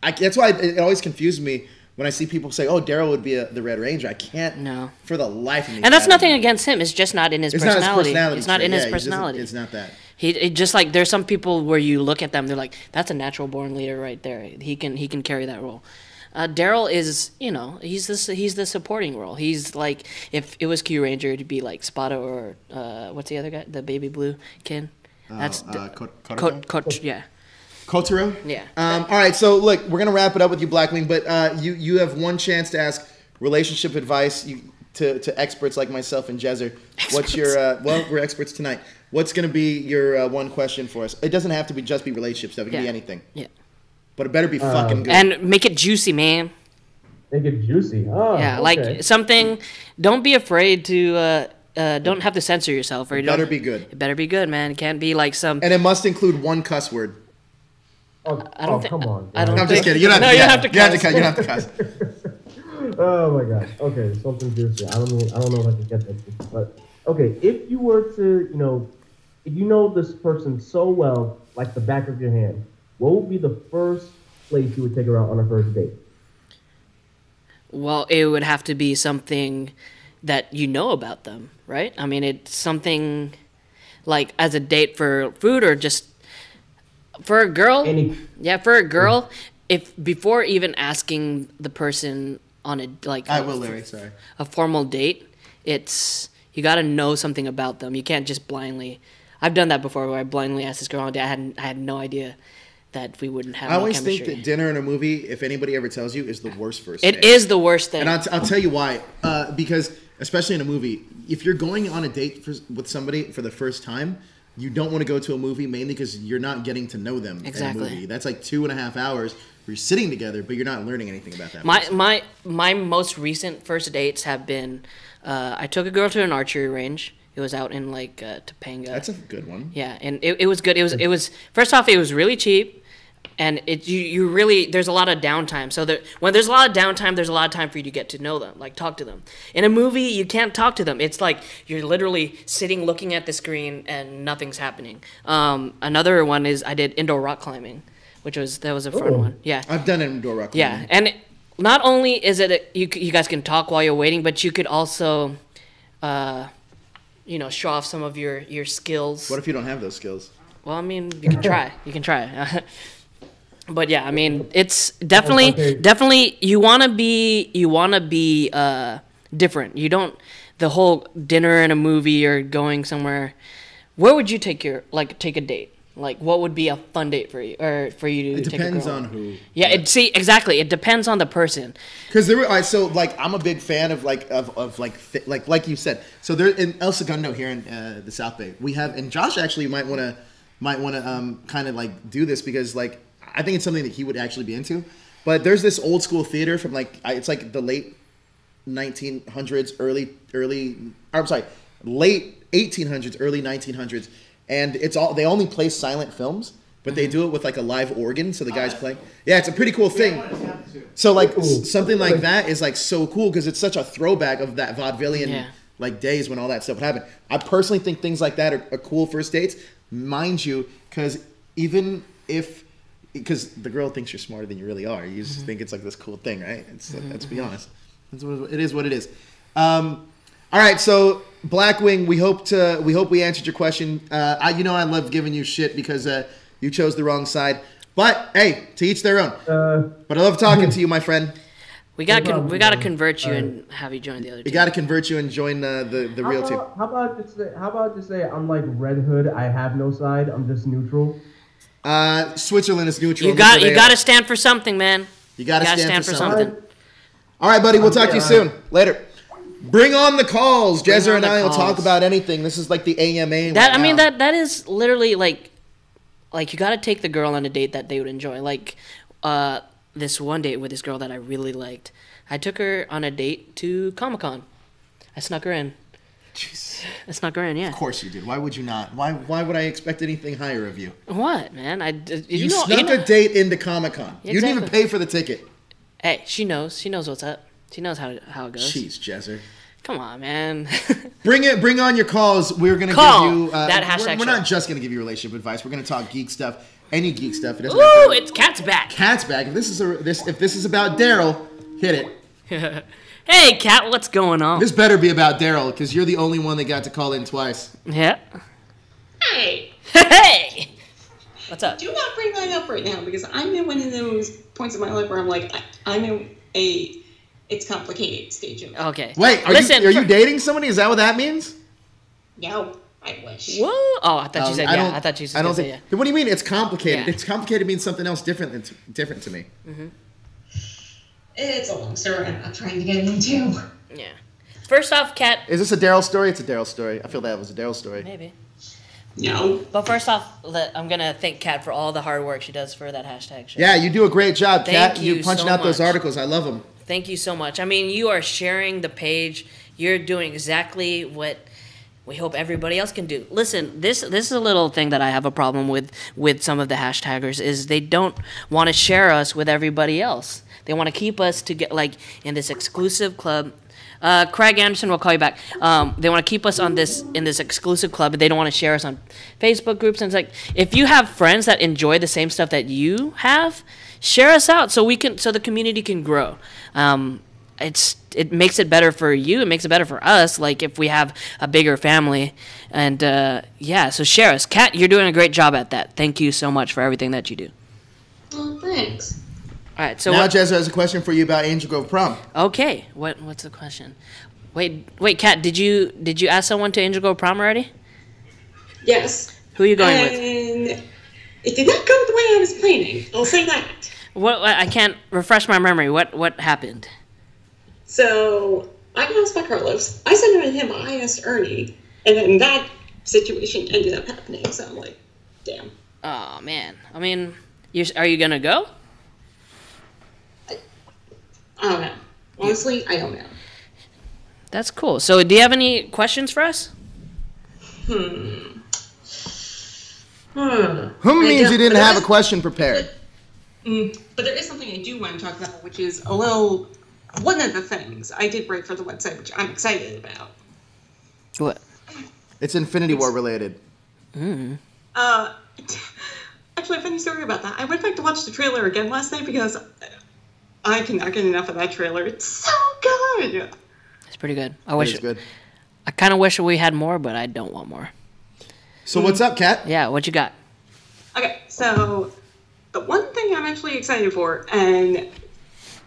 that's why it always confuses me when I see people say, "Oh, Daryl would be the Red Ranger." I can't. No. For the life of me. And that's nothing against him. It's just not in his personality. Not his personality. It's not in his personality. It's not that. He just like there's some people where you look at them, they're like, that's a natural born leader right there. He can carry that role. Daryl is, he's the supporting role. He's like, if it was Q Ranger, it'd be like Spada or what's the other guy, the baby blue kid. That's yeah. Kotaro? Yeah. All right, so look, we're gonna wrap it up with you, Blackwing, but you have one chance to ask relationship advice to experts like myself and Jezzer. What's your we're experts tonight. What's going to be your one question for us? It doesn't have to be just relationship stuff. It can be anything. Yeah. But it better be fucking good. And make it juicy, man. Make it juicy. Oh, yeah, okay. like something. Don't be afraid to. Don't have to censor yourself. Or it better be good. It better be good, man. It can't be like some. And it must include one cuss word. Come on. I'm just kidding. You don't have to cuss. You don't have to cuss. Oh my god. Okay, something juicy. I don't know if I can get that, but okay. If you were to, if you know this person so well, like the back of your hand, what would be the first place you would take her out on a first date? Well, it would have to be something that you know about them, right? I mean, it's something like as a date for food or just for a girl. For a girl, if before even asking the person on a formal date, it's you got to know something about them. You can't just blindly. I've done that before where I blindly asked this girl on a date. I had no idea that we wouldn't have. I always think that dinner in a movie, if anybody ever tells you, is the worst first date. It is the worst thing. And I'll tell you why. Because especially in a movie, if you're going on a date with somebody for the first time, you don't want to go to a movie mainly because you're not getting to know them. Exactly. In a movie. That's like 2.5 hours where you're sitting together, but you're not learning anything about that. My most recent first dates have been, I took a girl to an archery range. It was out in like Topanga. That's a good one. Yeah, and it was good. It was first off, it was really cheap, and you really there's a lot of downtime. So when there's a lot of downtime, there's a lot of time for you to get to know them, like talk to them. In a movie, you can't talk to them. It's like you're literally sitting looking at the screen and nothing's happening. Another one is I did indoor rock climbing, that was a fun one. Yeah, I've done indoor rock climbing. Yeah, and not only is it you guys can talk while you're waiting, but you could also. Show off some of your skills. What if you don't have those skills? Well, I mean, you can try. But yeah, I mean, it's definitely you want to be different. You don't the whole dinner in a movie or going somewhere. Where would you take a date? Like, what would be a fun date for you, or for you to take a girl? It depends on who. Yeah, exactly. It depends on the person. Because I'm a big fan of like you said. So there in El Segundo here in the South Bay, we have, and Josh actually might want to kind of like do this because like I think it's something that he would actually be into. But there's this old school theater from it's like the late 1900s, late 1800s, early 1900s. And they only play silent films, but they do it with like a live organ, so the guy's playing. Yeah, it's a pretty cool thing. So like something like that is like so cool because it's such a throwback of that vaudevillian like days when all that stuff would happen. I personally think things like that are cool first dates, mind you, because because the girl thinks you're smarter than you really are. You just think it's like this cool thing, right? Let's be honest. It is what it is. All right, so Blackwing, we hope we answered your question. I love giving you shit because you chose the wrong side. But hey, to each their own. But I love talking to you, my friend. We got to convert you and have you join the other team. We got to convert you and join the real team. How about just say I'm like Red Hood? I have no side. I'm just neutral. Switzerland is neutral. You got to stand for something, man. You got to stand for something. All right, buddy. We'll talk to you soon. Later. Bring on the calls. Jezzer and I will talk about anything. This is like the AMA. That is literally like you got to take the girl on a date that they would enjoy. Like this one date with this girl that I really liked. I took her on a date to Comic-Con. I snuck her in. Jeez. I snuck her in, yeah. Of course you did. Why would you not? Why would I expect anything higher of you? What, man? You snuck a date into Comic-Con. Exactly. You didn't even pay for the ticket. Hey, she knows. She knows what's up. She knows how it goes. Jeez, Jezzer. Come on, man. Bring on your calls. We're gonna Call give you that hashtag. We're not just gonna give you relationship advice. We're gonna talk geek stuff. Any geek stuff. It doesn't Ooh, it's Cat's back. Cat's back. If this is about Daryl, hit it. Hey, Cat, what's going on? This better be about Daryl, because you're the only one that got to call in twice. Yeah. Hey. Hey. What's up? Do not bring that up right now, because I'm in one of those points in my life where I'm like, I'm in a it's complicated stage of it. Okay. Wait, are you dating somebody? Is that what that means? No, I wish. Whoa. Oh, I thought you said yeah. I thought you said yeah. What do you mean it's complicated? Yeah. It's complicated means something else different to me. Mm-hmm. It's a long story I'm not trying to get into. Yeah. First off, Kat. Is this a Daryl story? It's a Daryl story. I feel that was a Daryl story. Maybe. No. But first off, I'm going to thank Kat for all the hard work she does for that hashtag show. Yeah, you do a great job, Kat. You're punching out those much. articles. I love them. Thank you so much. I mean, you are sharing the page. You're doing exactly what we hope everybody else can do. Listen, this is a little thing that I have a problem with some of the hashtaggers is they don't want to share us with everybody else. They want to keep us to get like in this exclusive club. Craig Anderson will call you back. They want to keep us in this exclusive club, but they don't want to share us on Facebook groups. And it's like, if you have friends that enjoy the same stuff that you have, share us out so the community can grow. It makes it better for you. It makes it better for us. Like if we have a bigger family, and so share us. Kat, you're doing a great job at that. Thank you so much for everything that you do. Oh, thanks. All right, so now Jezzer has a question for you about Angel Grove Prom. Okay, what's the question? Wait, Kat, did you ask someone to Angel Grove Prom already? Yes. Who are you going with? And it did not go the way I was planning. I'll say that. What I can't refresh my memory. What happened? So I got asked by Carlos. I sent it to him. I asked Ernie, and then that situation ended up happening. So I'm like, damn. Oh man. I mean, are you gonna go? I don't know. Honestly, I don't know. That's cool. So, do you have any questions for us? Who means you didn't have a question prepared? But there is something I do want to talk about, which is one of the things I did write for the website, which I'm excited about. What? It's Infinity War related. Mm. Actually, a funny story about that. I went back to watch the trailer again last night because I cannot get enough of that trailer. It's so good. It's pretty good. It's good. I kind of wish we had more, but I don't want more. So what's up, Kat? Yeah, what you got? Okay, so the one thing I'm actually excited for, and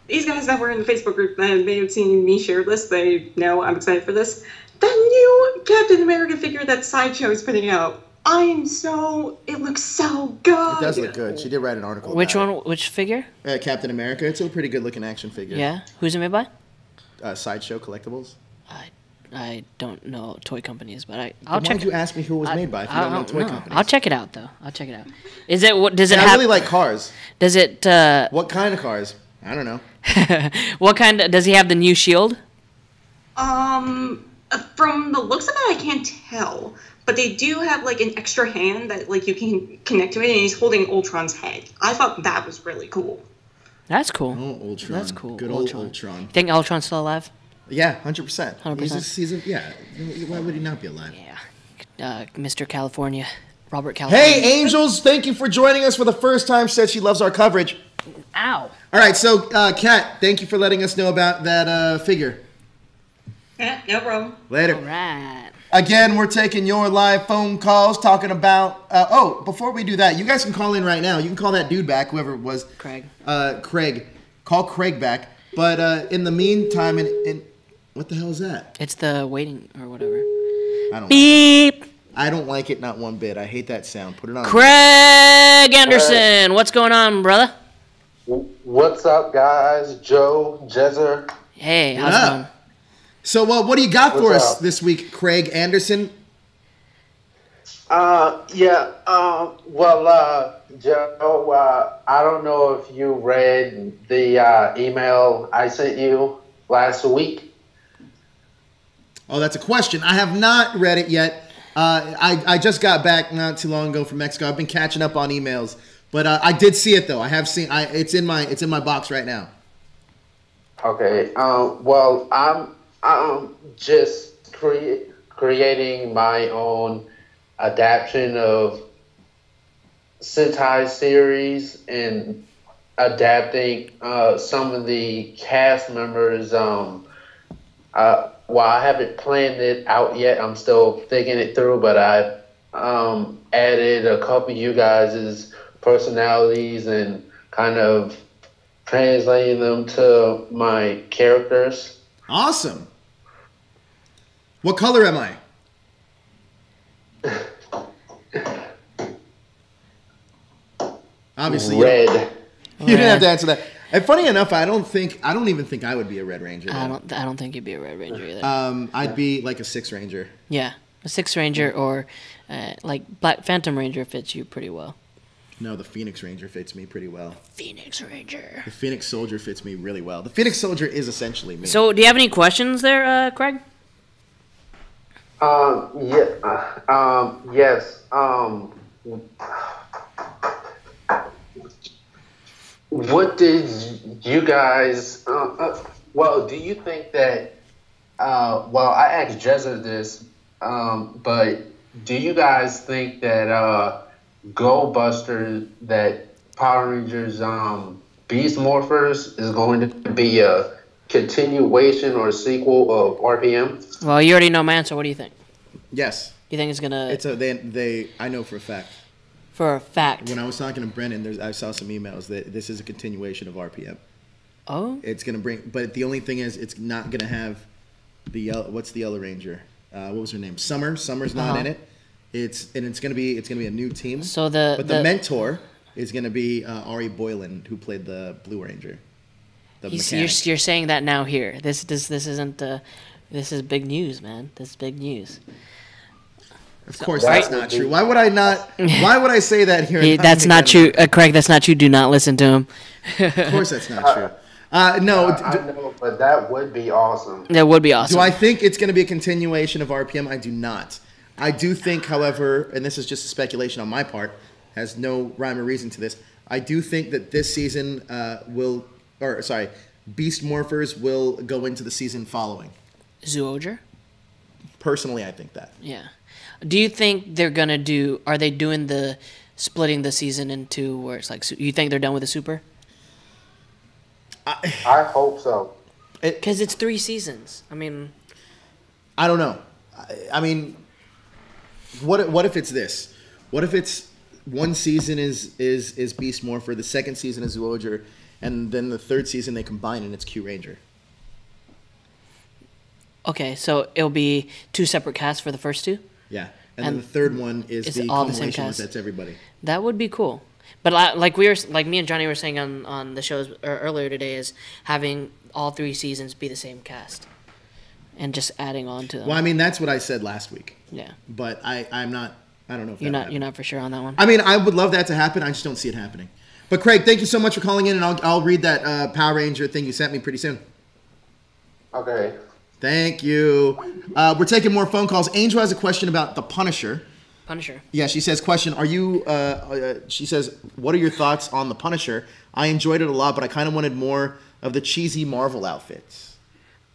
these guys that were in the Facebook group that may have seen me share this, they know I'm excited for this. The new Captain America figure that Sideshow is putting out. It looks so good. It does look good. She did write an article Which about one? Which figure? Captain America. It's a pretty good looking action figure. Yeah. Who's it made by? Sideshow Collectibles. I don't know toy companies, but I'll check. Why did you ask me who it was made by if you don't know toy companies? I'll check it out though. Does it Does it have? I really like cars. Does it? What kind of cars? I don't know. What kind? Does he have the new shield? From the looks of it, I can't tell. But they do have like an extra hand that like you can connect to it, and he's holding Ultron's head. I thought that was really cool. That's cool. Oh, Ultron. That's cool. Good old Ultron. You think Ultron's still alive? Yeah, 100%. 100%. Yeah. Why would he not be alive? Yeah. Mr. California, Robert California. Hey, Angels! Thank you for joining us for the first time. Said she loves our coverage. Ow. All right, so Kat, thank you for letting us know about that figure. Yeah, no problem. Later. All right. Again, we're taking your live phone calls, talking about... before we do that, you guys can call in right now. You can call that dude back, whoever it was. Craig. Craig. Call Craig back. But in the meantime, what the hell is that? It's the waiting or whatever. I don't Beep. I don't like it, not one bit. I hate that sound. Put it on. Craig Anderson, what's going on, brother? What's up, guys? Joe, Jezzer. Hey, how's it going? So, what do you got for us this week, Craig Anderson? Joe, I don't know if you read the email I sent you last week. Oh, that's a question. I have not read it yet. I just got back not too long ago from Mexico. I've been catching up on emails, but I did see it though. I have seen. It's in my box right now. Okay. Well, I'm just creating my own adaptation of Sentai series and adapting some of the cast members. Well, I haven't planned it out yet. I'm still thinking it through, but I've added a couple of you guys' personalities and kind of translating them to my characters. Awesome. What color am I? Obviously, red. You didn't have to answer that. And funny enough, I don't even think I would be a Red Ranger. I don't think you'd be a Red Ranger either. I'd be like a Six Ranger. Yeah, a Six Ranger or like Black Phantom Ranger fits you pretty well. No, the Phoenix Ranger fits me pretty well. Phoenix Ranger. The Phoenix Soldier fits me really well. The Phoenix Soldier is essentially me. So, do you have any questions there, Craig? Yes. What did you guys? Well, do you think that? Well, I asked Jezzer this, but do you guys think that Goldbuster, that Power Rangers Beast Morphers is going to be a continuation or a sequel of RPM? Well, you already know my answer. What do you think? Yes. You think it's gonna? I know for a fact. For a fact. When I was talking to Brennan, I saw some emails that this is a continuation of RPM. Oh. It's gonna bring, but the only thing is, it's not gonna have the what's the Yellow Ranger? What was her name? Summer. Summer's not in it. It's gonna be a new team. So the mentor is gonna be Ari Boylan, who played the Blue Ranger. You're saying that now here. This isn't. This is big news, man. This is big news. Of course, that's not true. Why would I not? Why would I say that here? That's not true, Craig. That's not true. Do not listen to him. Of course, that's not true. No, I know, but that would be awesome. That would be awesome. Do I think it's going to be a continuation of RPM? I do not. I do think, however, and this is just a speculation on my part, has no rhyme or reason to this. I do think that this season Beast Morphers will go into the season following. Zoojer? Personally, I think that. Yeah. Do you think they're gonna do? Are they doing the splitting the season into where it's like? You think they're done with the Super? I hope so. Because it's 3 seasons. I mean, I don't know. I mean, what if it's this? What if it's one season is Beast Morpher, the second season is Zoojer, and then the third season they combine and it's Q Ranger? Okay, so it'll be 2 separate casts for the first 2. Yeah, and then the third one is the all the same compilation cast. that's everybody. That would be cool. But like me and Johnny were saying on the shows earlier today, is having all 3 seasons be the same cast, and just adding on to them. Well, I mean that's what I said last week. Yeah. But I'm not. I don't know if you're not for sure on that one. I mean, I would love that to happen. I just don't see it happening. But Craig, thank you so much for calling in, and I'll read that Power Ranger thing you sent me pretty soon. Okay. Thank you. We're taking more phone calls. Angel has a question about the Punisher. Punisher. Yeah, she says, question, are you, she says, what are your thoughts on the Punisher? I enjoyed it a lot, but I kind of wanted more of the cheesy Marvel outfits.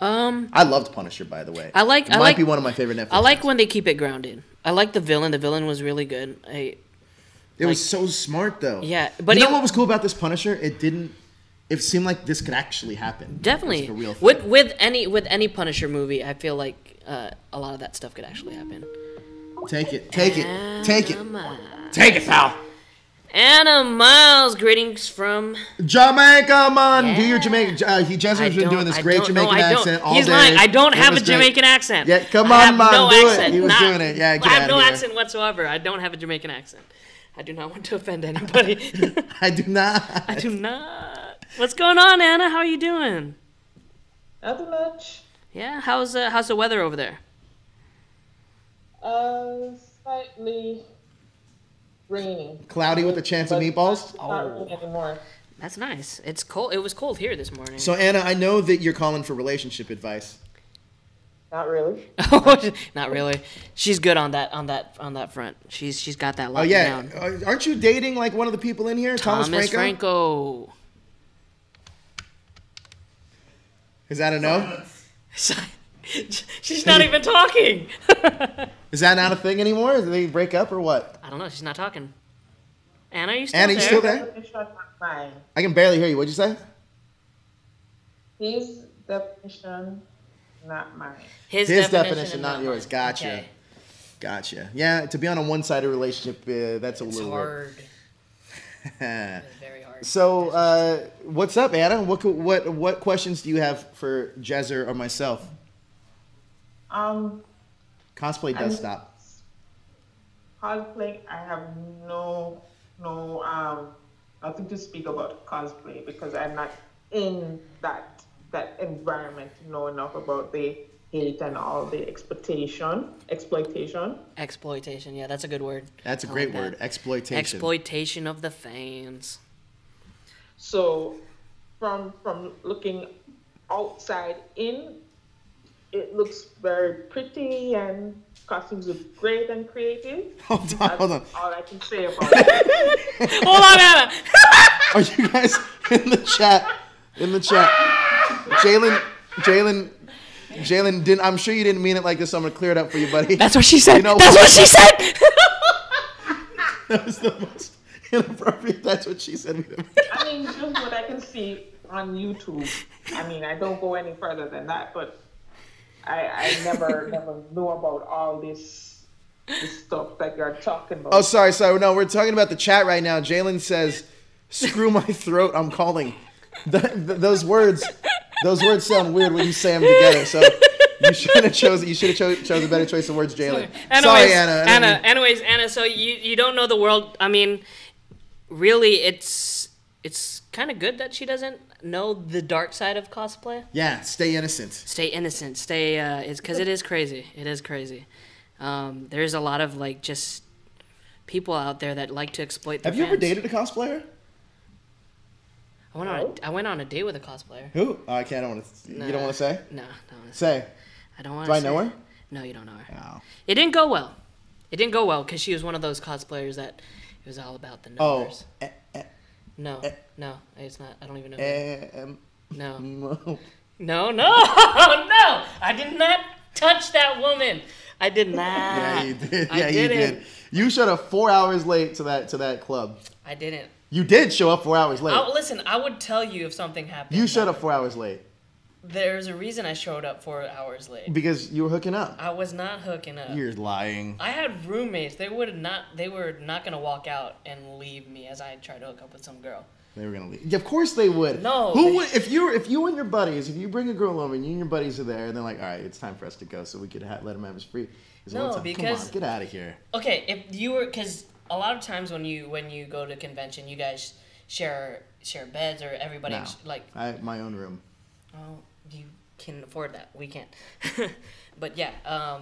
I loved Punisher, by the way. It might be one of my favorite Netflix. I like when they keep it grounded. I like the villain. The villain was really good. It was so smart, though. Yeah. But you know what was cool about this Punisher? It seemed like this could actually happen. Definitely. Like a real thing. With any Punisher movie, I feel like a lot of that stuff could actually happen. Take it, pal. Anna Miles, greetings from Jamaica, man. Yeah. Do your Jamaican. Jezzer's been doing this great Jamaican accent all day. He's lying. I don't have a Jamaican accent. Yeah, come on, man. Do it. He was doing it. Yeah, I have no accent whatsoever. I don't have a Jamaican accent. I do not want to offend anybody. I do not. I do not. What's going on, Anna? How are you doing? Not much. Yeah. How's the weather over there? Slightly rainy. Cloudy with a chance of meatballs? Not raining anymore. That's nice. It's cold. It was cold here this morning. So Anna, I know that you're calling for relationship advice. Not really. Not really. She's good on that front. She's got that Oh locked yeah, down. aren't you dating like one of the people in here, Thomas Franco? Is that a no? She's not even talking. Is that not a thing anymore? Did they break up or what? I don't know. She's not talking. Anna, are you still Anna, there? you still there? Mine. I can barely hear you. What'd you say? His definition, not mine. His definition, not yours. mine. Gotcha. Okay. Gotcha. Yeah, to be on a one-sided relationship, that's a little hard. It's very hard. So, what's up, Anna? What questions do you have for Jezzer or myself? Cosplay does stop. Cosplay, I have nothing to speak about cosplay because I'm not in that environment to know enough about the hate and all the exploitation. Exploitation, yeah, that's a good word. That's a great word, exploitation. Exploitation of the fans. So, from looking outside in, it looks very pretty and costumes look great and creative. Hold on. All I can say about it. Hold on, Anna. Are you guys in the chat? Jalen didn't. I'm sure you didn't mean it like this. So I'm gonna clear it up for you, buddy. That's what she said. You know That's what she said. That was the most inappropriate. That's what she said. I mean, just what I can see on YouTube. I mean, I don't go any further than that, but I never know about all this stuff that you're talking about. Oh, sorry. No, we're talking about the chat right now. Jalen says, "Screw my throat, I'm calling." Those words sound weird when you say them together. So you should have chose a better choice of words, Jalen. Sorry, Anna. Anyways, Anna. So you don't know the world. I mean, really, it's kind of good that she doesn't know the dark side of cosplay. Yeah, stay innocent. Stay innocent. Because it is crazy. It is crazy. There's a lot of like just people out there that like to exploit their Have you fans. ever dated a cosplayer? I went on a date with a cosplayer. Who? Oh, I can't. You don't want to say? No. Say. I don't want to to say. Do I know her? No, you don't know her. No. It didn't go well. It didn't go well because she was one of those cosplayers that it was all about the numbers. No, it's not. I don't even know. No. No. I did not touch that woman. I did not. Yeah, you did. I didn't. You showed up 4 hours late to that club. I didn't. You did show up 4 hours late. Listen, I would tell you if something happened. You showed up 4 hours late. There's a reason I showed up 4 hours late. Because you were hooking up. I was not hooking up. You're lying. I had roommates. They were not gonna walk out and leave me as I tried to hook up with some girl. They were gonna leave. Yeah, of course they would. No. Who would? If you and your buddies, if you bring a girl over and you and your buddies are there, and they're like, all right, it's time for us to go, so we could let him have his free. No, because come on, get out of here. Okay, if you were, because a lot of times when you go to convention, you guys share beds or everybody I have my own room. Oh, you can afford that. We can't. But yeah, I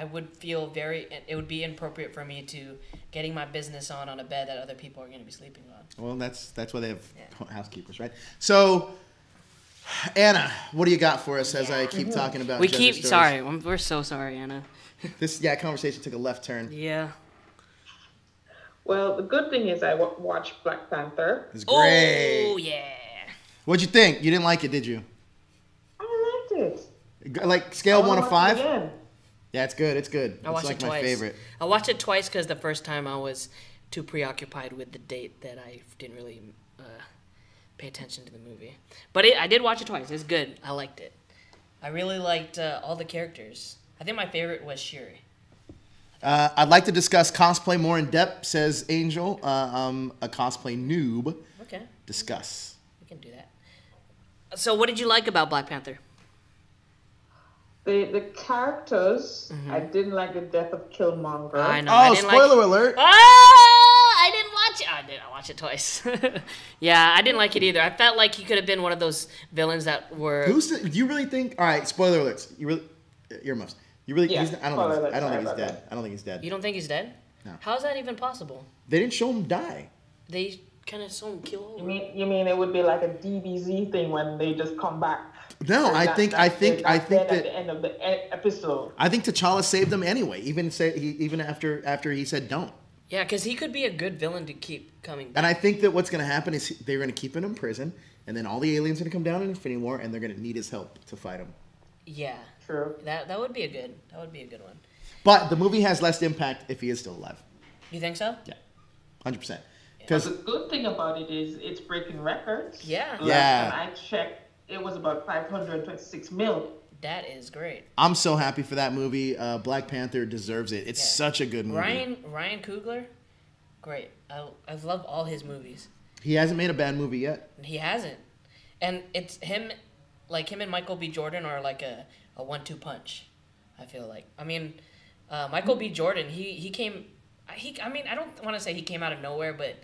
would feel it would be inappropriate for me to getting my business on a bed that other people are going to be sleeping on. Well, that's why they have housekeepers, right? So, Anna, what do you got for us as I keep talking about Sorry, we're so sorry, Anna. This conversation took a left turn. Yeah. Well, the good thing is I watched Black Panther. It's great. Oh, yeah. What'd you think? You didn't like it, did you? I liked it. Like scale 1 to 5? Again. Yeah, it's good. It's good. I watched it's like it twice. My favorite. I watched it twice because the first time I was too preoccupied with the date that I didn't really pay attention to the movie. But I did watch it twice. It's good. I liked it. I really liked all the characters. I think my favorite was Shuri. I'd like to discuss cosplay more in depth, says Angel. I'm a cosplay noob. Okay. Discuss. We can do that. So what did you like about Black Panther? The characters, I didn't like the death of Killmonger. I know. Oh, spoiler alert. I didn't watch it. I watched it twice. Yeah, I didn't like it either. I felt like he could have been one of those villains that were... Do you really think... All right, spoiler alerts. Earmuffs. You really... Yeah, I don't think he's dead. I don't think he's dead. You don't think he's dead? No. How is that even possible? They didn't show him die. They kind of saw him kill over. You mean it would be like a DBZ thing when they just come back? No, Or I not- think not I dead- think not I think dead at that the end of the episode. I think T'Challa saved them anyway. Even after he said don't. Yeah, because he could be a good villain to keep coming back. And I think that what's going to happen is they're going to keep him in prison, and then all the aliens are going to come down in Infinity War, and they're going to need his help to fight him. Yeah. True. That would be a good one. But the movie has less impact if he is still alive. You think so? Yeah, 100%. But Because the good thing about it is it's breaking records. Yeah. Yeah. Last time I checked, it was about 526 million. That is great. I'm so happy for that movie. Black Panther deserves it. It's such a good movie. Ryan Coogler, great. I love all his movies. He hasn't made a bad movie yet. He hasn't, and it's him and Michael B. Jordan are like a 1-2 punch. I feel like. I mean, Michael B. Jordan. He came. I mean, I don't want to say he came out of nowhere, but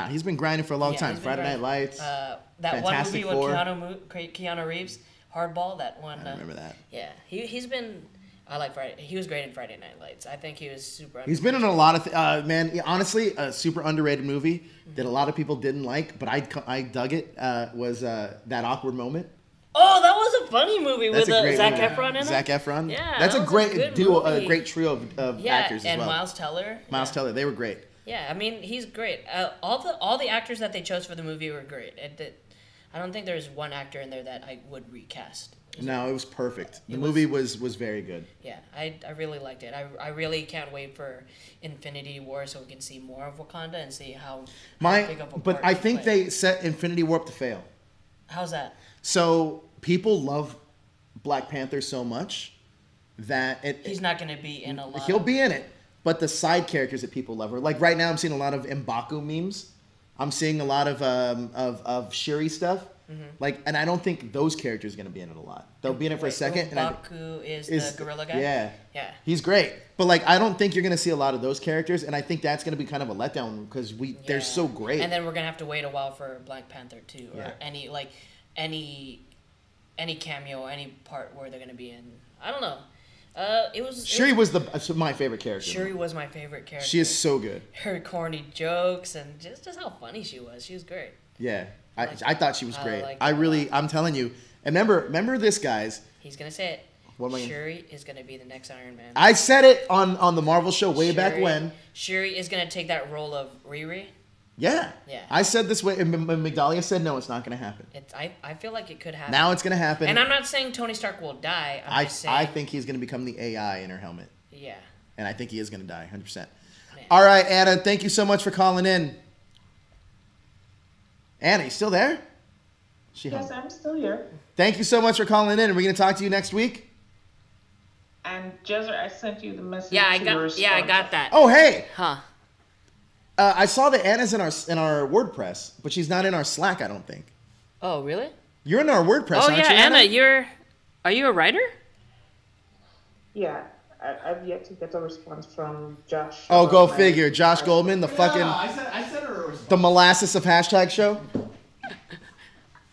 He's been grinding for a long time. he's been Friday Night grinding. Lights. That Fantastic one movie Four. with Keanu Reeves, Hardball. That one. I remember that. Yeah, he's been. I like Friday. He was great in Friday Night Lights. I think he was super. He's been in a lot of man. Honestly, a super underrated movie that a lot of people didn't like, but I dug it. Was that Awkward Moment? Oh, that was a funny movie That's with a great Zac movie. Efron in it. Zac Efron. Yeah, that's that a was great good duo, a movie. great trio of actors as and well. Miles Teller. Miles Teller, they were great. Yeah, I mean he's great. All the actors that they chose for the movie were great. I don't think there's one actor in there that I would recast. No, it was perfect. The movie was very good. Yeah, I really liked it. I really can't wait for Infinity War so we can see more of Wakanda and see how big of a But part I he think played. they set Infinity War up to fail. How's that? So people love Black Panther so much that He's not going to be in a lot. he'll be in it, but the side characters that people love are like right now. I'm seeing a lot of M'Baku memes. I'm seeing a lot of Shuri stuff. Mm-hmm. Like, and I don't think those characters are going to be in it a lot. They'll be in it for a second. M'Baku is the gorilla guy? Yeah. Yeah. He's great. But, like, I don't think you're going to see a lot of those characters, and I think that's going to be kind of a letdown because they're so great. And then we're going to have to wait a while for Black Panther 2 or Yeah. any cameo, any part where they're going to be in. I don't know. Shuri was my favorite character. Shuri was my favorite character. She is so good. Her corny jokes and just how funny she was. She was great. Yeah. I thought she was great. I I'm telling you. And remember this, guys. He's going to say it. What am I Shuri is going to be the next Iron Man. I said it on the Marvel show way back when. Shuri is going to take that role of Riri. Yeah. Yeah. I said this way, and Migdalia said, no, it's not going to happen. I feel like it could happen. Now it's going to happen. And I'm not saying Tony Stark will die. I'm just saying. I think he's going to become the AI in her helmet. Yeah. And I think he is going to die, 100%. All right, Anna, thank you so much for calling in. Anna, you still there? Yes, I'm still here. Thank you so much for calling in. Are we going to talk to you next week? And Jezzer, I sent you the message. Yeah, I got that. Oh, hey. Huh. I saw that Anna's in our WordPress, but she's not in our Slack, I don't think. Oh, really? You're in our WordPress, Oh, aren't yeah, you, Anna, are you a writer? Yeah, I've yet to get a response from Josh. Oh, go figure. Josh Goldman, the fucking... I sent her a response. The molasses of hashtag show?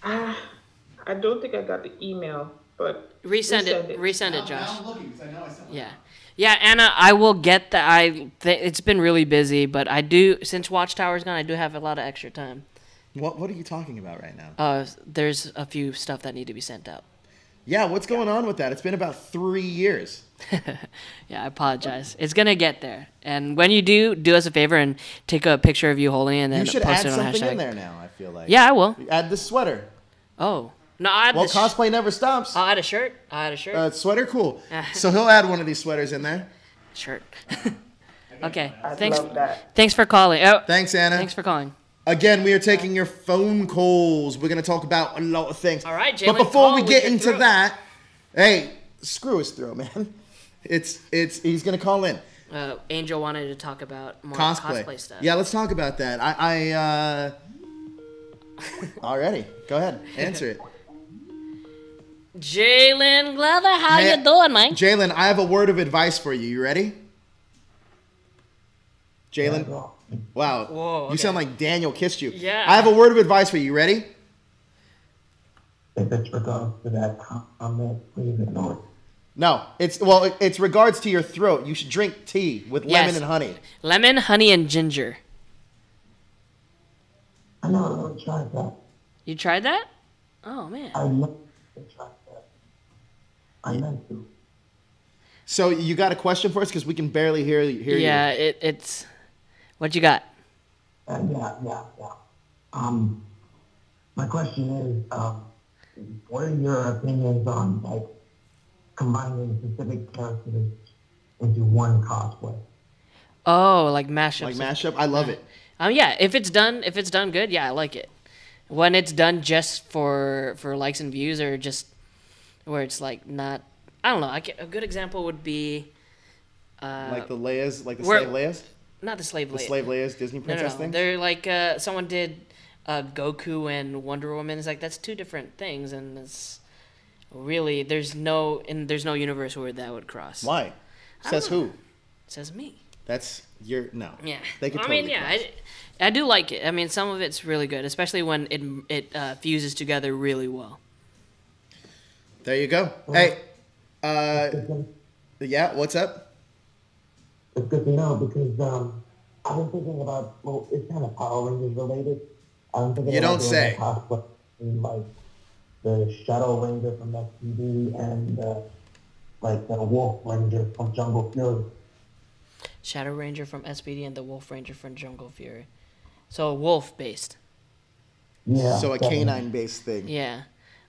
I don't think I got the email, but... Resend it, Josh. Now I'm looking because I know I sent one. Yeah. Yeah, Anna, I will get that. It's been really busy, but I do, since Watchtower's gone, I do have a lot of extra time. What are you talking about right now? There's a few stuff that need to be sent out. Yeah, what's going on with that? It's been about 3 years. Yeah, I apologize. It's going to get there. And when you do us a favor and take a picture of you holding it and then You should post add it on something hashtag. in there now, I feel like. Yeah, I will. Add the sweater. Oh. No, I Well, cosplay never stops. I'll add a shirt. Sweater, cool. So he'll add one of these sweaters in there. Shirt. Okay. love that. Thanks for calling. Oh, Thanks, Anna. Thanks for calling. Again, we are taking your phone calls. We're going to talk about a lot of things. All right, Jalen, But before call we with get your into throat. that, hey, screw his throat, man. He's going to call in. Angel wanted to talk about more Cosplay stuff. Yeah, let's talk about that. Already. Go ahead. Answer it. Jalen Glover, how you doing, man? Jalen, I have a word of advice for you. You ready? Jalen? Wow. Whoa, okay. You sound like Daniel kissed you. Yeah. I have a word of advice for you. You ready? If it's regards to that comment, please ignore it. No. It's regards to your throat. You should drink tea with lemon and honey. Lemon, honey, and ginger. I know I tried that. You tried that? Oh, man. I love to try that. I meant to. So you got a question for us? Because we can barely hear you. Yeah, it's... What you got? Yeah. My question is, what are your opinions on like combining specific characters into one cosplay? Oh, like mashups. Like mashup? I love it. Yeah, if it's done good, yeah, I like it. When it's done just for likes and views, or just where it's like not, I don't know. A good example would be like the Leia's, like the slave Leia's. Not the slave Leia. The slave Leia's Disney princess thing. They're like someone did Goku and Wonder Woman. It's like that's two different things, and it's really there's no universe where that would cross. Why? Says who? Says me. That's your no. Yeah. They could totally cross. I do like it. I mean, some of it's really good, especially when it fuses together really well. There you go. Hey, yeah, what's up? It's good to know because I've been thinking about, well, it's kind of Power Rangers related. I'm thinking you don't doing say. A cosplay like the Shadow Ranger from SPD and like the Wolf Ranger from Jungle Fury. Shadow Ranger from SPD and the Wolf Ranger from Jungle Fury. So wolf based. Yeah. So a canine based thing. Yeah.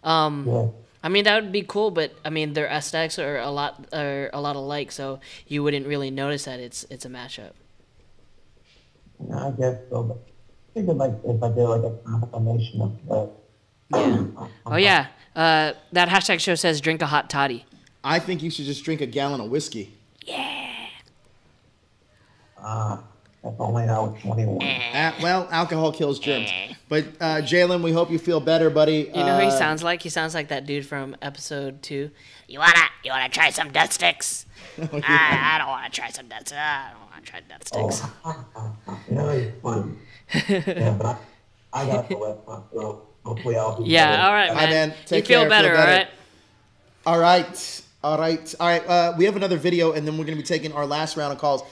Yeah. I mean, that would be cool, but I mean, their aesthetics are a lot alike, so you wouldn't really notice that it's a mashup. I guess so, but I think like if I did like a combination of the. Yeah. Oh yeah. That hashtag show says drink a hot toddy. I think you should just drink a gallon of whiskey. Yeah. If only I was 21. Well, alcohol kills germs. But Jalen, we hope you feel better, buddy. You know who he sounds like? He sounds like that dude from episode 2. You wanna try some death sticks? Oh, yeah. I don't wanna try some death sticks. I don't wanna try death sticks. Yeah, it's fun. Yeah, but I got the wet one, so hopefully I'll be Yeah, better. all right, man. Man. Take you feel care, better, all right? All right. We have another video, and then we're going to be taking our last round of calls.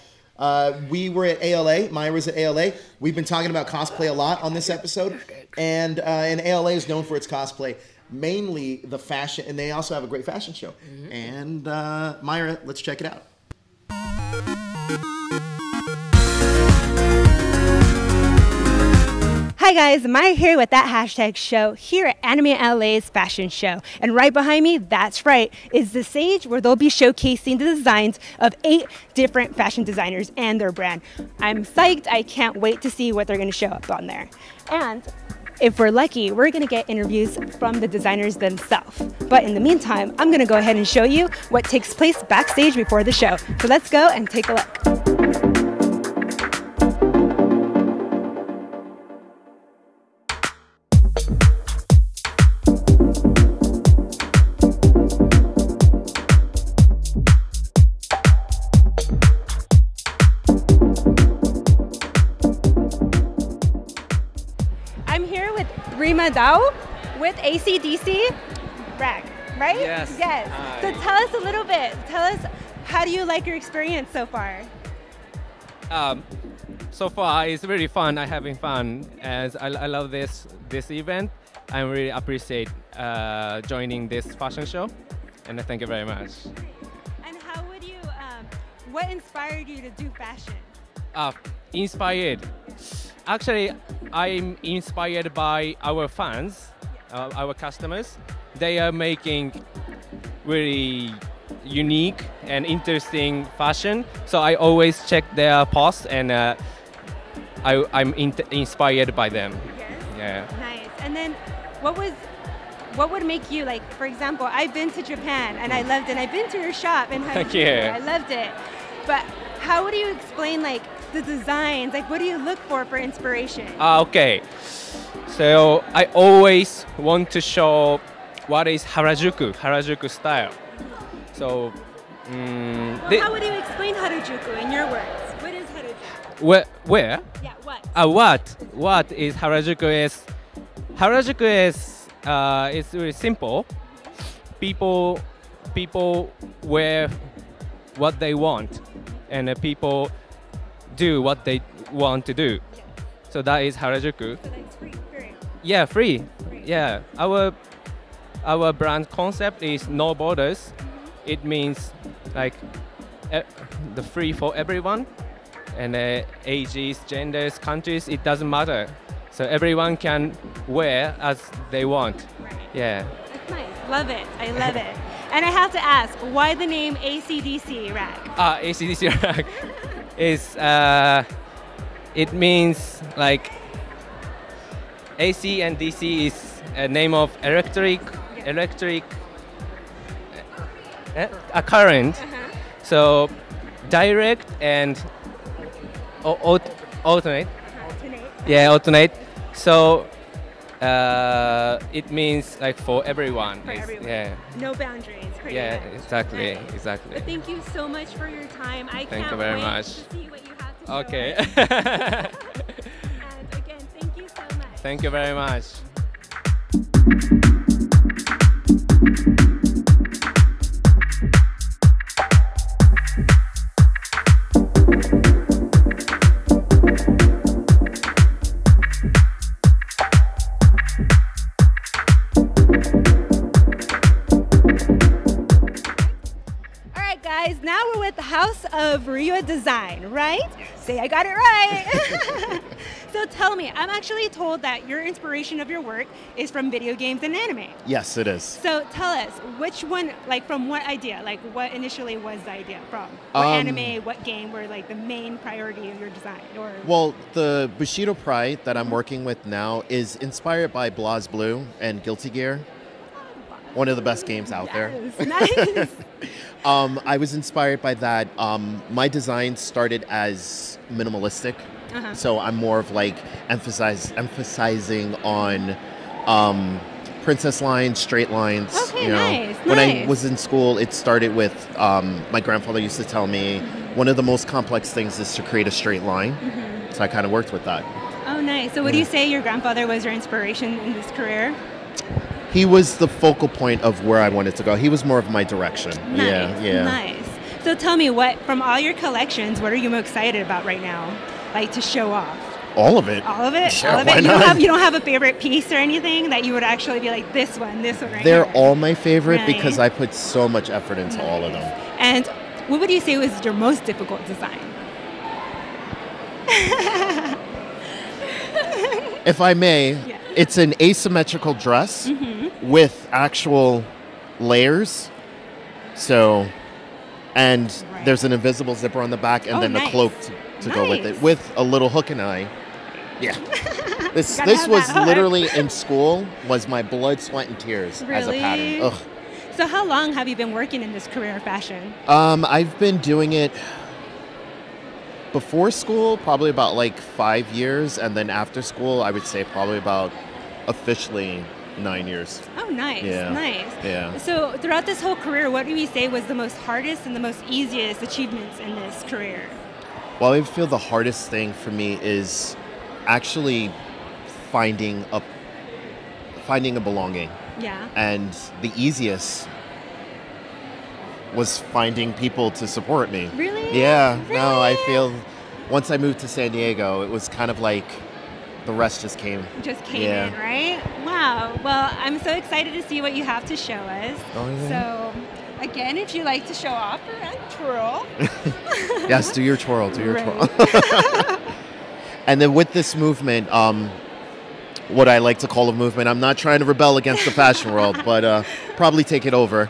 We were at ALA. Myra's at ALA. We've been talking about cosplay a lot on this episode. And ALA is known for its cosplay, mainly the fashion. And they also have a great fashion show. Mm-hmm. And Myra, let's check it out. Hi guys, Maya here with That Hashtag Show here at Anime LA's fashion show. And right behind me, that's right, is the stage where they'll be showcasing the designs of 8 different fashion designers and their brand. I'm psyched, I can't wait to see what they're gonna show up on there. And if we're lucky, we're gonna get interviews from the designers themselves. But in the meantime, I'm gonna go ahead and show you what takes place backstage before the show. So let's go and take a look. Dow with ACDC Rag, right? Yes. Yes. So tell us a little bit. Tell us, how do you like your experience so far? So far, it's really fun. I'm having fun, as I love this event. I really appreciate joining this fashion show, and thank you very much. And how would you? What inspired you to do fashion? Inspired. Actually, I'm inspired by our fans, our customers. They are making really unique and interesting fashion. So I always check their posts, and I'm inspired by them. Yes. Yeah. Nice. And then, what would make you, like, for example, I've been to Japan and I loved it. I've been to your shop in Harajuku. I loved it. But how would you explain, like, the designs? Like, what do you look for inspiration? Okay. So I always want to show what is Harajuku style. So, how would you explain Harajuku in your words? What is Harajuku? Where? Yeah, what? What is Harajuku is? Harajuku is it's really simple. People wear what they want, and people do what they want to do. So that is Harajuku. So that's free. Yeah, free. Yeah, our brand concept is no borders. it means like the free for everyone, and ages, genders, countries, it doesn't matter. So everyone can wear as they want. Right. Yeah. That's nice. Love it. I love it. And I have to ask, why the name ACDC rag? ACDC rag is it means like AC and DC is a name of electric a current. So direct and alternate. Yeah, alternate. So it means like for everyone. For everyone. Yeah. No boundaries. Pretty Yeah, much. exactly, Nice. exactly. But thank you so much for your time. I Thank can't you very wait much. to see what you have to show Okay. us. And again, thank you so much. Thank you very much. All right, guys, now we're with the House of Ryua Design, right? Say I got it right. So tell me, I'm actually told that your inspiration of your work is from video games and anime. Yes, it is. So tell us, which one, like from what idea? Like what initially was the idea from? What anime, what game were like the main priority of your design? Or Well, the Bushido Pride that I'm working with now is inspired by BlazBlue and Guilty Gear. One of the best games out there. Nice. I was inspired by that. My design started as minimalistic. So I'm more of like emphasizing on princess lines, straight lines. Okay, nice, When I nice. was in school, it started with my grandfather used to tell me one of the most complex things is to create a straight line. So I kind of worked with that. Oh, nice. So would you say your grandfather was your inspiration in this career? He was the focal point of where I wanted to go. He was more of my direction. Nice, Yeah. nice. So tell me, what from all your collections, what are you most excited about right now, like to show off? All of it. All of it. Sure, All of why it. not? You don't have a favorite piece or anything that you would actually be like this one right They're here. all my favorite Really? because I put so much effort into all of them. And what would you say was your most difficult design? If I may, it's an asymmetrical dress with actual layers. So, and there's an invisible zipper on the back and Oh, then nice. a cloak to go with it, with a little hook and eye. Yeah. This Gotta have was that hook. literally in school, was my blood, sweat, and tears as a Really? pattern. Ugh. So how long have you been working in this career of fashion? I've been doing it before school, probably about like 5 years, and then after school, I would say probably about officially 9 years. Oh, nice, Yeah. nice. Yeah. So throughout this whole career, what do you say was the most hardest and the most easiest achievements in this career? Well, I feel the hardest thing for me is actually finding a belonging. Yeah. And the easiest was finding people to support me. Really? Yeah. No, I feel once I moved to San Diego, it was kind of like the rest just came. Just came Yeah. in, right? Wow. Well, I'm so excited to see what you have to show us. Oh, yeah. So, again, if you like to show off your twirl. Yes, do your twirl, do your Right. twirl. And then with this movement, what I like to call a movement, I'm not trying to rebel against the fashion world, but probably take it over.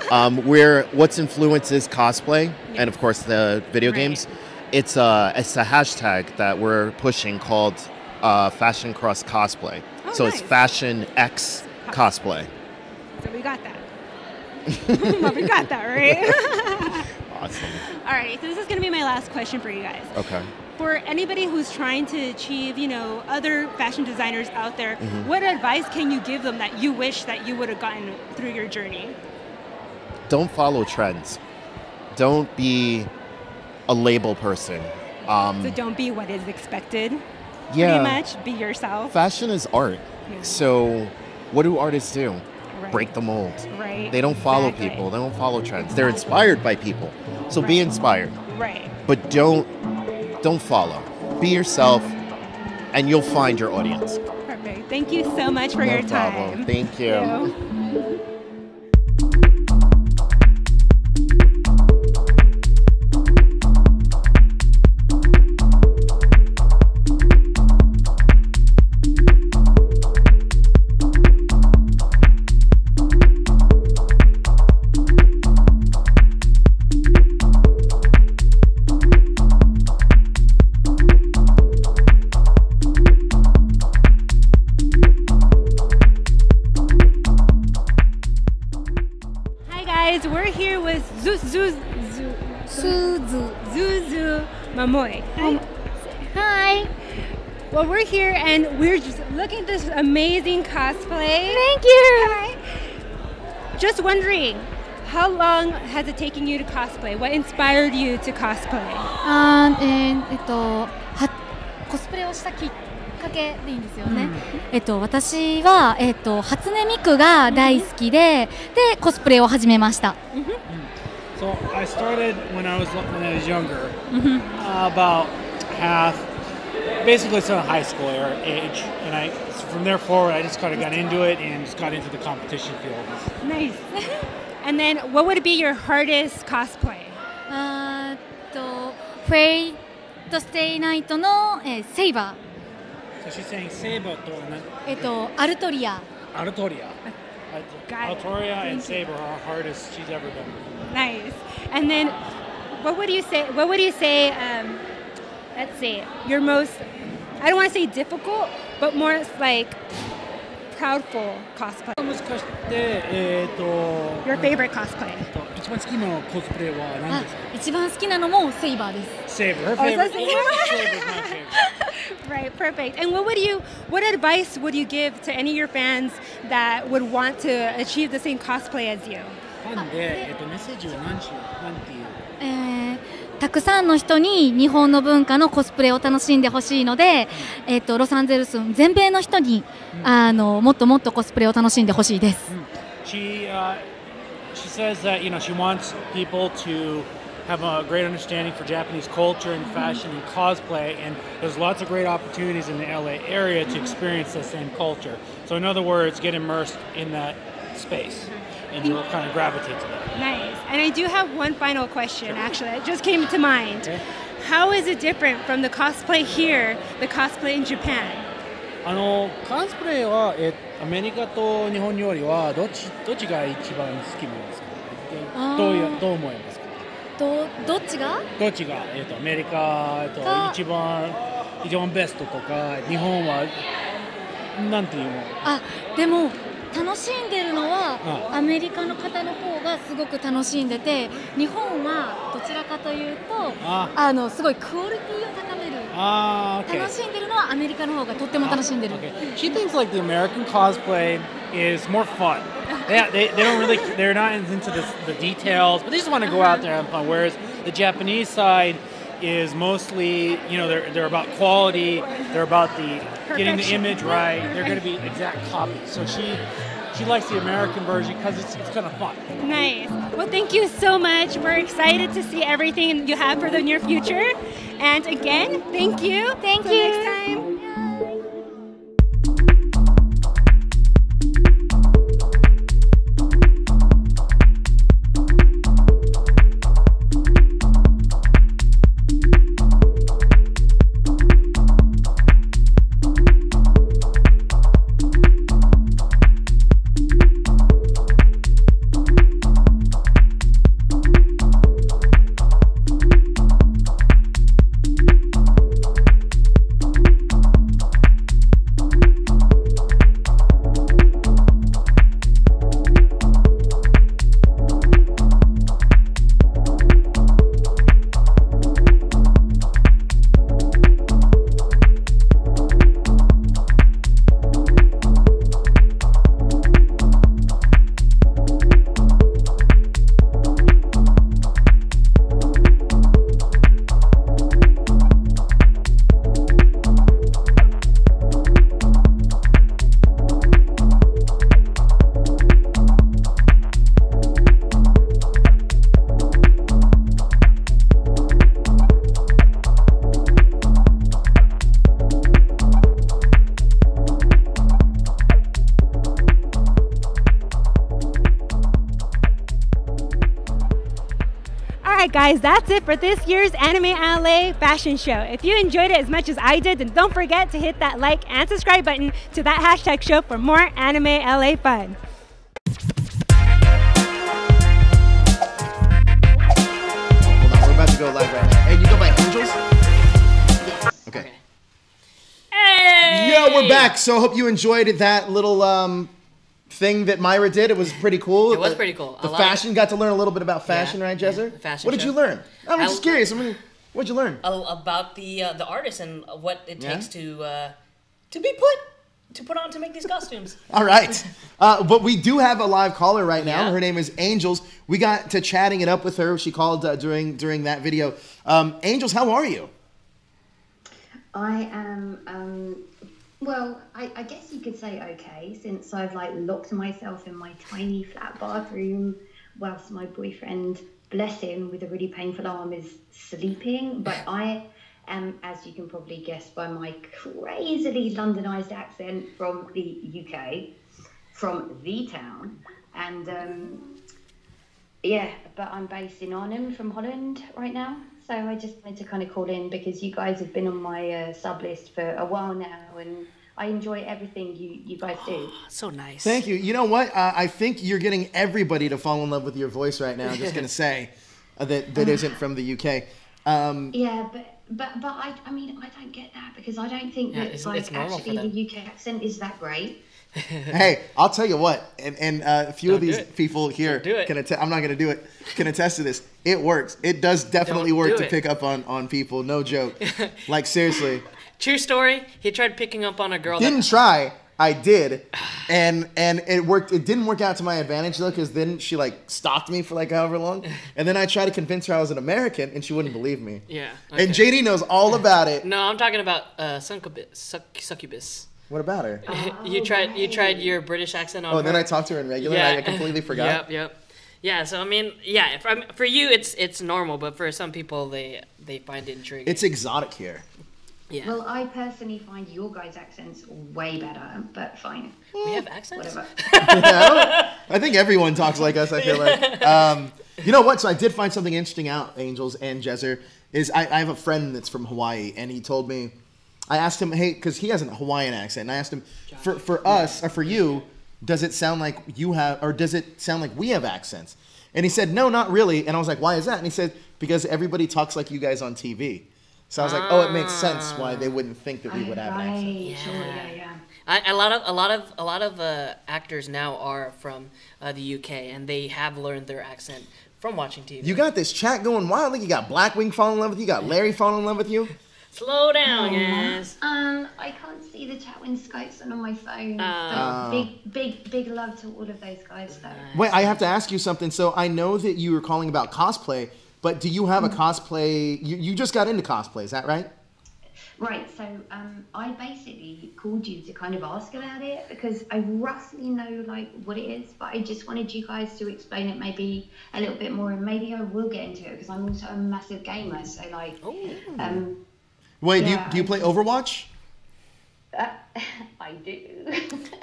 What's influences cosplay and of course the video games. It's a hashtag that we're pushing called Fashion Cross Cosplay. Oh, So it's nice. Fashion X Cosplay. So we got that. Well, we got that, right? Awesome. All right, so this is going to be my last question for you guys. Okay. For anybody who's trying to achieve, other fashion designers out there, Mhm. what advice can you give them that you wish that you would have gotten through your journey? Don't follow trends. Don't be a label person. So don't be what is expected. Yeah. Pretty much, be yourself. Fashion is art. Yeah. So what do artists do? Right. Break the mold. Right. They don't follow Exactly. people. They don't follow trends. They're inspired by people. So be inspired. Right. But don't follow. Be yourself and you'll find your audience. Perfect. Thank you so much for your time. Problem. Thank you. Mamoy. Hi. Hi. Well, we're here and we're just looking at this amazing cosplay. Thank you. Hi. Just wondering, how long has it taken you to cosplay? What inspired you to cosplay? コスプレをしたきっかけでいいんですよね。私は初音ミクが大好きで、コスプレを始めました。So I started when I was younger, about half, basically still high school age, and from there forward I just kind of got into it and just got into the competition field. Nice. And then, what would be your hardest cosplay? フェイトステイナイトのセイバー。So she's saying Saber とアルトリア。アルトリア。Altoria and Saber are hardest she's ever done. Nice. And then, what would you say? Let's see, your most, I don't want to say difficult, but more like proudful cosplay. Your favorite cosplay. 一番好きなコスプレは何ですか？一番好きなのもセイバーです。Saber. Her favorite. Saber is my favorite. Right, perfect. And what advice would you give to any of your fans that would want to achieve the same cosplay as you? ファンでメッセージをなんていう？たくさんの人に日本の文化のコスプレを楽しんでほしいので、ロサンゼルス全米の人にもっともっとコスプレを楽しんでほしいです。She says that she wants people to have a great understanding for Japanese culture and fashion and cosplay, and there's lots of great opportunities in the LA area to experience the same culture. So in other words, get immersed in that space, and you'll kind of gravitate to that. Nice. And I do have one final question, actually. It just came to mind. Okay. How is it different from the cosplay here, the cosplay in Japan? コスプレはアメリカと日本よりはどっちが一番好きなんですか？どう思いますか？どっちがアメリカ一番ベストとか日本はなんていうの？でも楽しんでるのはアメリカの方の方がすごく楽しんでて、日本はどちらかというとすごいクオリティを高める。楽しんでるのはアメリカの方がとっても楽しんでる。She thinks like the American cosplay is more fun. They don't really, they're not into the details, but they just want to go out there and have fun. Whereas the Japanese side is mostly, they're about quality, they're about getting the image right. They're going to be exact copies. So she likes the American version because it's kind of fun. Nice. Well, thank you so much. We're excited to see everything you have for the near future. And again, thank you. Thank you. Next time. Guys, that's it for this year's Anime LA fashion show. If you enjoyed it as much as I did, then don't forget to hit that like and subscribe button to that hashtag show for more Anime LA fun. Hold on, we're about to go live right now. Hey, you go by Angels? Okay. Hey! Yeah, we're back. So I hope you enjoyed that little thing that Myra did. It was pretty cool. It was pretty cool. The fashion, got to learn a little bit about fashion, right, Jezzer? Fashion What did you learn? I'm just curious. What'd you learn? About the artist and what it Yeah? takes to put on to make these costumes. All right. But we do have a live caller right now. Yeah. Her name is Angels. We got to chatting it up with her. She called during that video. Angels, how are you? I am, well, I guess you could say okay, since I've like locked myself in my tiny flat bathroom whilst my boyfriend, bless him, with a really painful arm, is sleeping. But I am, as you can probably guess by my crazily Londonized accent, from the UK, from the town. And yeah, but I'm based in Arnhem from Holland right now. So I just wanted to kind of call in because you guys have been on my sub list for a while now, and I enjoy everything you guys do. So nice. Thank you. You know what? I think you're getting everybody to fall in love with your voice right now. I'm just going to say that isn't from the UK. Yeah, but I mean, I don't get that because I don't think that it's like normal for actually the UK accent is that great. Hey, I'll tell you what, and a few of these people here can attest. I'm not going to do it. Can attest to this. It works. It does definitely work to pick up on people. No joke. Like seriously. True story. He tried picking up on a girl. Didn't try. I did, and it worked. It didn't work out to my advantage though, because then she like stalked me for like however long, and then I tried to convince her I was an American, and she wouldn't believe me. Yeah. And JD knows all about it. No, I'm talking about succubus. What about her? You tried your British accent on her. Oh, and then I talked to her in regular. I completely forgot. Yep. Yeah, so I mean, yeah, for you it's normal, but for some people they find it intriguing. It's exotic here. Yeah. Well, I personally find your guys' accents way better, but fine. We have accents? Whatever. I think everyone talks like us, I feel like. You know what? So I did find something interesting out, Angels and Jezzer, is I have a friend that's from Hawaii, and he told me, I asked him, hey, because he has a Hawaiian accent, and I asked him, for us, or for you, does it sound like you have, or does it sound like we have accents? And he said, no, not really. And I was like, why is that? And he said, because everybody talks like you guys on TV. So I was like, oh, it makes sense why they wouldn't think that we would have an accent. Yeah. A lot of actors now are from the UK, and they have learned their accent from watching TV. You got this chat going wild. Like you got Blackwing falling in love with you. You got Larry falling in love with you. Slow down, guys. I can't see the chat when Skype's on my phone. But big love to all of those guys, though. Wait, I have to ask you something. So I know that you were calling about cosplay, but do you have a cosplay? You just got into cosplay, is that right? Right, so I basically called you to kind of ask about it because I roughly know like what it is, but I just wanted you guys to explain it maybe a little bit more, and maybe I will get into it because I'm also a massive gamer. So like, Wait, yeah, do you play Overwatch? I do.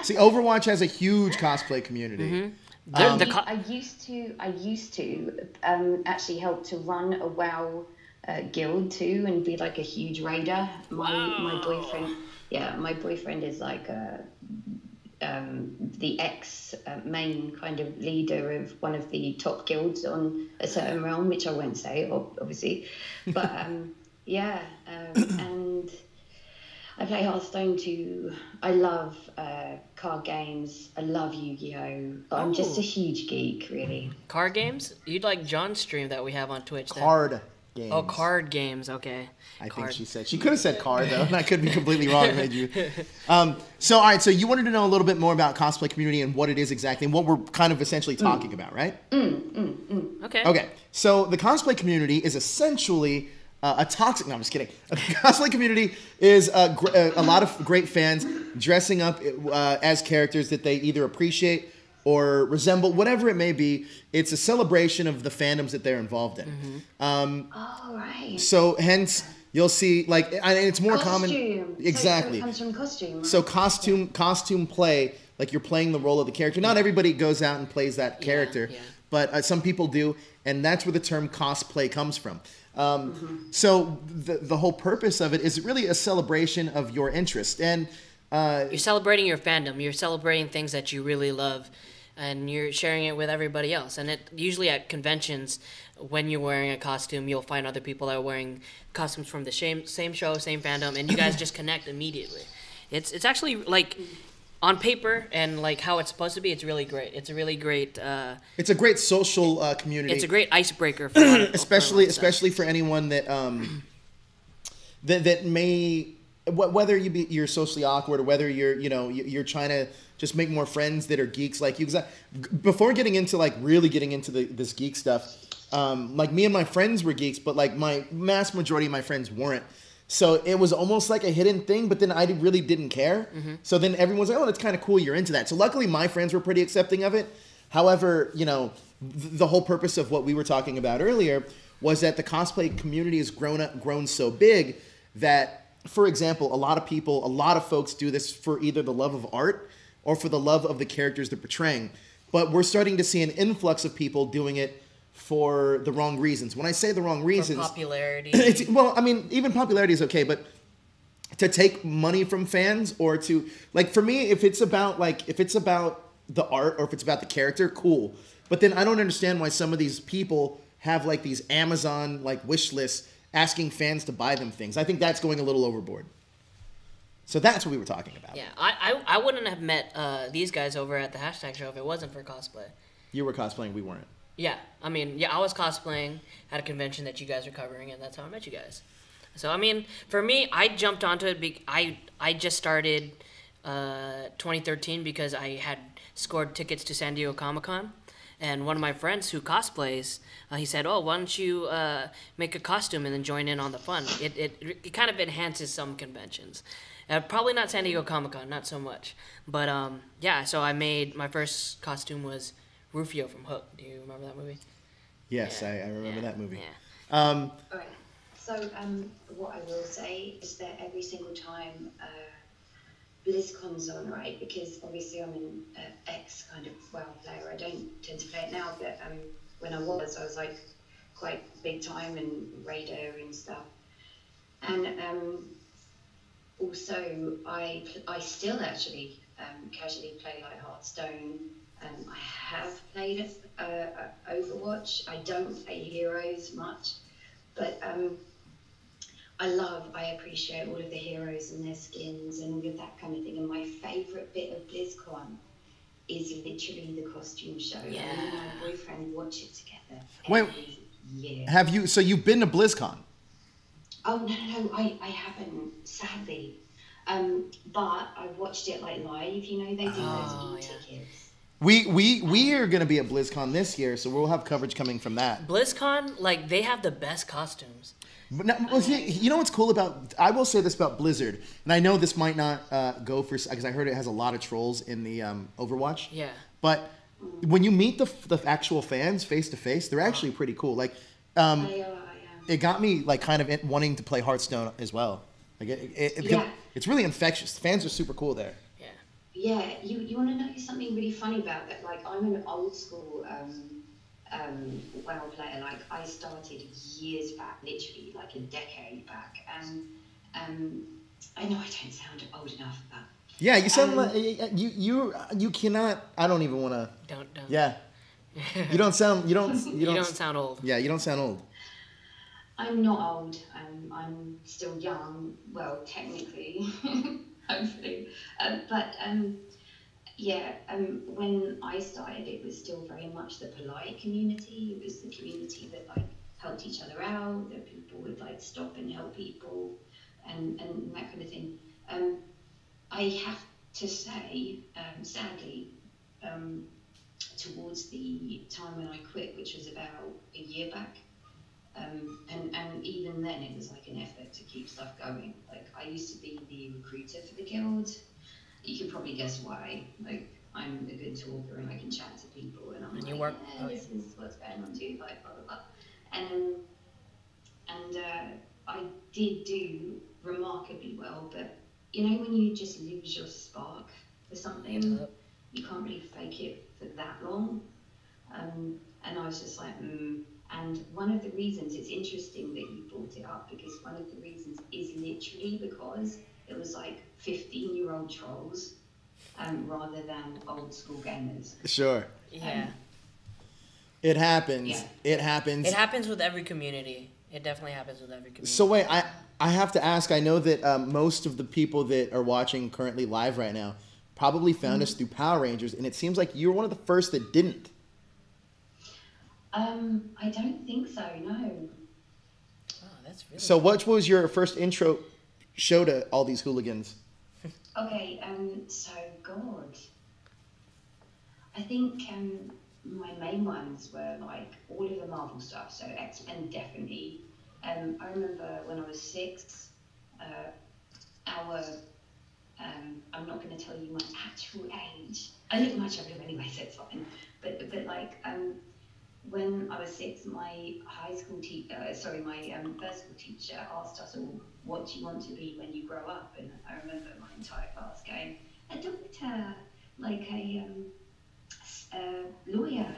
See, Overwatch has a huge cosplay community. I used to actually help to run a WoW guild too, and be like a huge raider. My boyfriend is like the ex-main kind of leader of one of the top guilds on a certain realm, which I won't say, obviously. But and I play Hearthstone too. I love card games. I love Yu-Gi-Oh! I'm just a huge geek, really. Card games? You'd like John's stream that we have on Twitch. Card games. Oh, card games. Okay. I think she said. She could have said card, though, and I could be completely wrong. Made you. So, all right. So you wanted to know a little bit more about cosplay community and what it is exactly, and what we're kind of essentially talking about, right? Okay. Okay. So the cosplay community is essentially a toxic. No, I'm just kidding. The cosplay community is a lot of great fans dressing up as characters that they either appreciate or resemble, whatever it may be. It's a celebration of the fandoms that they're involved in. Right. So hence you'll see and it's more common. Exactly. So it comes from costume. So costume play, like you're playing the role of the character. Not everybody goes out and plays that character, but some people do, and that's where the term cosplay comes from. So the whole purpose of it is really a celebration of your interest, and you're celebrating your fandom. You're celebrating things that you really love, and you're sharing it with everybody else. And usually at conventions, when you're wearing a costume, you'll find other people that are wearing costumes from the same show, same fandom, and you guys just connect immediately. It's actually like on paper and like how it's supposed to be, it's really great. It's a really great. It's a great social community. It's a great icebreaker, for especially for anyone that that may, whether you're socially awkward or whether you're trying to just make more friends that are geeks like you. Before getting into this geek stuff, like me and my friends were geeks, but like my mass majority of my friends weren't. So it was almost like a hidden thing, but then I really didn't care. Mm-hmm. So then everyone's like, oh, that's kind of cool, you're into that. So luckily my friends were pretty accepting of it. However, the whole purpose of what we were talking about earlier was that the cosplay community has grown so big that, for example, a lot of folks do this for either the love of art or for the love of the characters they're portraying. But we're starting to see an influx of people doing it for the wrong reasons. When I say the wrong reasons, for popularity. Even popularity is okay, but to take money from fans or to, like, for me, if it's about the art or if it's about the character, cool. But then I don't understand why some of these people have like these Amazon like wish lists asking fans to buy them things. I think that's going a little overboard. So that's what we were talking about. Yeah, I wouldn't have met these guys over at the hashtag show if it wasn't for cosplay. You were cosplaying, we weren't. Yeah, I was cosplaying at a convention that you guys are covering, and that's how I met you guys. So, for me, I jumped onto it. I just started 2013 because I had scored tickets to San Diego Comic-Con, and one of my friends who cosplays, he said, "Oh, why don't you make a costume and then join in on the fun?" It kind of enhances some conventions. Probably not San Diego Comic-Con, not so much. But, so I made, my first costume was Rufio from Hook. Do you remember that movie? Yes, I remember that movie. Yeah. All right. So what I will say is that every single time BlizzCon's on, right? Because obviously I'm an ex kind of WoW player. I don't tend to play it now, but when I was like quite big time and Raider and stuff. And also I still actually casually play like Hearthstone. I have played Overwatch. I don't play Heroes much, but I appreciate all of the heroes and their skins and all of that kind of thing. And my favourite bit of BlizzCon is literally the costume show. Yeah. Me and my boyfriend watch it together Wait, every year. have you? So you've been to BlizzCon? Oh no, I haven't, sadly. But I watched it like live. You know, they do those e-tickets. We are going to be at BlizzCon this year, so we'll have coverage coming from that. BlizzCon, like, they have the best costumes. But now, you know what's cool about, I will say this about Blizzard, and I know this might not go for, because I heard it has a lot of trolls in the Overwatch. Yeah. But when you meet the actual fans face to face, they're actually pretty cool. Like, it got me like kind of wanting to play Hearthstone as well. Like it's really infectious. Fans are super cool there. Yeah, you want to know something really funny about that? Like, I'm an old school WoW player. Like, I started years back, literally like a decade back, and I know I don't sound old enough, but yeah, you sound like you cannot. I don't even want to. Don't. Yeah, you don't sound sound old. Yeah, you don't sound old. I'm not old. I'm still young. Well, technically. Hopefully, when I started, it was still very much the polite community. It was the community that like helped each other out, that people would like stop and help people, and that kind of thing. I have to say, sadly, towards the time when I quit, which was about a year back. And even then it was like an effort to keep stuff going. Like, I used to be the recruiter for the guild. You can probably guess why. Like, I'm a good talker and I can chat to people and I'm like, this is what's going on too, like blah blah blah. And I did do remarkably well, but you know when you just lose your spark for something, you can't really fake it for that long. And I was just like, And one of the reasons, it's interesting that you brought it up, because one of the reasons is literally because it was like 15-year-old trolls rather than old school gamers. Sure. Yeah. It happens. Yeah. It happens. It happens with every community. It definitely happens with every community. So wait, I have to ask, I know that most of the people that are watching currently live right now probably found us through Power Rangers, and it seems like you were one of the first that didn't. I don't think so, no. Oh, that's really So what was your first intro show to all these hooligans? Okay, so God. I think my main ones were like all of the Marvel stuff, so X-Men definitely. I remember when I was 6, I'm not going to tell you my actual age. I look much older anyway, so it's fine. But like, when I was 6, my high school teacher, my first school teacher asked us all, what do you want to be when you grow up? And I remember my entire class going, a doctor, like a lawyer,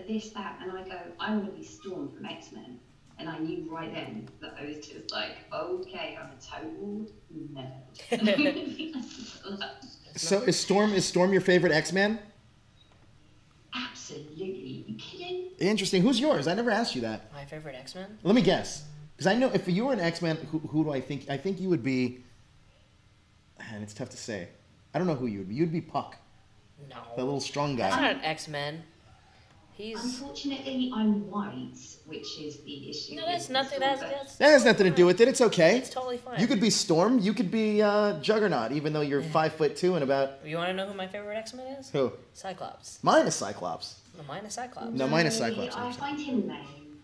this, that. And I go, I want to be Storm from X-Men. And I knew right then that I was just like, okay, I'm a total nerd. So is Storm your favorite X-Man? Absolutely. You kidding? Interesting. Who's yours? I never asked you that. My favorite X-Men? Let me guess. Because I know if you were an X-Man, who do I think? I think you would be, and it's tough to say. I don't know who you would be. You'd be Puck. No. The little strong guy. That's not an X-Men. Unfortunately, I'm white, which is the issue. No, that's nothing. That's That has nothing to do with it. It's okay. It's totally fine. You could be Storm. You could be Juggernaut, even though you're 5'2" and about. You want to know who my favorite X-Men is? Who? Cyclops. Mine is Cyclops. No, mine is Cyclops. No, mine is Cyclops. I find him lame.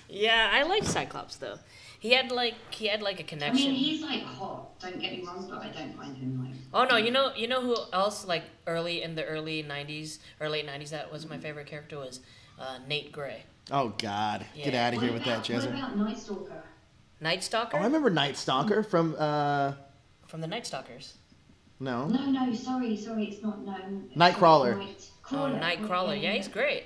Yeah, I like Cyclops though. He had like a connection. I mean, he's like hot. Don't get me wrong, but I don't find him like. Oh no, you know who else like early 90s or late 90s that was my favorite character was Nate Gray. Oh God, get out of here with that, Jezzer. What about Night Stalker? Night Stalker? Oh, I remember Night Stalker from. From the Night Stalkers. No. No, sorry, it's not Nightcrawler. Oh, Nightcrawler. Yeah, he's great.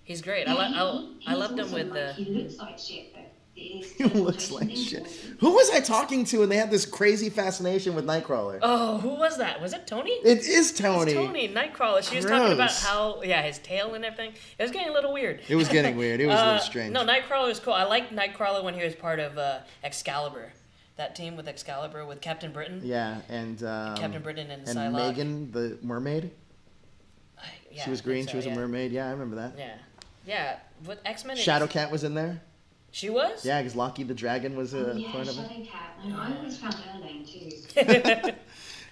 He's great. I loved him with the. He looks like shit, but He looks like shit. Who was I talking to and they had this crazy fascination with Nightcrawler? Oh, who was that? Was it Tony? It is Tony. It's Tony, Nightcrawler. She was talking about how, his tail and everything. It was getting a little weird. It was getting weird. It was a little strange. No, Nightcrawler was cool. I liked Nightcrawler when he was part of Excalibur. That team with Excalibur with Captain Britain. Yeah, and Captain Britain and Psylocke. Megan, the mermaid. Yeah, she was green. So, she was a mermaid. Yeah, I remember that. Yeah. With X-Men. Shadowcat was in there. She was? Yeah, because Loki the Dragon was a part of it. Shadowcat. I always found her lame too.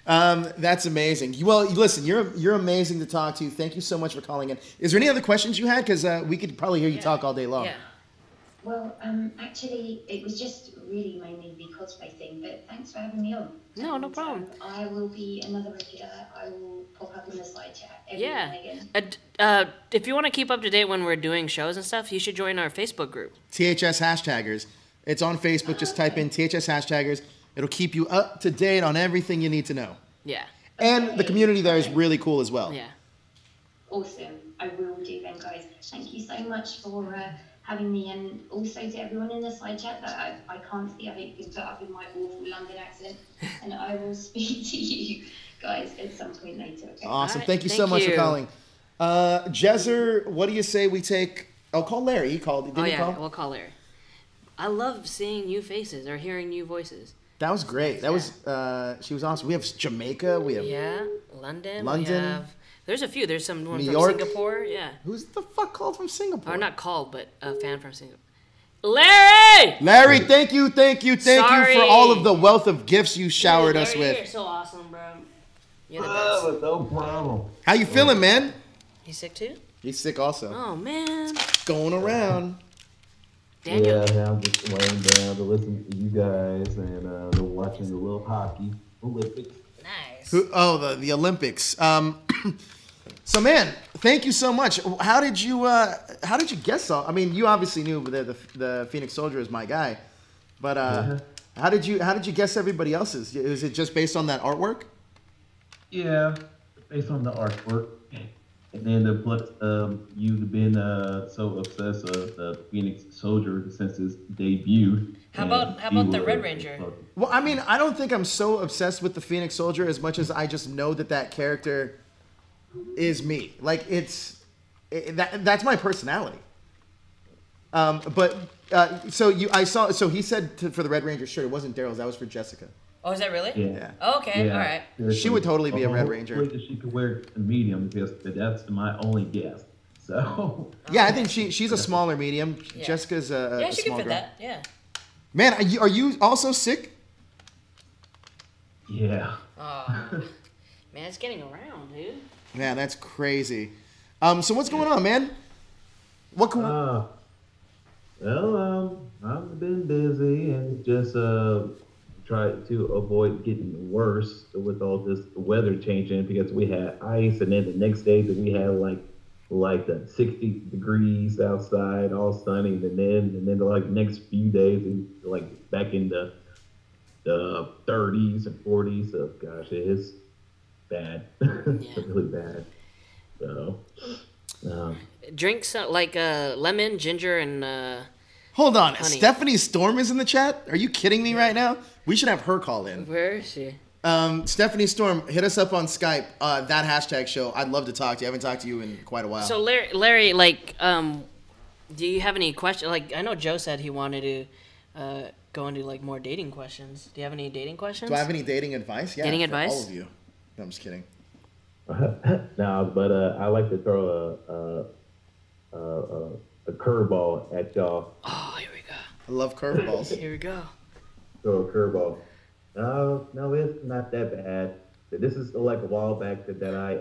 That's amazing. Well, listen, you're amazing to talk to. Thank you so much for calling in. Is there any other questions you had? Because we could probably hear you talk all day long. Yeah. Well, actually, it was just really mainly the cosplay thing, but thanks for having me on. No problem. I will be another regular. I will pop up in the side chat every now and again. If you want to keep up to date when we're doing shows and stuff, you should join our Facebook group. THS Hashtaggers. It's on Facebook. Just type in THS Hashtaggers. It'll keep you up to date on everything you need to know. Yeah. And the community there is really cool as well. Yeah. Awesome. I will do then, guys. Thank you so much for having me, and also to everyone in the side chat that I can't see. I hope you can put up in my awful London accent, and I will speak to you guys at some point later. Okay? Awesome. Right. Thank you so much for calling. Jezzer, what do you say we take... Oh, call Larry. He called. Did he call? We'll call Larry. I love seeing new faces or hearing new voices. That was great. That was... she was awesome. We have Jamaica. We have... Yeah. London. We have... There's a few. There's someone from York. Singapore. Yeah. Who's the fuck called from Singapore? Or not called, but a fan from Singapore. Larry! Larry, thank you for all of the wealth of gifts you showered us with. You're so awesome, bro. You're the best. No problem. How you feeling, man? He's sick too? He's sick also. Oh, man. Going around. Daniel. Yeah, I'm just laying down to listen to you guys and watching the little hockey Olympics. Nice. The Olympics. So, man, thank you so much. How did you guess all? I mean, you obviously knew the Phoenix Soldier is my guy, but how did you guess everybody else's? Is it just based on that artwork? Yeah, based on the artwork, and then you've been so obsessed with the Phoenix Soldier since his debut. How about the Red Ranger? Well, I mean, I don't think I'm so obsessed with the Phoenix Soldier as much as I just know that character is me. Like that's my personality. So he said for the Red Ranger shirt, it wasn't Daryl's. That was for Jessica. Oh, is that really? Yeah. Oh, okay, all right. She would totally be a Red Ranger. Hopefully she could wear a medium because that's my only guess. So. Yeah, I think she's a smaller medium. Yeah. Jessica's a Yeah, she small could fit girl. that. Yeah. Man, are you also sick? Yeah. Oh, man, it's getting around, dude. Man, that's crazy. So what's going on, man? What can I've been busy and just try to avoid getting worse with all this weather changing because we had ice and then the next day that we had like the 60 degrees outside, all sunny, and then like next few days like back in the 30s and 40s. So gosh, it is bad. It's really bad. So Drink some, like lemon, ginger, and Hold on, honey. Stephanie Storm is in the chat? Are you kidding me right now? We should have her call in. Where is she? Stephanie Storm, hit us up on Skype. That hashtag show. I'd love to talk to you. I haven't talked to you in quite a while. So Larry, like, do you have any questions? Like, I know Joe said he wanted to go into like more dating questions. Do you have any dating questions? Do I have any dating advice? Yeah, Dating for advice? all of you. No, I'm just kidding. No, but I like to throw a curveball at y'all. Oh, here we go. I love curveballs. Here we go. Throw a curveball. No, it's not that bad. This is like a while back that I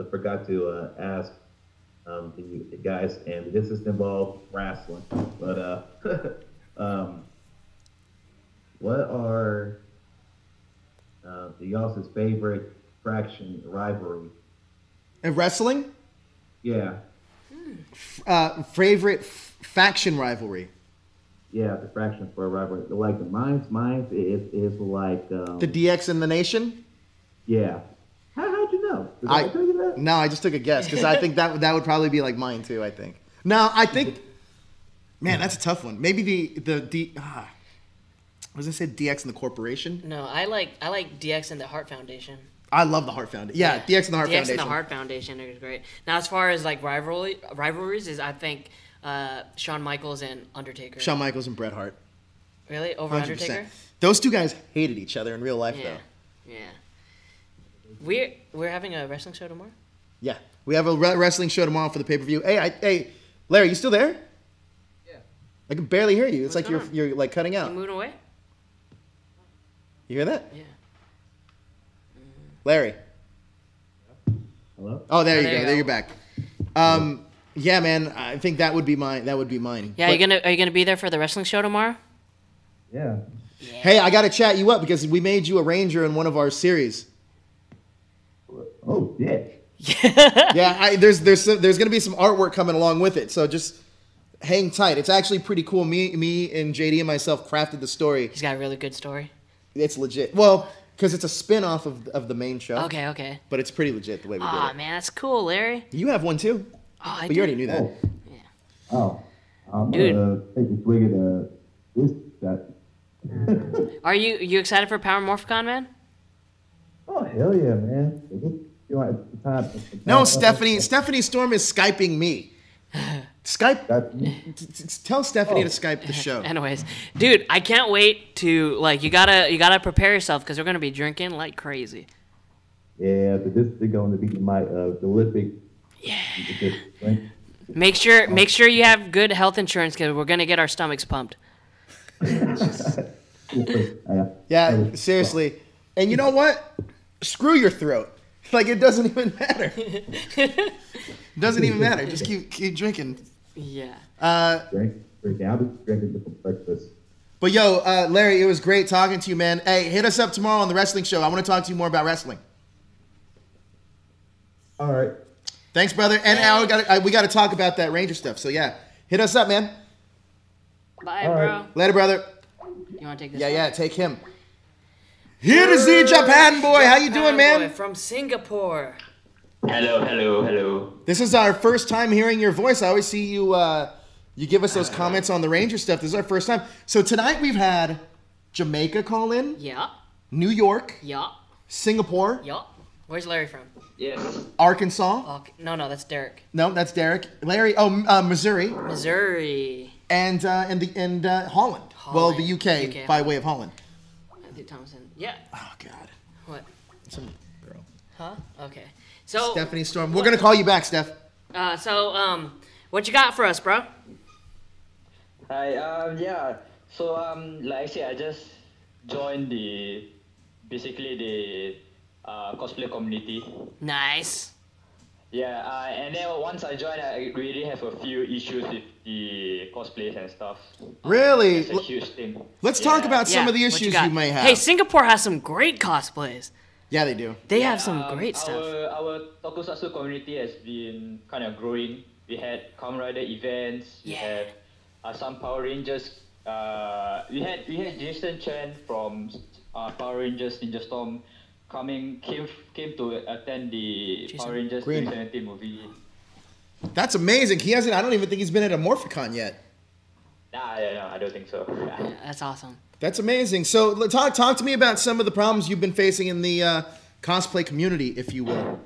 forgot to ask the guys, and this is involved wrestling. But what are the y'all's favorite faction rivalry? And wrestling? Yeah. Favorite faction rivalry? Yeah, the faction for a rivalry. Like mine's is like The DX and the Nation? Yeah. How'd you know? Did I tell you that? No, I just took a guess because I think that would probably be like mine too. I think. No, I think. Man, that's a tough one. Maybe was I say DX and the Corporation? No, I like DX and the Heart Foundation. I love the Heart Foundation. Yeah, DX and the Heart DX Foundation. and the Heart Foundation are great. Now, as far as like rivalries, is I think Shawn Michaels and Undertaker. Shawn Michaels and Bret Hart. Really? Over 100%. Undertaker? Those two guys hated each other in real life, Yeah. though. Yeah. We're having a wrestling show tomorrow? Yeah, we have a wrestling show tomorrow for the pay-per-view. Hey, Larry, you still there? Yeah. I can barely hear you. It's What's like going you're like cutting out. You moving away? You hear that? Yeah. Larry. Hello? Oh, there you go. There you're back. Yeah, man. I think that would be mine. That would be mine. Yeah, are you gonna be there for the wrestling show tomorrow? Yeah. Hey, I gotta chat you up because we made you a ranger in one of our series. Oh, yeah. Yeah, there's gonna be some artwork coming along with it, so just hang tight. It's actually pretty cool. Me and JD and myself crafted the story. He's got a really good story. It's legit. Well, because it's a spin-off of the main show. Okay. But it's pretty legit the way we did Aw, it. man, that's cool, Larry. You have one too. Oh, I But you already knew that. Oh. I'm Dude. gonna take a swig of this shot. Are you excited for Power Morphicon, man? Oh, hell yeah, man. No, Stephanie Storm is Skyping me. Skype. Tell Stephanie to Skype the show. Anyways, dude, I can't wait to you gotta prepare yourself because we're gonna be drinking like crazy. Yeah, but this is going to be my Olympic. Yeah. Make sure you have good health insurance because we're gonna get our stomachs pumped. Yeah, seriously. And you know what? Screw your throat. Like, it doesn't even matter. It doesn't even matter. Just keep drinking. Yeah. Drink. I'll be drinking for breakfast. But yo, Larry, it was great talking to you, man. Hey, hit us up tomorrow on the wrestling show. I want to talk to you more about wrestling. All right. Thanks, brother. And Al, we got to talk about that Ranger stuff. So yeah, hit us up, man. Bye, bro. Later, brother. You want to take this? Yeah, take him. Here to see Japan boy. How you doing, man? Boy from Singapore. Hello. This is our first time hearing your voice. I always see you. You give us those comments on the Ranger stuff. This is our first time. So tonight we've had Jamaica call in. Yeah. New York. Yeah. Singapore. Yeah. Where's Larry from? Yes. Arkansas. No, that's Derek. No, that's Derek. Larry. Missouri. Missouri. And Holland. Well, the UK by way of Holland. Natalie Thompson. Yeah. Oh God. What? Some girl. Huh? Okay. So Stephanie Storm. We're gonna call you back, Steph. What you got for us, bro? Hi. Yeah. So like I said, I just joined basically the cosplay community. Nice. Yeah. And then once I joined, I really have a few issues with the cosplays and stuff. Really? It's a huge thing. Let's talk about some of the what issues got? you may have. Hey, Singapore has some great cosplays. Yeah, they do. They have some great stuff. Our tokusatsu community has been kind of growing. We had Kamen Rider events. We have some Power Rangers. We had Jason Chen from Power Rangers Ninja Storm came to attend the Power Rangers 2017 movie. That's amazing. He hasn't. I don't even think he's been at a Morphicon yet. No, I don't think so. Yeah, that's awesome. That's amazing. So talk to me about some of the problems you've been facing in the cosplay community, if you will.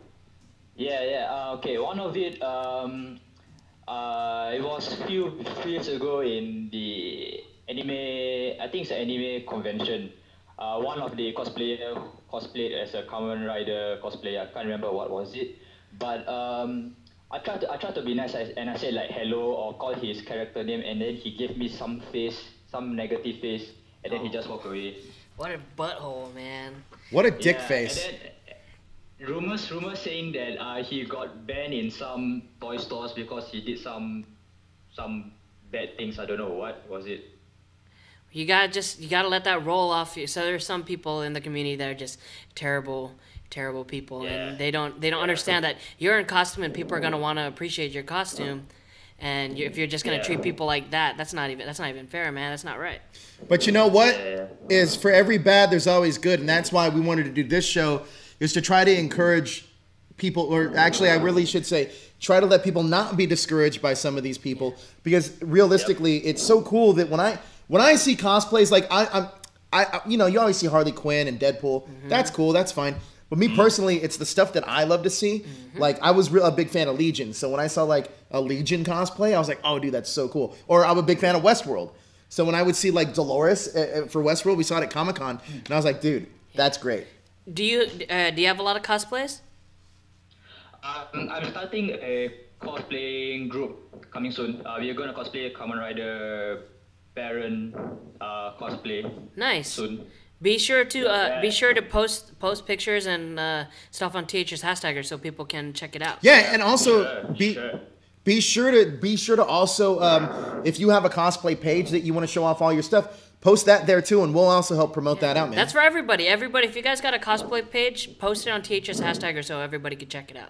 Yeah. Okay, one of it. It was a few years ago in the anime. I think it's an anime convention. One of the cosplayer cosplayed as a Kamen Rider cosplayer. I can't remember what was it, but I tried to be nice and I said like hello or call his character name, and then he gave me some negative face, and then he just walked away. What a butthole, man. What a dick face. And then, rumors saying that he got banned in some toy stores because he did some bad things. I don't know what was it. You gotta let that roll off. So there's some people in the community that are just terrible people, and they don't understand that you're in costume and people are gonna want to appreciate your costume, and if you're just gonna treat people like that, that's not even fair, man. That's not right. But you know what? Is for every bad, there's always good, and that's why we wanted to do this show, is to try to encourage people, or actually, I really should say, try to let people not be discouraged by some of these people, because realistically, it's so cool that when I see cosplays, like I you always see Harley Quinn and Deadpool. Mm-hmm. That's cool. That's fine. But me personally, it's the stuff that I love to see. Mm-hmm. Like I was a big fan of Legion, so when I saw like a Legion cosplay, I was like, oh, dude, that's so cool. Or I'm a big fan of Westworld, so when I would see like Dolores for Westworld, we saw it at Comic-Con, and I was like, dude, that's great. Do you have a lot of cosplays? I'm starting a cosplaying group coming soon. We're gonna cosplay Kamen Rider Baron cosplay. Nice. Soon. Be sure to post pictures and stuff on TH's hashtagger so people can check it out. Yeah, and also be sure to also if you have a cosplay page that you want to show off all your stuff, post that there too, and we'll also help promote that out, man. That's for everybody. Everybody, if you guys got a cosplay page, post it on TH's hashtagger so everybody can check it out.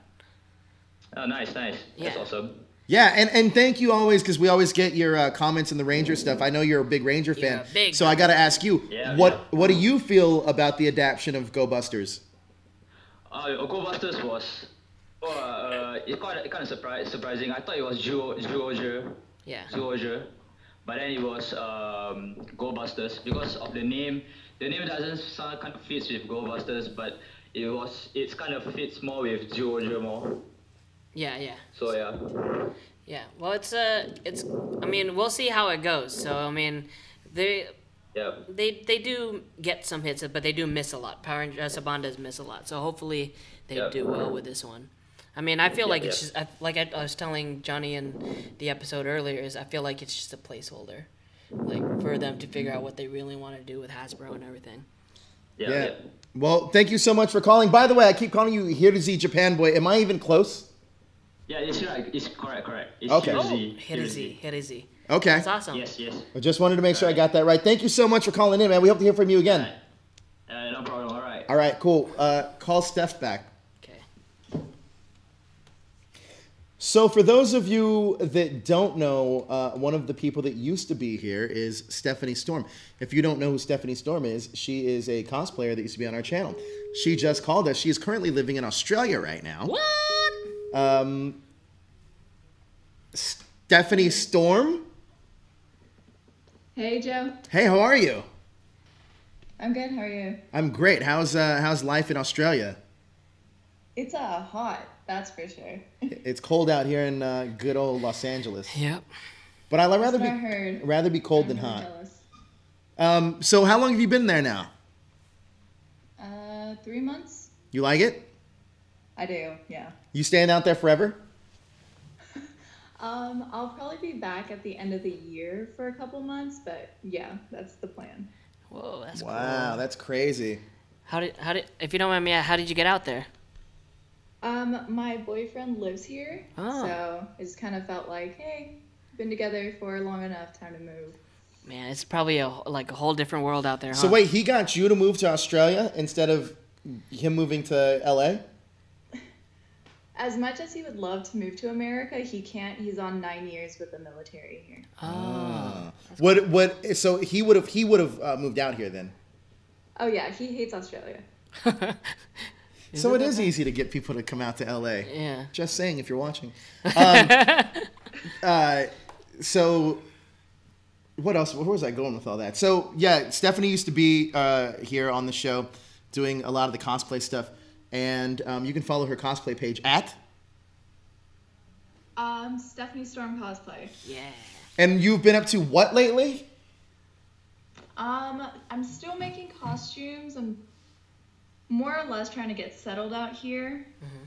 Oh, nice. That's awesome. Yeah, and thank you always, because we always get your comments in the Ranger stuff. I know you're a big Ranger fan, so I got to ask you, what do you feel about the adaptation of Go Busters? Go Busters was it's kind of surprising. I thought it was Jezzer. Yeah. Jezzer, but then it was Go Busters because of the name. The name doesn't sound kind of fits with Go Busters, but it's kind of fits more with Jezzer more. Yeah. So yeah. Yeah. Well, it's I mean, we'll see how it goes. So I mean, they do get some hits, but they do miss a lot. Power Sabandas miss a lot. So hopefully they do well with this one. I mean, I feel like it's just like I was telling Johnny in the episode earlier, is I feel like it's just a placeholder, like for them to figure out what they really want to do with Hasbro and everything. Yeah. Well, thank you so much for calling. By the way, I keep calling you Hirzi Japan Boy. Am I even close? Yeah, it's right. It's correct. It's okay. Hirzi. Okay. That's awesome. Yes. I just wanted to make sure I got that right. Thank you so much for calling in, man. We hope to hear from you again. No problem. All right. All right, cool. Call Steph back. Okay. So for those of you that don't know, one of the people that used to be here is Stephanie Storm. If you don't know who Stephanie Storm is, she is a cosplayer that used to be on our channel. She just called us. She is currently living in Australia right now. What? Stephanie Storm? Hey, Joe. Hey, how are you? I'm good. How are you? I'm great. How's life in Australia? It's hot, that's for sure. It's cold out here in good old Los Angeles. Yep. But I'd rather be cold than hot. So how long have you been there now? 3 months. You like it? I do, yeah. You staying out there forever? I'll probably be back at the end of the year for a couple months, but yeah, that's the plan. Whoa, that's cool. Wow, that's crazy. How did if you don't mind me, how did you get out there? My boyfriend lives here, so it just kind of felt like, hey, been together for long enough, time to move. Man, it's probably a whole different world out there, huh? So wait, he got you to move to Australia instead of him moving to LA? As much as he would love to move to America, he can't. He's on 9 years with the military here. Oh. So he would have moved out here then? Oh yeah, he hates Australia. So it is easy to get people to come out to LA. Yeah. Just saying, if you're watching. So what else? Where was I going with all that? So yeah, Stephanie used to be here on the show doing a lot of the cosplay stuff. And you can follow her cosplay page at? Stephanie Storm Cosplay. Yeah. And you've been up to what lately? I'm still making costumes. I'm more or less trying to get settled out here. Mm-hmm.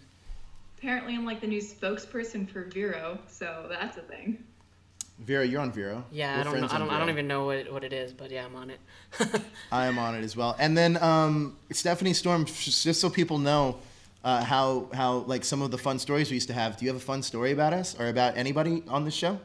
Apparently I'm like the new spokesperson for Vero, so that's a thing. Vera, you're on Vero. Yeah, I don't even know what it is, but yeah, I'm on it. I am on it as well. And then Stephanie Storm, just so people know how like some of the fun stories we used to have. Do you have a fun story about us or about anybody on the show?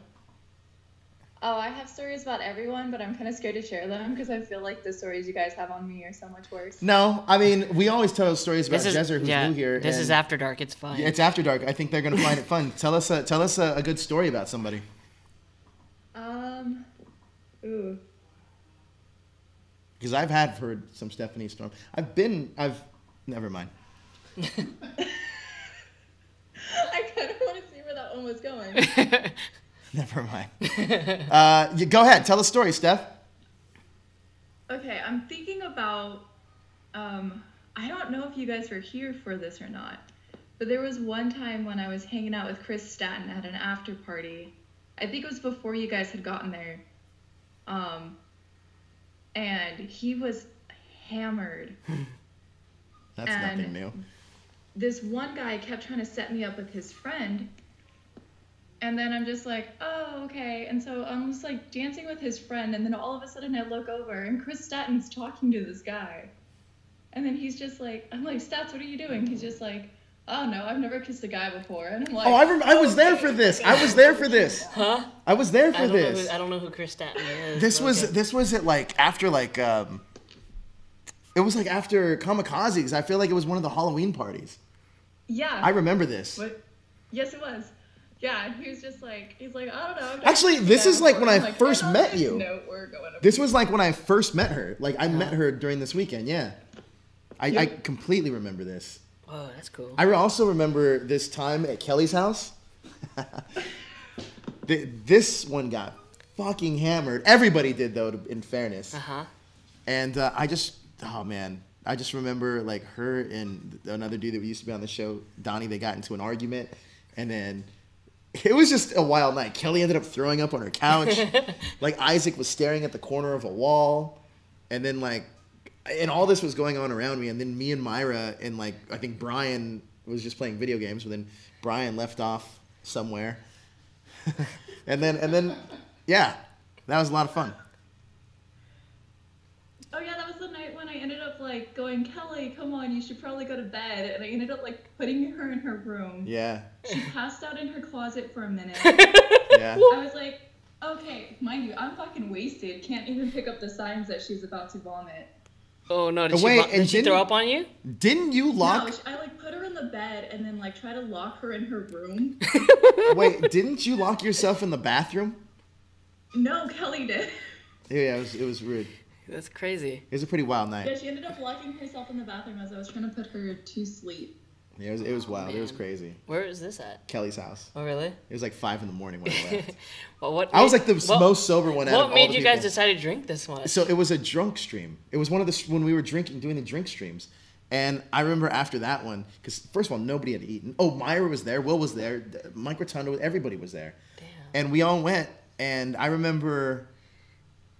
Oh, I have stories about everyone, but I'm kind of scared to share them because I feel like the stories you guys have on me are so much worse. No, I mean, we always tell stories about Jezzer, who's new here. This is After Dark. It's fun. Yeah, it's After Dark. I think they're going to find it fun. Tell us a good story about somebody. Ooh. Because I've heard some Stephanie Storm. Never mind. I kind of want to see where that one was going. Never mind. Go ahead. Tell a story, Steph. Okay, I'm thinking about, I don't know if you guys were here for this or not, but there was one time when I was hanging out with Chris Statton at an after party. I think it was before you guys had gotten there. And he was hammered. That's nothing new. This one guy kept trying to set me up with his friend. And then I'm just like, oh, okay. And so I'm just like dancing with his friend. And then all of a sudden I look over and Chris Statton's talking to this guy. And then he's just like, I'm like, Stats, what are you doing? He's just like, oh no, I've never kissed a guy before. And I'm like, I was there for this. I was there for this. Huh? I was there for this. I don't know who Chris Statton is. This was at like after like it was like after Kamikazes. I feel like it was one of the Halloween parties. Yeah. I remember this. What? Yes, it was. Yeah, and he was just like, I don't know. Actually, this is like when I first met you. No, we're going This was like when I first met her. Like I met her during this weekend. Yeah. I completely remember this. Oh, that's cool. I also remember this time at Kelly's house. This one got fucking hammered. Everybody did, though, in fairness. Uh-huh. And I just remember like her and another dude that we used to be on the show, Donnie, they got into an argument. And then it was just a wild night. Kelly ended up throwing up on her couch. Like Isaac was staring at the corner of a wall. And then and all this was going on around me, and then me and Myra and I think Brian was just playing video games, but then Brian left off somewhere. and then yeah, that was a lot of fun. Oh yeah, that was the night when I ended up going, Kelly, come on, you should probably go to bed, and I ended up putting her in her room. Yeah. She passed out in her closet for a minute. Yeah. I was like, okay, mind you, I'm fucking wasted, can't even pick up the signs that she's about to vomit. Oh no! Did she throw up on you? Didn't you lock? No, I put her in the bed and then try to lock her in her room. Wait, didn't you lock yourself in the bathroom? No, Kelly did. Yeah, it was rude. That's crazy. It was a pretty wild night. Yeah, she ended up locking herself in the bathroom as I was trying to put her to sleep. Yeah, it was wild. Man. It was crazy. Where is this at? Kelly's house. Oh, really? It was 5 a.m. when I left. I was the most sober one out of all the people. What made you guys decide to drink this much? So it was a drunk stream. It was one of when we were doing the drink streams. And I remember after that one, because first of all, nobody had eaten. Oh, Myra was there. Will was there. Mike Rotundo, everybody was there. Damn. And we all went. And I remember...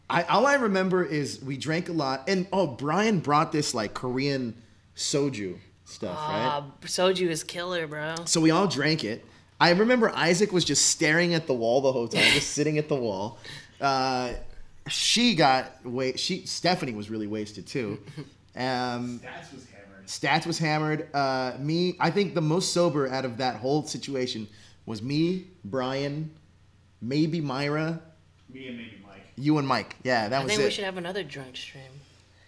all I remember is we drank a lot. And, Brian brought this, Korean soju stuff, right? Soju is killer, bro. So we all drank it. I remember Isaac was just staring at the wall the whole time, just sitting at the wall. Stephanie was really wasted too. Stats was hammered. Me, I think the most sober out of that whole situation was me, Brian, maybe Myra. Me and maybe Mike. You and Mike. Yeah, that was it. I think we should have another drunk stream.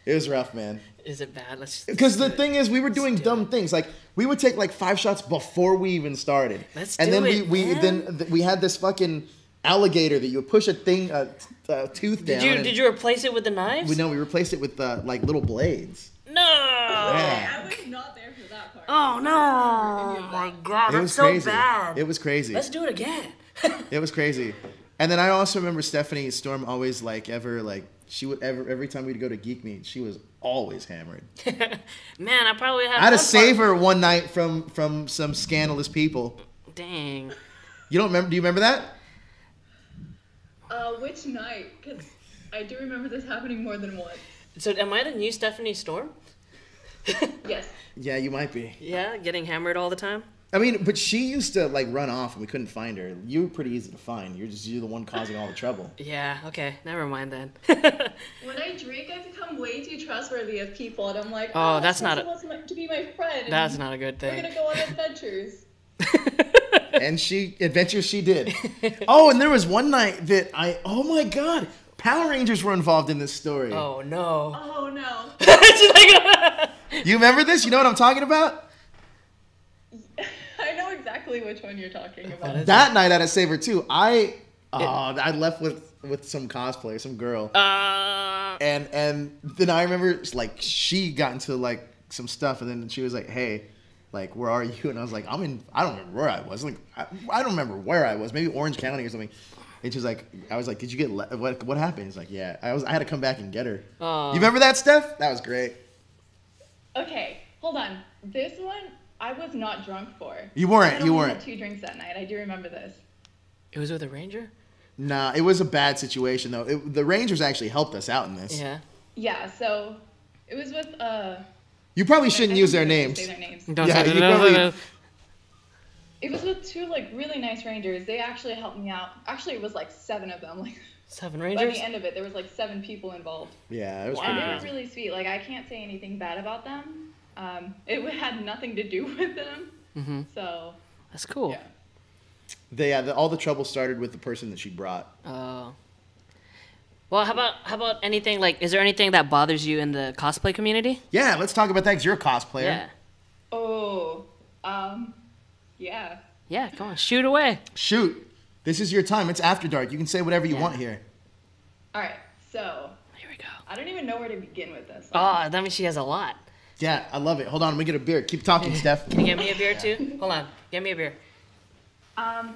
It was rough, man. Is it bad? Because the thing is, we were doing dumb things. Like we would take like 5 shots before we even started. We had this fucking alligator that you would push a tooth down. Did you replace it with the knives? We replaced it with like little blades. No. Yeah. I was not there for that part. Oh no! Oh my god, that's so bad. It was crazy. Let's do it again. It was crazy. And then I also remember Stephanie Storm always she would every time we'd go to Geek Meet, she was always hammered. Man, I probably had. I had to save her one night from some scandalous people. Dang. You don't remember? Do you remember that? Which night? Because I do remember this happening more than once. So am I the new Stephanie Storm? Yes. Yeah, you might be. Yeah, getting hammered all the time. I mean, but she used to like run off and we couldn't find her. You were pretty easy to find. You're the one causing all the trouble. Yeah, okay. Never mind then. When I drink, I become way too trustworthy of people, and I'm like, oh, that's not wants to be my friend. That's not a good thing. We're gonna go on adventures. And adventures she did. Oh, and there was one night that oh my God, Power Rangers were involved in this story. Oh no. Oh no. You remember this? You know what I'm talking about? I know exactly which one you're talking about. That night at a Saver too, I left with some cosplayer, some girl. And then I remember like she got into like some stuff, and then she was like, "Hey, like where are you?" And I was like, I don't remember where I was. Like I don't remember where I was. Maybe Orange County or something. And she's like, I was like, "Did you get what happened?" He's like, "Yeah, I had to come back and get her." You remember that, Steph? That was great. Okay, hold on. This one I was not drunk for. You weren't. I had 2 drinks that night. I do remember this. It was with a ranger? Nah, it was a bad situation though. The Rangers actually helped us out in this. Yeah. Yeah. So it was with You probably shouldn't use their names. Say their names. Don't say their It was with 2 like really nice rangers. They actually helped me out. Actually, it was like 7 of them. Like 7 rangers. By the end of it, there was like 7 people involved. Yeah, it was pretty crazy. They were really sweet. Like I can't say anything bad about them. It had nothing to do with them. Mm-hmm. So that's cool. Yeah. All the trouble started with the person that she brought. Oh. Well, how about anything like? Is there anything that bothers you in the cosplay community? Yeah, let's talk about that because you're a cosplayer. Yeah. Oh, yeah. Yeah, come on, shoot away. Shoot. This is your time. It's after dark. You can say whatever you want here. All right, so. Here we go. I don't even know where to begin with this. Oh, that means she has a lot. Yeah, I love it. Hold on, let me get a beer. Keep talking, Steph. Can you get me a beer too? Hold on, get me a beer. I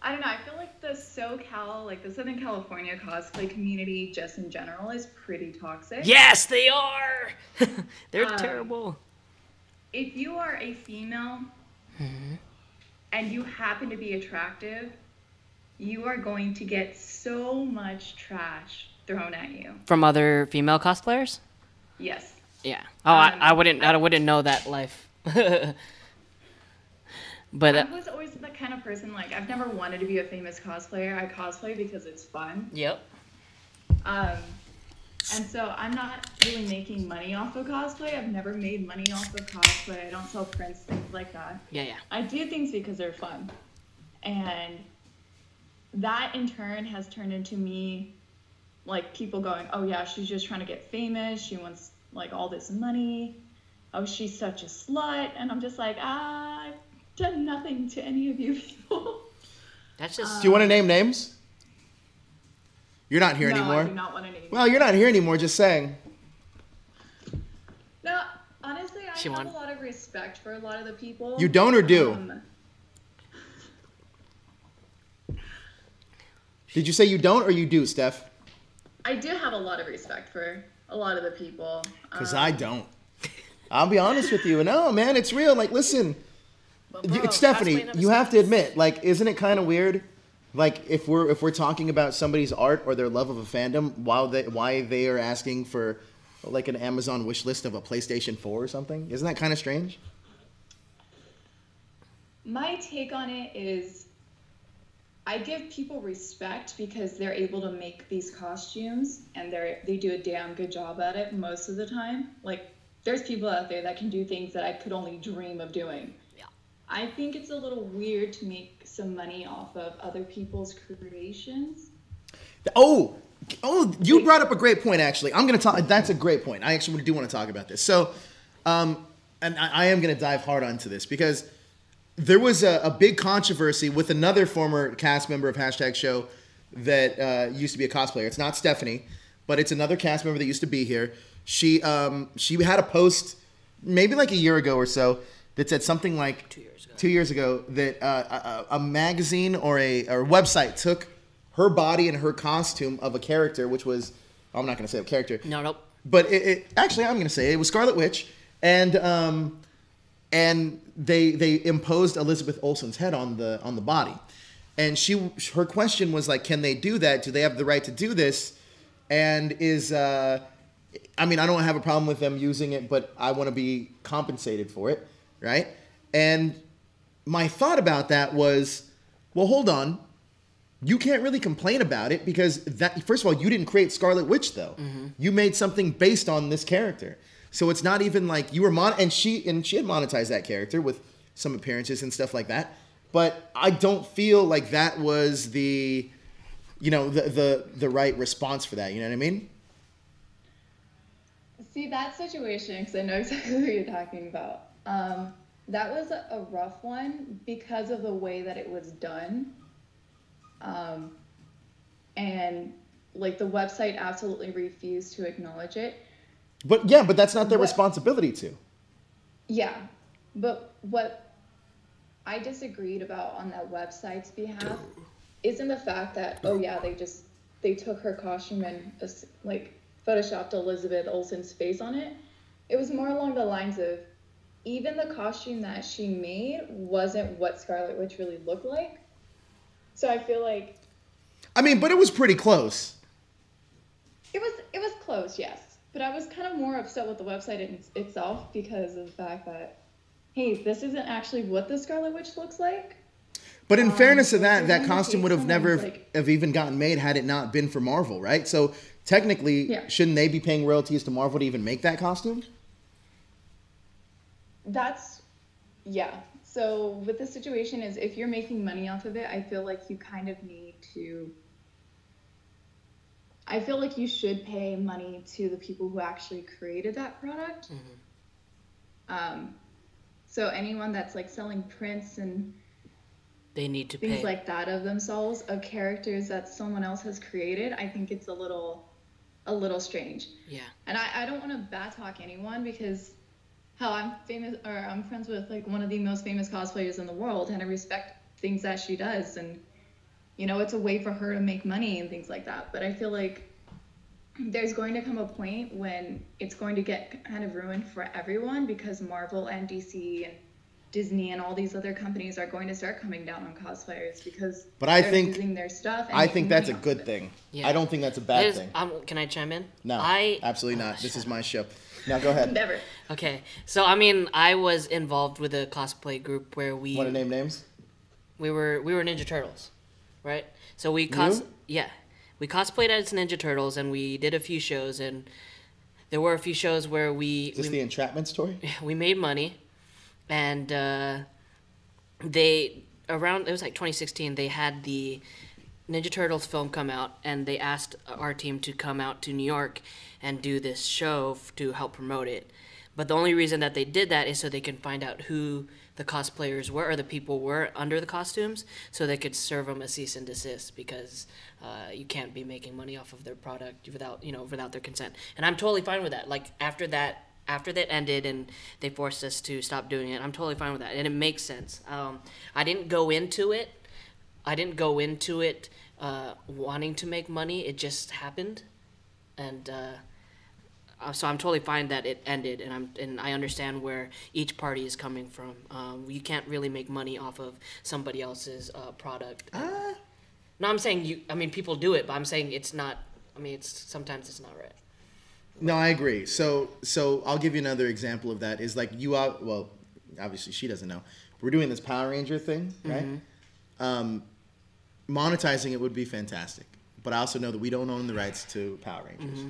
don't know. I feel like the SoCal, like the Southern California cosplay community, just in general, is pretty toxic. Yes, they are. They're terrible. If you are a female and you happen to be attractive, you are going to get so much trash thrown at you. From other female cosplayers? Yes. Yeah. Oh, I wouldn't know that life. But I was always the kind of person, like, I've never wanted to be a famous cosplayer. I cosplay because it's fun. Yep. And so I'm not really making money off of cosplay. I've never made money off of cosplay. I don't sell prints, things like that. Yeah. I do things because they're fun. And that in turn has turned into me, like, people going, oh yeah, she's just trying to get famous. She wants, like, all this money. Oh, she's such a slut. And I'm just like, I've done nothing to any of you people. That's just. Do you want to name names? You're not here anymore. I do not want to name. Well, you're not here anymore. Just saying. No, honestly, I have a lot of respect for a lot of the people. You don't or do? Did you say you don't or you do, Steph? I do have a lot of respect for a lot of the people. Because I don't. I'll be honest with you. No, man, it's real. Like, listen, Stephanie, you have to admit, like, isn't it kind of weird? Like, if we're talking about somebody's art or their love of a fandom, why they are asking for like an Amazon wish list of a PlayStation 4 or something? Isn't that kind of strange? My take on it is I give people respect because they're able to make these costumes and they do a damn good job at it most of the time. Like, there's people out there that can do things that I could only dream of doing. Yeah. I think it's a little weird to make some money off of other people's creations. Oh, you brought up a great point, actually. I'm going to talk. That's a great point. I actually do want to talk about this. So, and I am going to dive hard onto this because there was a big controversy with another former cast member of Hashtag Show that used to be a cosplayer. It's not Stephanie, but it's another cast member that used to be here. She had a post maybe like a year ago or so that said something like 2 years ago that a magazine or a website took her body and her costume of a character, which was, I'm not going to say a character. No. But actually, I'm going to say it was Scarlet Witch, and they imposed Elizabeth Olsen's head on the body, and her question was like, can they do that? Do they have the right to do this? And I mean, I don't have a problem with them using it, but I want to be compensated for it, right? And my thought about that was, well, hold on. You can't really complain about it because first of all, you didn't create Scarlet Witch though. Mm-hmm. You made something based on this character. So it's not even like you were and she had monetized that character with some appearances and stuff like that. But I don't feel like that was the right response for that. You know what I mean? See, that situation, because I know exactly what you're talking about. That was a rough one because of the way that it was done. And like the website absolutely refused to acknowledge it. But that's not their responsibility to. Yeah, but what I disagreed about on that website's behalf isn't the fact that, oh yeah, they took her costume and like photoshopped Elizabeth Olsen's face on it. It was more along the lines of, even the costume that she made wasn't what Scarlet Witch really looked like. So I feel like, I mean, but it was pretty close. It was close, yes. But I was kind of more upset with the website itself because of the fact that, hey, this isn't actually what the Scarlet Witch looks like. But in fairness to that costume would have never have even gotten made had it not been for Marvel, right? So technically, shouldn't they be paying royalties to Marvel to even make that costume? Yeah. So with the situation is, if you're making money off of it, I feel like you kind of need to, I feel like you should pay money to the people who actually created that product. Mm-hmm. So anyone that's like selling prints and they need to things pay like that of themselves, of characters that someone else has created, I think it's a little strange. Yeah. And I don't want to bad talk anyone because hell, I'm friends with like one of the most famous cosplayers in the world, and I respect things that she does, and you know, it's a way for her to make money and things like that. But I feel like there's going to come a point when it's going to get kind of ruined for everyone because Marvel and DC and Disney and all these other companies are going to start coming down on cosplayers because they're using their stuff. And I think that's a good thing. Yeah. I don't think that's a bad thing. Can I chime in? No, absolutely not. This is my show. Now go ahead. Never. Okay, so I mean, I was involved with a cosplay group where we want to name names. We were Ninja Turtles, right? So we cosplayed as Ninja Turtles, and we did a few shows, and there were a few shows where Is this the entrapment story? We made money, and it was like 2016. They had the Ninja Turtles film come out, and they asked our team to come out to New York and do this show to help promote it. But the only reason that they did that is so they can find out who the cosplayers were or the people were under the costumes, so they could serve them a cease and desist because you can't be making money off of their product without their consent. And I'm totally fine with that. Like after that ended and they forced us to stop doing it, I'm totally fine with that, and it makes sense. I didn't go into it wanting to make money. It just happened, and so I'm totally fine that it ended, and I understand where each party is coming from. You can't really make money off of somebody else's product. No, I'm saying people do it, but I'm saying it's not. I mean, sometimes it's not right. No, I agree. So I'll give you another example of that. Is like well, obviously she doesn't know. We're doing this Power Ranger thing, right? Monetizing it would be fantastic, but I also know that we don't own the rights to Power Rangers.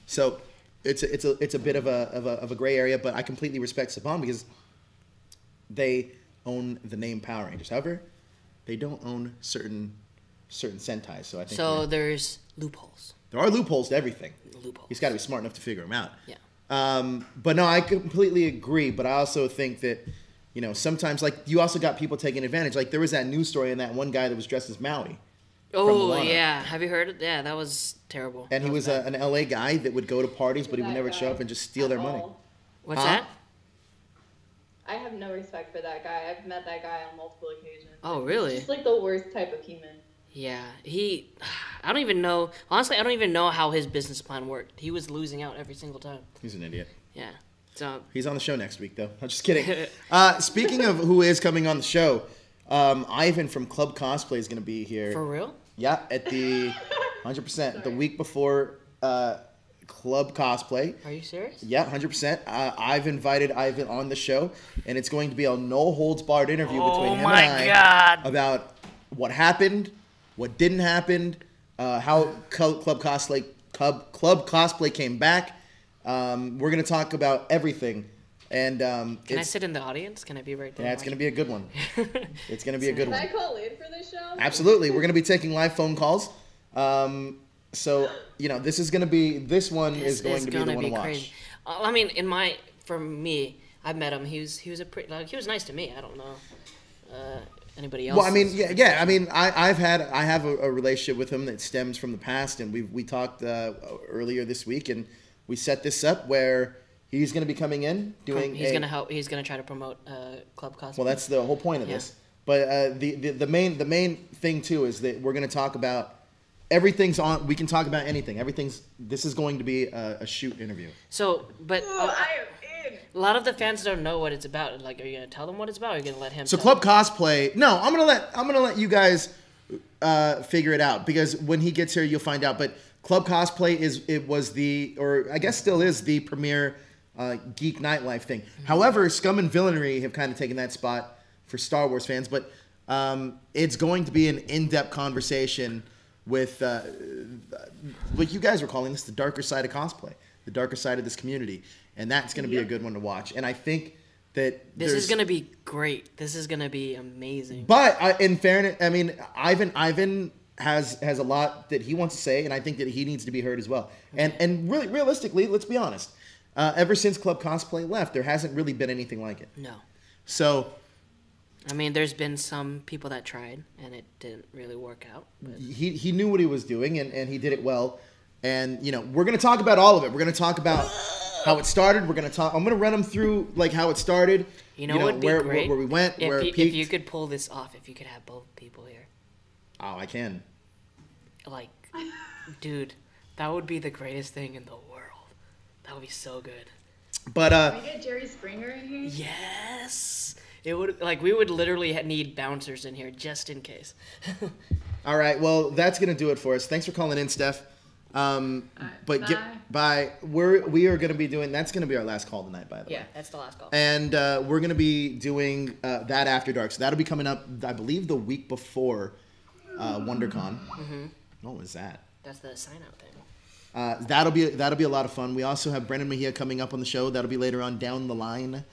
So it's a bit of a gray area, but I completely respect Saban because they own the name Power Rangers. However, they don't own certain Sentais. So I think there's loopholes. There are loopholes to everything. Loopholes. He's got to be smart enough to figure them out. Yeah. But no, I completely agree. But I also think that, sometimes like you also got people taking advantage. Like there was that news story and that one guy that was dressed as Maui. Oh yeah, have you heard it? Yeah, that was terrible. And he was an LA guy that would go to parties, but he would never show up and just steal their money. What's that? I have no respect for that guy. I've met that guy on multiple occasions. Oh really? He's like the worst type of human. Yeah, I don't even know. Honestly, I don't even know how his business plan worked. He was losing out every single time. He's an idiot. Yeah. So he's on the show next week, though. I'm just kidding. Speaking of who is coming on the show, Ivan from Club Cosplay is going to be here. For real? Yeah, at the 100% the week before Club Cosplay. Are you serious? Yeah, 100%. I've invited Ivan on the show, and it's going to be a no holds barred interview between him and I about what happened. What didn't happen, how Club Cosplay came back. We're gonna talk about everything, and can I sit in the audience? Can I be right there? Yeah, it's gonna be a good one. It's gonna be a good one. Can I call in for this show? Absolutely, we're gonna be taking live phone calls. So this is gonna be is going to be the one to watch. Crazy. I mean, for me, I met him. He was he was nice to me. I don't know. Anybody else? Well, I mean, yeah. I mean, I have a relationship with him that stems from the past, and we talked earlier this week, and we set this up where he's going to be coming in doing. He's going to help. He's going to try to promote Club Cosplay. Well, that's the whole point of this. But the main thing too is that we're going to talk about everything's on. We can talk about anything. This is going to be a shoot interview. So, but. A lot of the fans don't know what it's about. Like, are you gonna tell them what it's about? Or are you gonna let him? So Club Cosplay. No, I'm gonna let you guys figure it out because when he gets here, you'll find out. But Club Cosplay I guess still is the premier geek nightlife thing. However, Scum and Villainy have kind of taken that spot for Star Wars fans. But it's going to be an in-depth conversation with what you guys were calling this the darker side of cosplay, the darker side of this community. And that's going to be a good one to watch. And I think that this is going to be great. This is going to be amazing. But in fairness, I mean, Ivan has a lot that he wants to say, and I think that he needs to be heard as well. And really, realistically, let's be honest. Ever since Club Cosplay left, there hasn't really been anything like it. No. So, I mean, there's been some people that tried, and it didn't really work out. But. He knew what he was doing, and he did it well. And we're going to talk about all of it. We're going to talk about how it started. I'm going to run them through like how it started. What would be great? Where we went, where it peaked. If you could pull this off, if you could have both people here. Oh, I can. Like, dude, that would be the greatest thing in the world. That would be so good. But Can we get Jerry Springer in here? Yes. It would we would literally need bouncers in here just in case. All right. Well, that's going to do it for us. Thanks for calling in, Steph. Bye. We are going to be doing. That's going to be our last call tonight, by the way. Yeah, that's the last call. And we're going to be doing that after dark. So that'll be coming up, I believe, the week before WonderCon. Mm-hmm. What was that? That's the sign out thing. That'll be a lot of fun. We also have Brendan Mejia coming up on the show. That'll be later on down the line.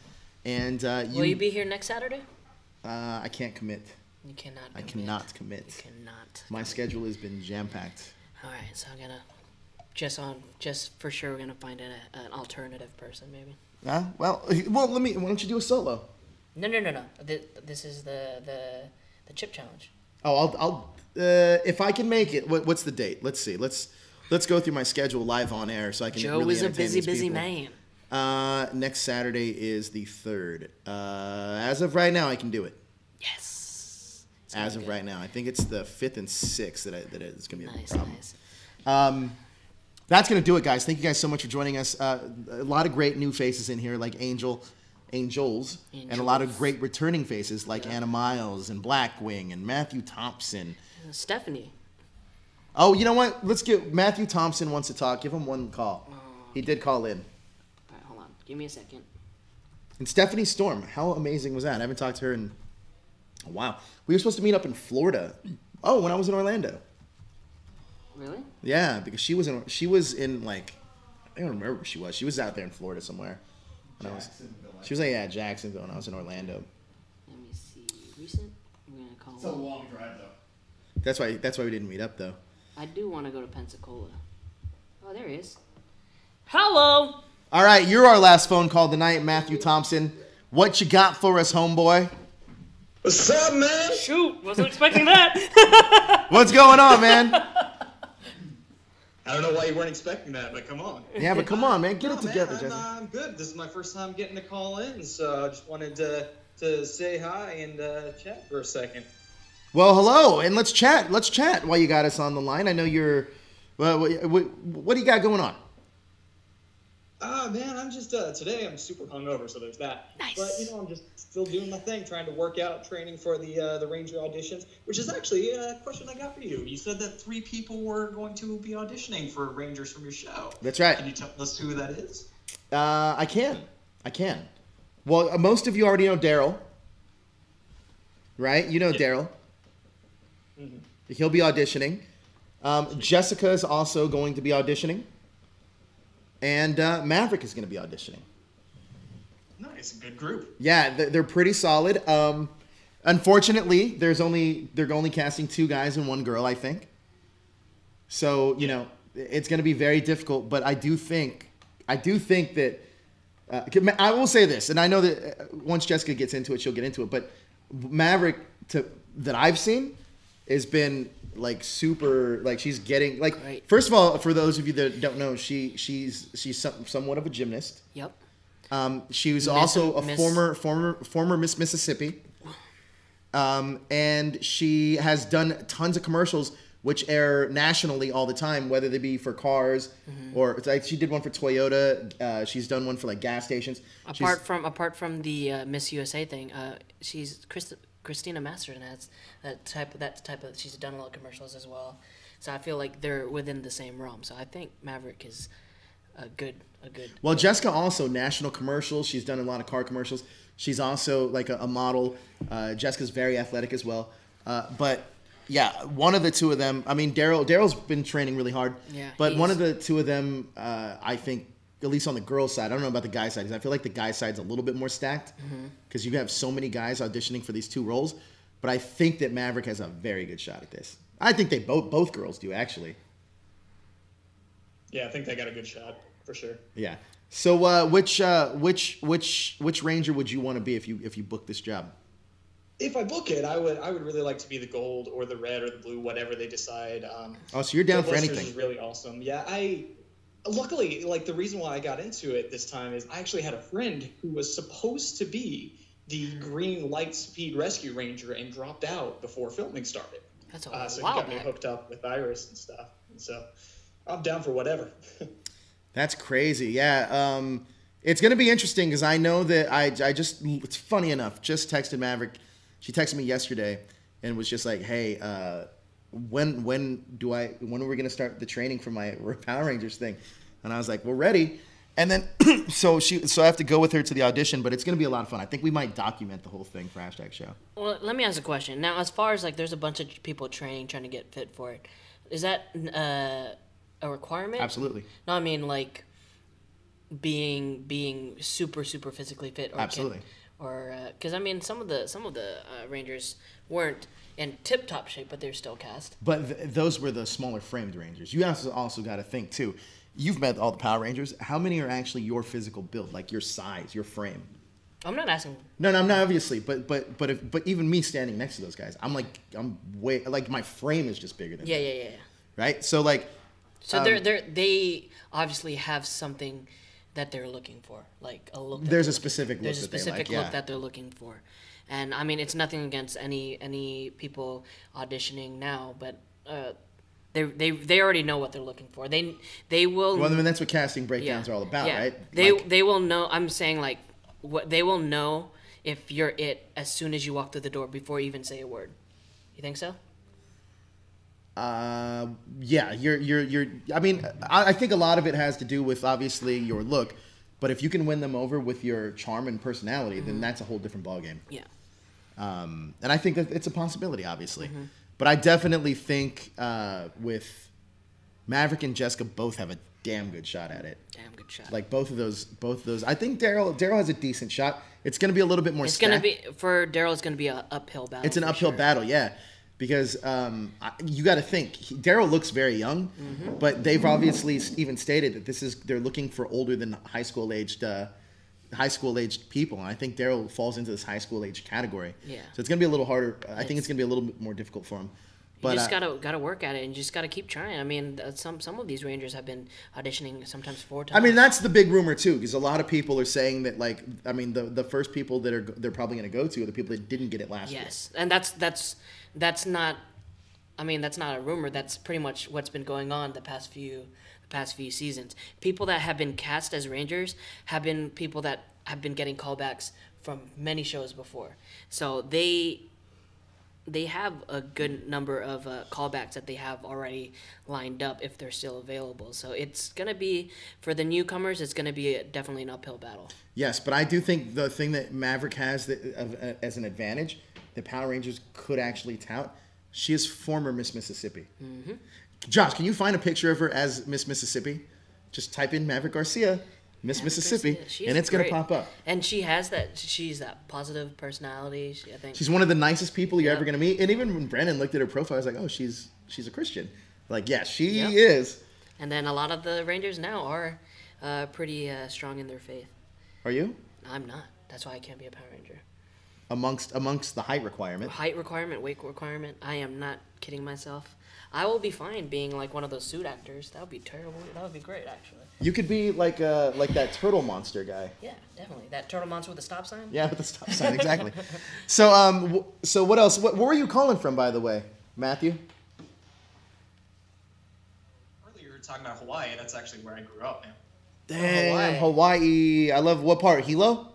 And will you be here next Saturday? I can't commit. You cannot. I cannot commit. You cannot. My schedule has been jam packed. All right, so I'm gonna just for sure we're gonna find an alternative person maybe. Well, why don't you do a solo? No. This is the chip challenge. Oh, I'll if I can make it. What's the date? Let's see. Let's go through my schedule live on air so I can. Joe really is a busy man. Next Saturday is the 3rd. As of right now, I can do it. Yes. As of right now, I think it's the 5th and 6th that it's gonna be a problem. Nice. That's gonna do it, guys. Thank you guys so much for joining us. A lot of great new faces in here, like Angels, and a lot of great returning faces like Anna Miles and Blackwing and Matthew Thompson. Stephanie. Oh, you know what? Let's get Matthew Thompson wants to talk. Give him one call. He did call in. All right, hold on. Give me a second. And Stephanie Storm, how amazing was that? I haven't talked to her in a while. We were supposed to meet up in Florida. Oh, when I was in Orlando. Really? Yeah, because she was in like, I don't remember where she was. She was out there in Florida somewhere. She was like, yeah, Jacksonville, and I was in Orlando. Let me see. Recent? I'm gonna call. It's a long drive though. That's why we didn't meet up though. I do want to go to Pensacola. Oh, there he is. Hello. All right, you're our last phone call tonight, Matthew Thompson. What you got for us, homeboy? What's up, man? Shoot, wasn't expecting that. What's going on, man? I don't know why you weren't expecting that, but come on. Yeah, but come on, man. Get it together, man, Jezzer. I'm good. This is my first time getting to call in, so I just wanted to say hi and chat for a second. Well, hello, and let's chat. Let's chat while you got us on the line. I know you're... Well, what do you got going on? Man, I'm just, today I'm super hungover, so there's that. Nice. But, I'm just still doing my thing, trying to work out, training for the Ranger auditions, which is actually a question I got for you. You said that 3 people were going to be auditioning for Rangers from your show. That's right. Can you tell us who that is? I can. Well, most of you already know Daryl, right? You know Daryl. Mm-hmm. He'll be auditioning. Jessica is also going to be auditioning. And Maverick is going to be auditioning. Nice, good group. Yeah, they're pretty solid. Unfortunately, they're only casting 2 guys and 1 girl, I think. So it's going to be very difficult. But I do think that I will say this, and I know that once Jessica gets into it, she'll get into it. But Maverick, that I've seen, has been like super, like she's getting like. Right. First of all, for those of you that don't know, she's somewhat of a gymnast. Yep. She was also a former Miss Mississippi. And she has done tons of commercials which air nationally all the time, whether they be for cars or it's like she did one for Toyota. She's done one for like gas stations. Apart from the Miss USA thing, she's Christina Masterson has that type of. She's done a lot of commercials as well. So I feel like they're within the same realm. So I think Maverick is a good. Well, Jessica also national commercials. She's done a lot of car commercials. She's also like a model. Jessica's very athletic as well. But yeah, one of the 2 of them. I mean, Daryl's been training really hard. Yeah. But one of the 2 of them, I think, at least on the girls' side, I don't know about the guy side, because I feel like the guy side's a little bit more stacked because you have so many guys auditioning for these 2 roles. But I think that Maverick has a very good shot at this. I think they both girls do, actually. Yeah, I think they got a good shot for sure. Yeah. So which Ranger would you want to be if you book this job? If I book it, I would really like to be the gold or the red or the blue, whatever they decide. Oh, so you're down for Blisters anything? Is really awesome. Yeah, luckily, like the reason why I got into it this time is I actually had a friend who was supposed to be the Green Light Speed Rescue Ranger and dropped out before filming started. That's so he got me hooked up with Iris and stuff. And so I'm down for whatever. That's crazy. Yeah. It's going to be interesting because I know that I just, it's funny enough, just texted Maverick. She texted me yesterday and was just like, hey, when are we going to start the training for my Power Rangers thing? And I was like, we're ready. And then, so I have to go with her to the audition, but it's going to be a lot of fun. I think we might document the whole thing for #show. Well, let me ask a question. Now, as far as like, there's a bunch of people trying to get fit for it. Is that a requirement? Absolutely. No, I mean like being super physically fit. Or absolutely. Because I mean, some of the Rangers weren't in tip-top shape, but they're still cast. But those were the smaller framed Rangers. You also got to think too. You've met all the Power Rangers. How many are actually your physical build, like your size, your frame? I'm not asking. No, I'm not obviously. But even me standing next to those guys, I'm way like my frame is just bigger than them. Yeah. Right. So like. So they obviously have something that they're looking for, like a look. There's a specific look. There's a specific look that they're looking for, and I mean it's nothing against any people auditioning now, but. They already know what they're looking for. They will. Well, I mean that's what casting breakdowns are all about, right? They will know. I'm saying like what they will know if you're it as soon as you walk through the door before you even say a word. You think so? Yeah, you're. I mean, I think a lot of it has to do with obviously your look, but if you can win them over with your charm and personality, then that's a whole different ballgame. Yeah. And I think that it's a possibility, obviously, but I definitely think with Maverick and Jessica both have a damn good shot at it. Damn good shot. Like both of those. I think Daryl has a decent shot. It's going to be a little bit more. It's going to be for Daryl. It's going to be an uphill battle. It's an uphill battle, yeah. Because you got to think, Daryl looks very young, but they've obviously even stated that they're looking for older than high school aged people, and I think Daryl falls into this high school age category. Yeah. So it's gonna be a little harder. I think it's gonna be a little bit more difficult for him. But you just gotta work at it, and you just gotta keep trying. I mean, some of these Rangers have been auditioning sometimes 4 times. I mean, that's the big rumor too, because a lot of people are saying that, like, I mean, the first people that they're probably gonna go to are the people that didn't get it last year. Yes, and that's not. I mean, that's not a rumor. That's pretty much what's been going on the past few seasons. People that have been cast as Rangers have been people that have been getting callbacks from many shows before. So they have a good number of callbacks that they have already lined up if they're still available. So it's gonna be, for the newcomers, it's gonna be definitely an uphill battle. Yes, but I do think the thing that Maverick has as an advantage that Power Rangers could actually tout, she is former Miss Mississippi. Josh, can you find a picture of her as Miss Mississippi? Just type in Maverick Garcia, Miss Mississippi, and it's going to pop up. And she's that positive personality. I think she's one of the nicest people you're ever going to meet. And even when Brandon looked at her profile, I was like, oh, she's a Christian. Like, yeah, she is. And then a lot of the Rangers now are pretty strong in their faith. Are you? I'm not. That's why I can't be a Power Ranger. Amongst the height requirement. Weight requirement. I am not kidding myself. I will be fine being like one of those suit actors. That would be terrible. That would be great, actually. You could be like that turtle monster guy. Yeah, definitely. That turtle monster with the stop sign? Yeah, with the stop sign, exactly. So what else? Where were you calling from, by the way, Matthew? Earlier you were talking about Hawaii. That's actually where I grew up, man. Damn, Hawaii. I love, what part? Hilo?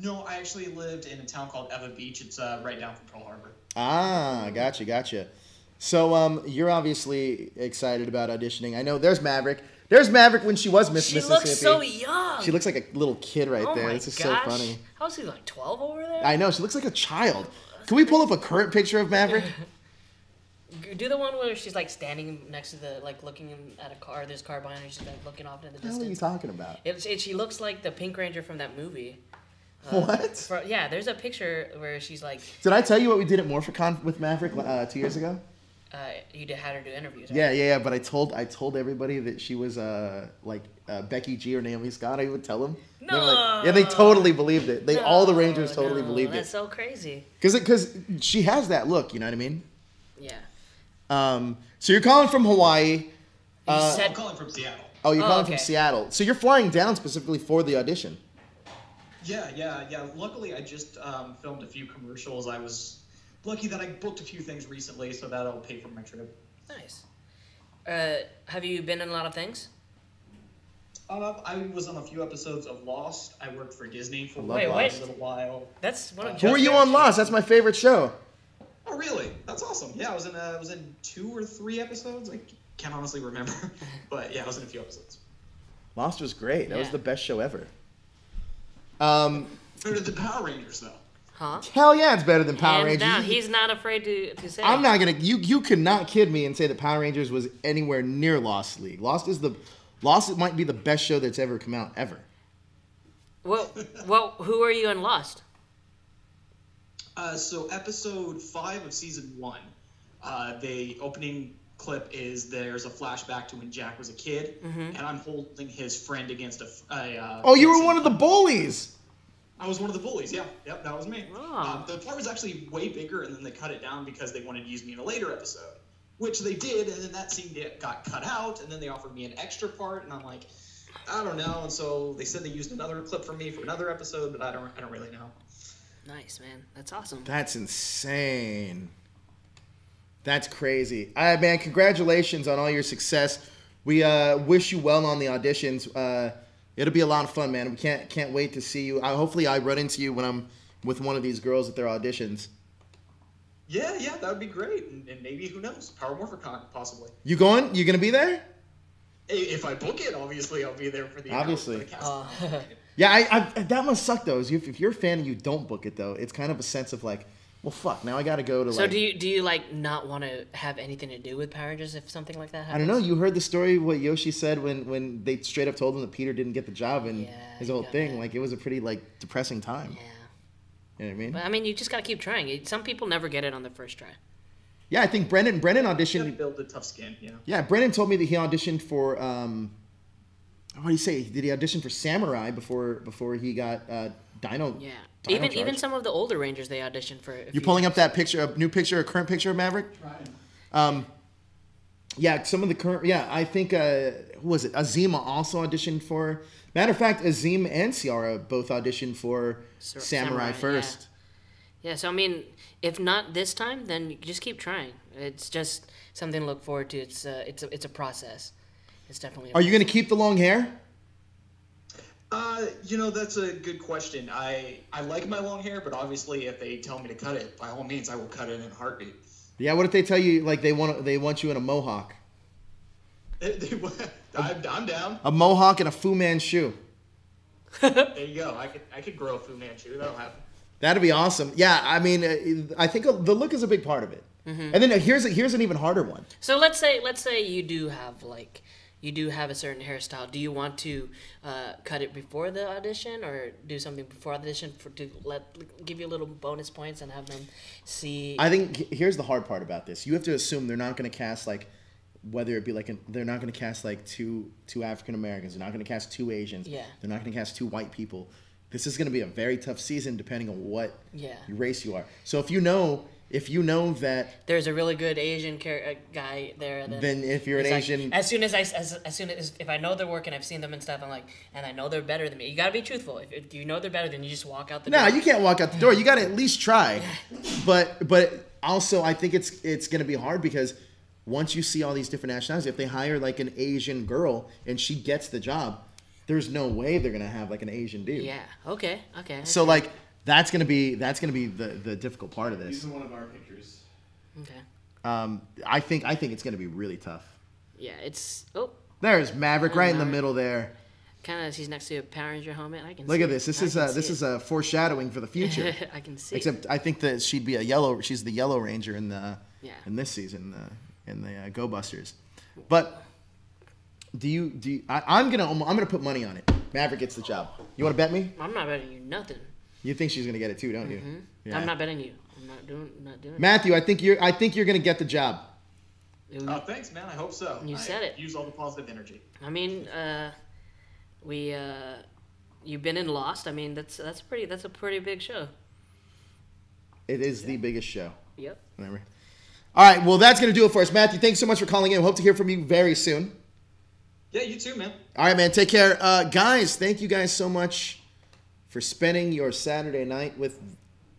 No, I actually lived in a town called Eva Beach. It's right down from Pearl Harbor. Ah, gotcha. So you're obviously excited about auditioning. I know there's Maverick. There's Maverick when she was Miss Mississippi. She looks so young. She looks like a little kid right there. This is so funny. How is she, like 12 over there? I know, she looks like a child. Can we pull up a current picture of Maverick? Do the one where she's like standing next to the, like looking at a car. There's a car behind her. She's like looking off in the distance. What are you talking about? She looks like the Pink Ranger from that movie. What? Yeah, there's a picture where she's like. Did I tell you what we did at MorphiCon with Maverick 2 years ago? You had her do interviews. Right? Yeah. But I told everybody that she was like Becky G or Naomi Scott. I would tell them. No. They totally believed it. All the Rangers totally believed it. That's so crazy. Because she has that look. You know what I mean? Yeah. So you're calling from Hawaii. I'm calling from Seattle. Oh, you're calling from Seattle. So you're flying down specifically for the audition. Yeah. Luckily, I just filmed a few commercials. I was lucky that I booked a few things recently, so that'll pay for my trip. Nice. Have you been in a lot of things? I was on a few episodes of Lost. I worked for Disney for a little while. That's one of Who are you on Lost? That's my favorite show. Oh, really? That's awesome. Yeah, I was in 2 or 3 episodes. I can't honestly remember, but yeah, I was in a few episodes. Lost was great. That was the best show ever. Better than Power Rangers, though. Huh? Hell yeah, it's better than Power Rangers. Now he's not afraid to say. I'm not gonna. You could not kid me and say that Power Rangers was anywhere near Lost League. Lost might be the best show that's ever come out ever. Well, who are you in Lost? So episode 5 of season 1, the opening clip is there's a flashback to when Jack was a kid, and I'm holding his friend against a. Oh, you were one of the bullies. I was one of the bullies. Yep, that was me. Oh. The part was actually way bigger, and then they cut it down because they wanted to use me in a later episode, which they did, and then that scene got cut out, and then they offered me an extra part, and I'm like, I don't know, and so they said they used another clip from me for another episode, but I don't really know. Nice, man. That's awesome. That's insane. That's crazy. Man, congratulations on all your success. We wish you well on the auditions. It'll be a lot of fun, man. We can't wait to see you. Hopefully I run into you when I'm with one of these girls at their auditions. Yeah, that would be great, and maybe, who knows, Power Morphicon, possibly. You going? You gonna be there? If I book it, obviously I'll be there for the Obviously. cast. Yeah, that must suck though. If you're a fan and you don't book it though, it's kind of a sense of like, well, fuck. Now I got to go to. So like... do you like not want to have anything to do with Power Rangers if something like that happens? I don't know. You heard the story what Yoshi said when they straight up told him that Peter didn't get the job and his whole thing. Like it was a pretty like depressing time. Yeah. You know what I mean? But I mean, you just gotta keep trying. Some people never get it on their first try. Yeah, I think Brendan auditioned. You gotta build a tough skin, you know. Yeah, Brendan told me that he auditioned for. What do you say? Did he audition for Samurai before he got Dino? Yeah. Dino Even Charge? some of the older Rangers they auditioned for. You're pulling up that picture, a new picture, a current picture of Maverick. Yeah, some of the current. Yeah, I think who was it? Azima also auditioned for. Matter of fact, Azim and Ciara both auditioned for Samurai first. Yeah, so I mean, if not this time, then you just keep trying. It's just something to look forward to. It's a process. It's definitely. Are you going to keep the long hair? That's a good question. I like my long hair, but obviously, if they tell me to cut it, by all means, I will cut it in a heartbeat. Yeah. What if they tell you like they want you in a mohawk? I'm down. A mohawk and a Fu Manchu. There you go. I could grow a Fu Manchu. That'll happen. That'd be awesome. Yeah, I mean, I think the look is a big part of it. Mm-hmm. And then here's an even harder one. So let's say you do have a certain hairstyle. Do you want to cut it before the audition or do something before audition to give you a little bonus points and have them see? I think here's the hard part about this. You have to assume they're not going to cast like. Whether it be like they're not going to cast like two African Americans, they're not going to cast two Asians, they're not going to cast two white people. This is going to be a very tough season depending on what race you are. So if you know that there's a really good Asian guy there, then if you're an Asian, as soon as if I know their work and I've seen them and stuff, I'm like, and I know they're better than me. You gotta be truthful. If you know they're better, then you just walk out the door. No, you can't walk out the door. You gotta at least try. But also I think it's going to be hard because. Once you see all these different nationalities, if they hire like an Asian girl and she gets the job, there's no way they're gonna have like an Asian dude. Yeah. Okay. So like that's gonna be the difficult part of this. These are one of our pictures. Okay. I think it's gonna be really tough. Yeah. It's There's Maverick right in the middle there. Kind of, he's next to a Power Ranger helmet. I can look see at this. This is a foreshadowing for the future. I can see. Except I think that she'd be she's the Yellow Ranger in this season. In the Go Busters, but I'm gonna put money on it. Maverick gets the job. You want to bet me? I'm not betting you nothing. You think she's gonna get it too, don't you? Yeah. I'm not betting you. I'm not doing. Matthew, I think you're gonna get the job. Thanks, man. I hope so. You said it. Use all the positive energy. I mean, you've been in Lost. I mean, that's a pretty big show. It is the biggest show. Yep. Whatever. All right, well, that's going to do it for us. Matthew, thanks so much for calling in. We hope to hear from you very soon. Yeah, you too, man. All right, man. Take care. Guys, thank you guys so much for spending your Saturday night with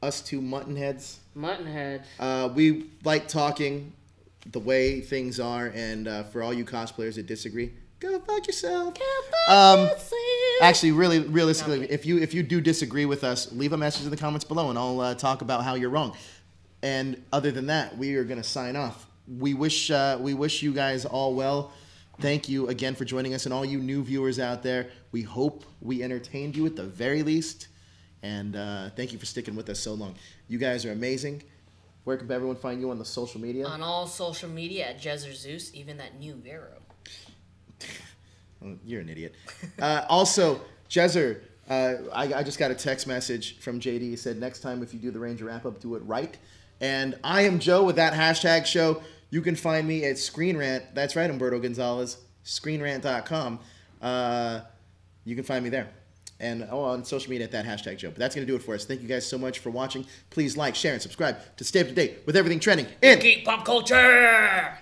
us two muttonheads. Muttonheads. We like talking the way things are, and for all you cosplayers that disagree, go fuck yourself. Actually, really, realistically, if you do disagree with us, leave a message in the comments below, and I'll talk about how you're wrong. And other than that, we are going to sign off. We wish you guys all well. Thank you again for joining us, and all you new viewers out there. We hope we entertained you at the very least, and thank you for sticking with us so long. You guys are amazing. Where can everyone find you on the social media? On all social media at Jezzer Zeus, even that new Vero. Well, you're an idiot. Also, Jezzer, I just got a text message from JD. He said, next time if you do the Ranger wrap-up, do it right. And I am Joe with that hashtag show. You can find me at Screen Rant. That's right, Humberto Gonzalez, screenrant.com. You can find me there. And on social media at that hashtag Joe. But that's going to do it for us. Thank you guys so much for watching. Please like, share, and subscribe to stay up to date with everything trending in geek pop culture.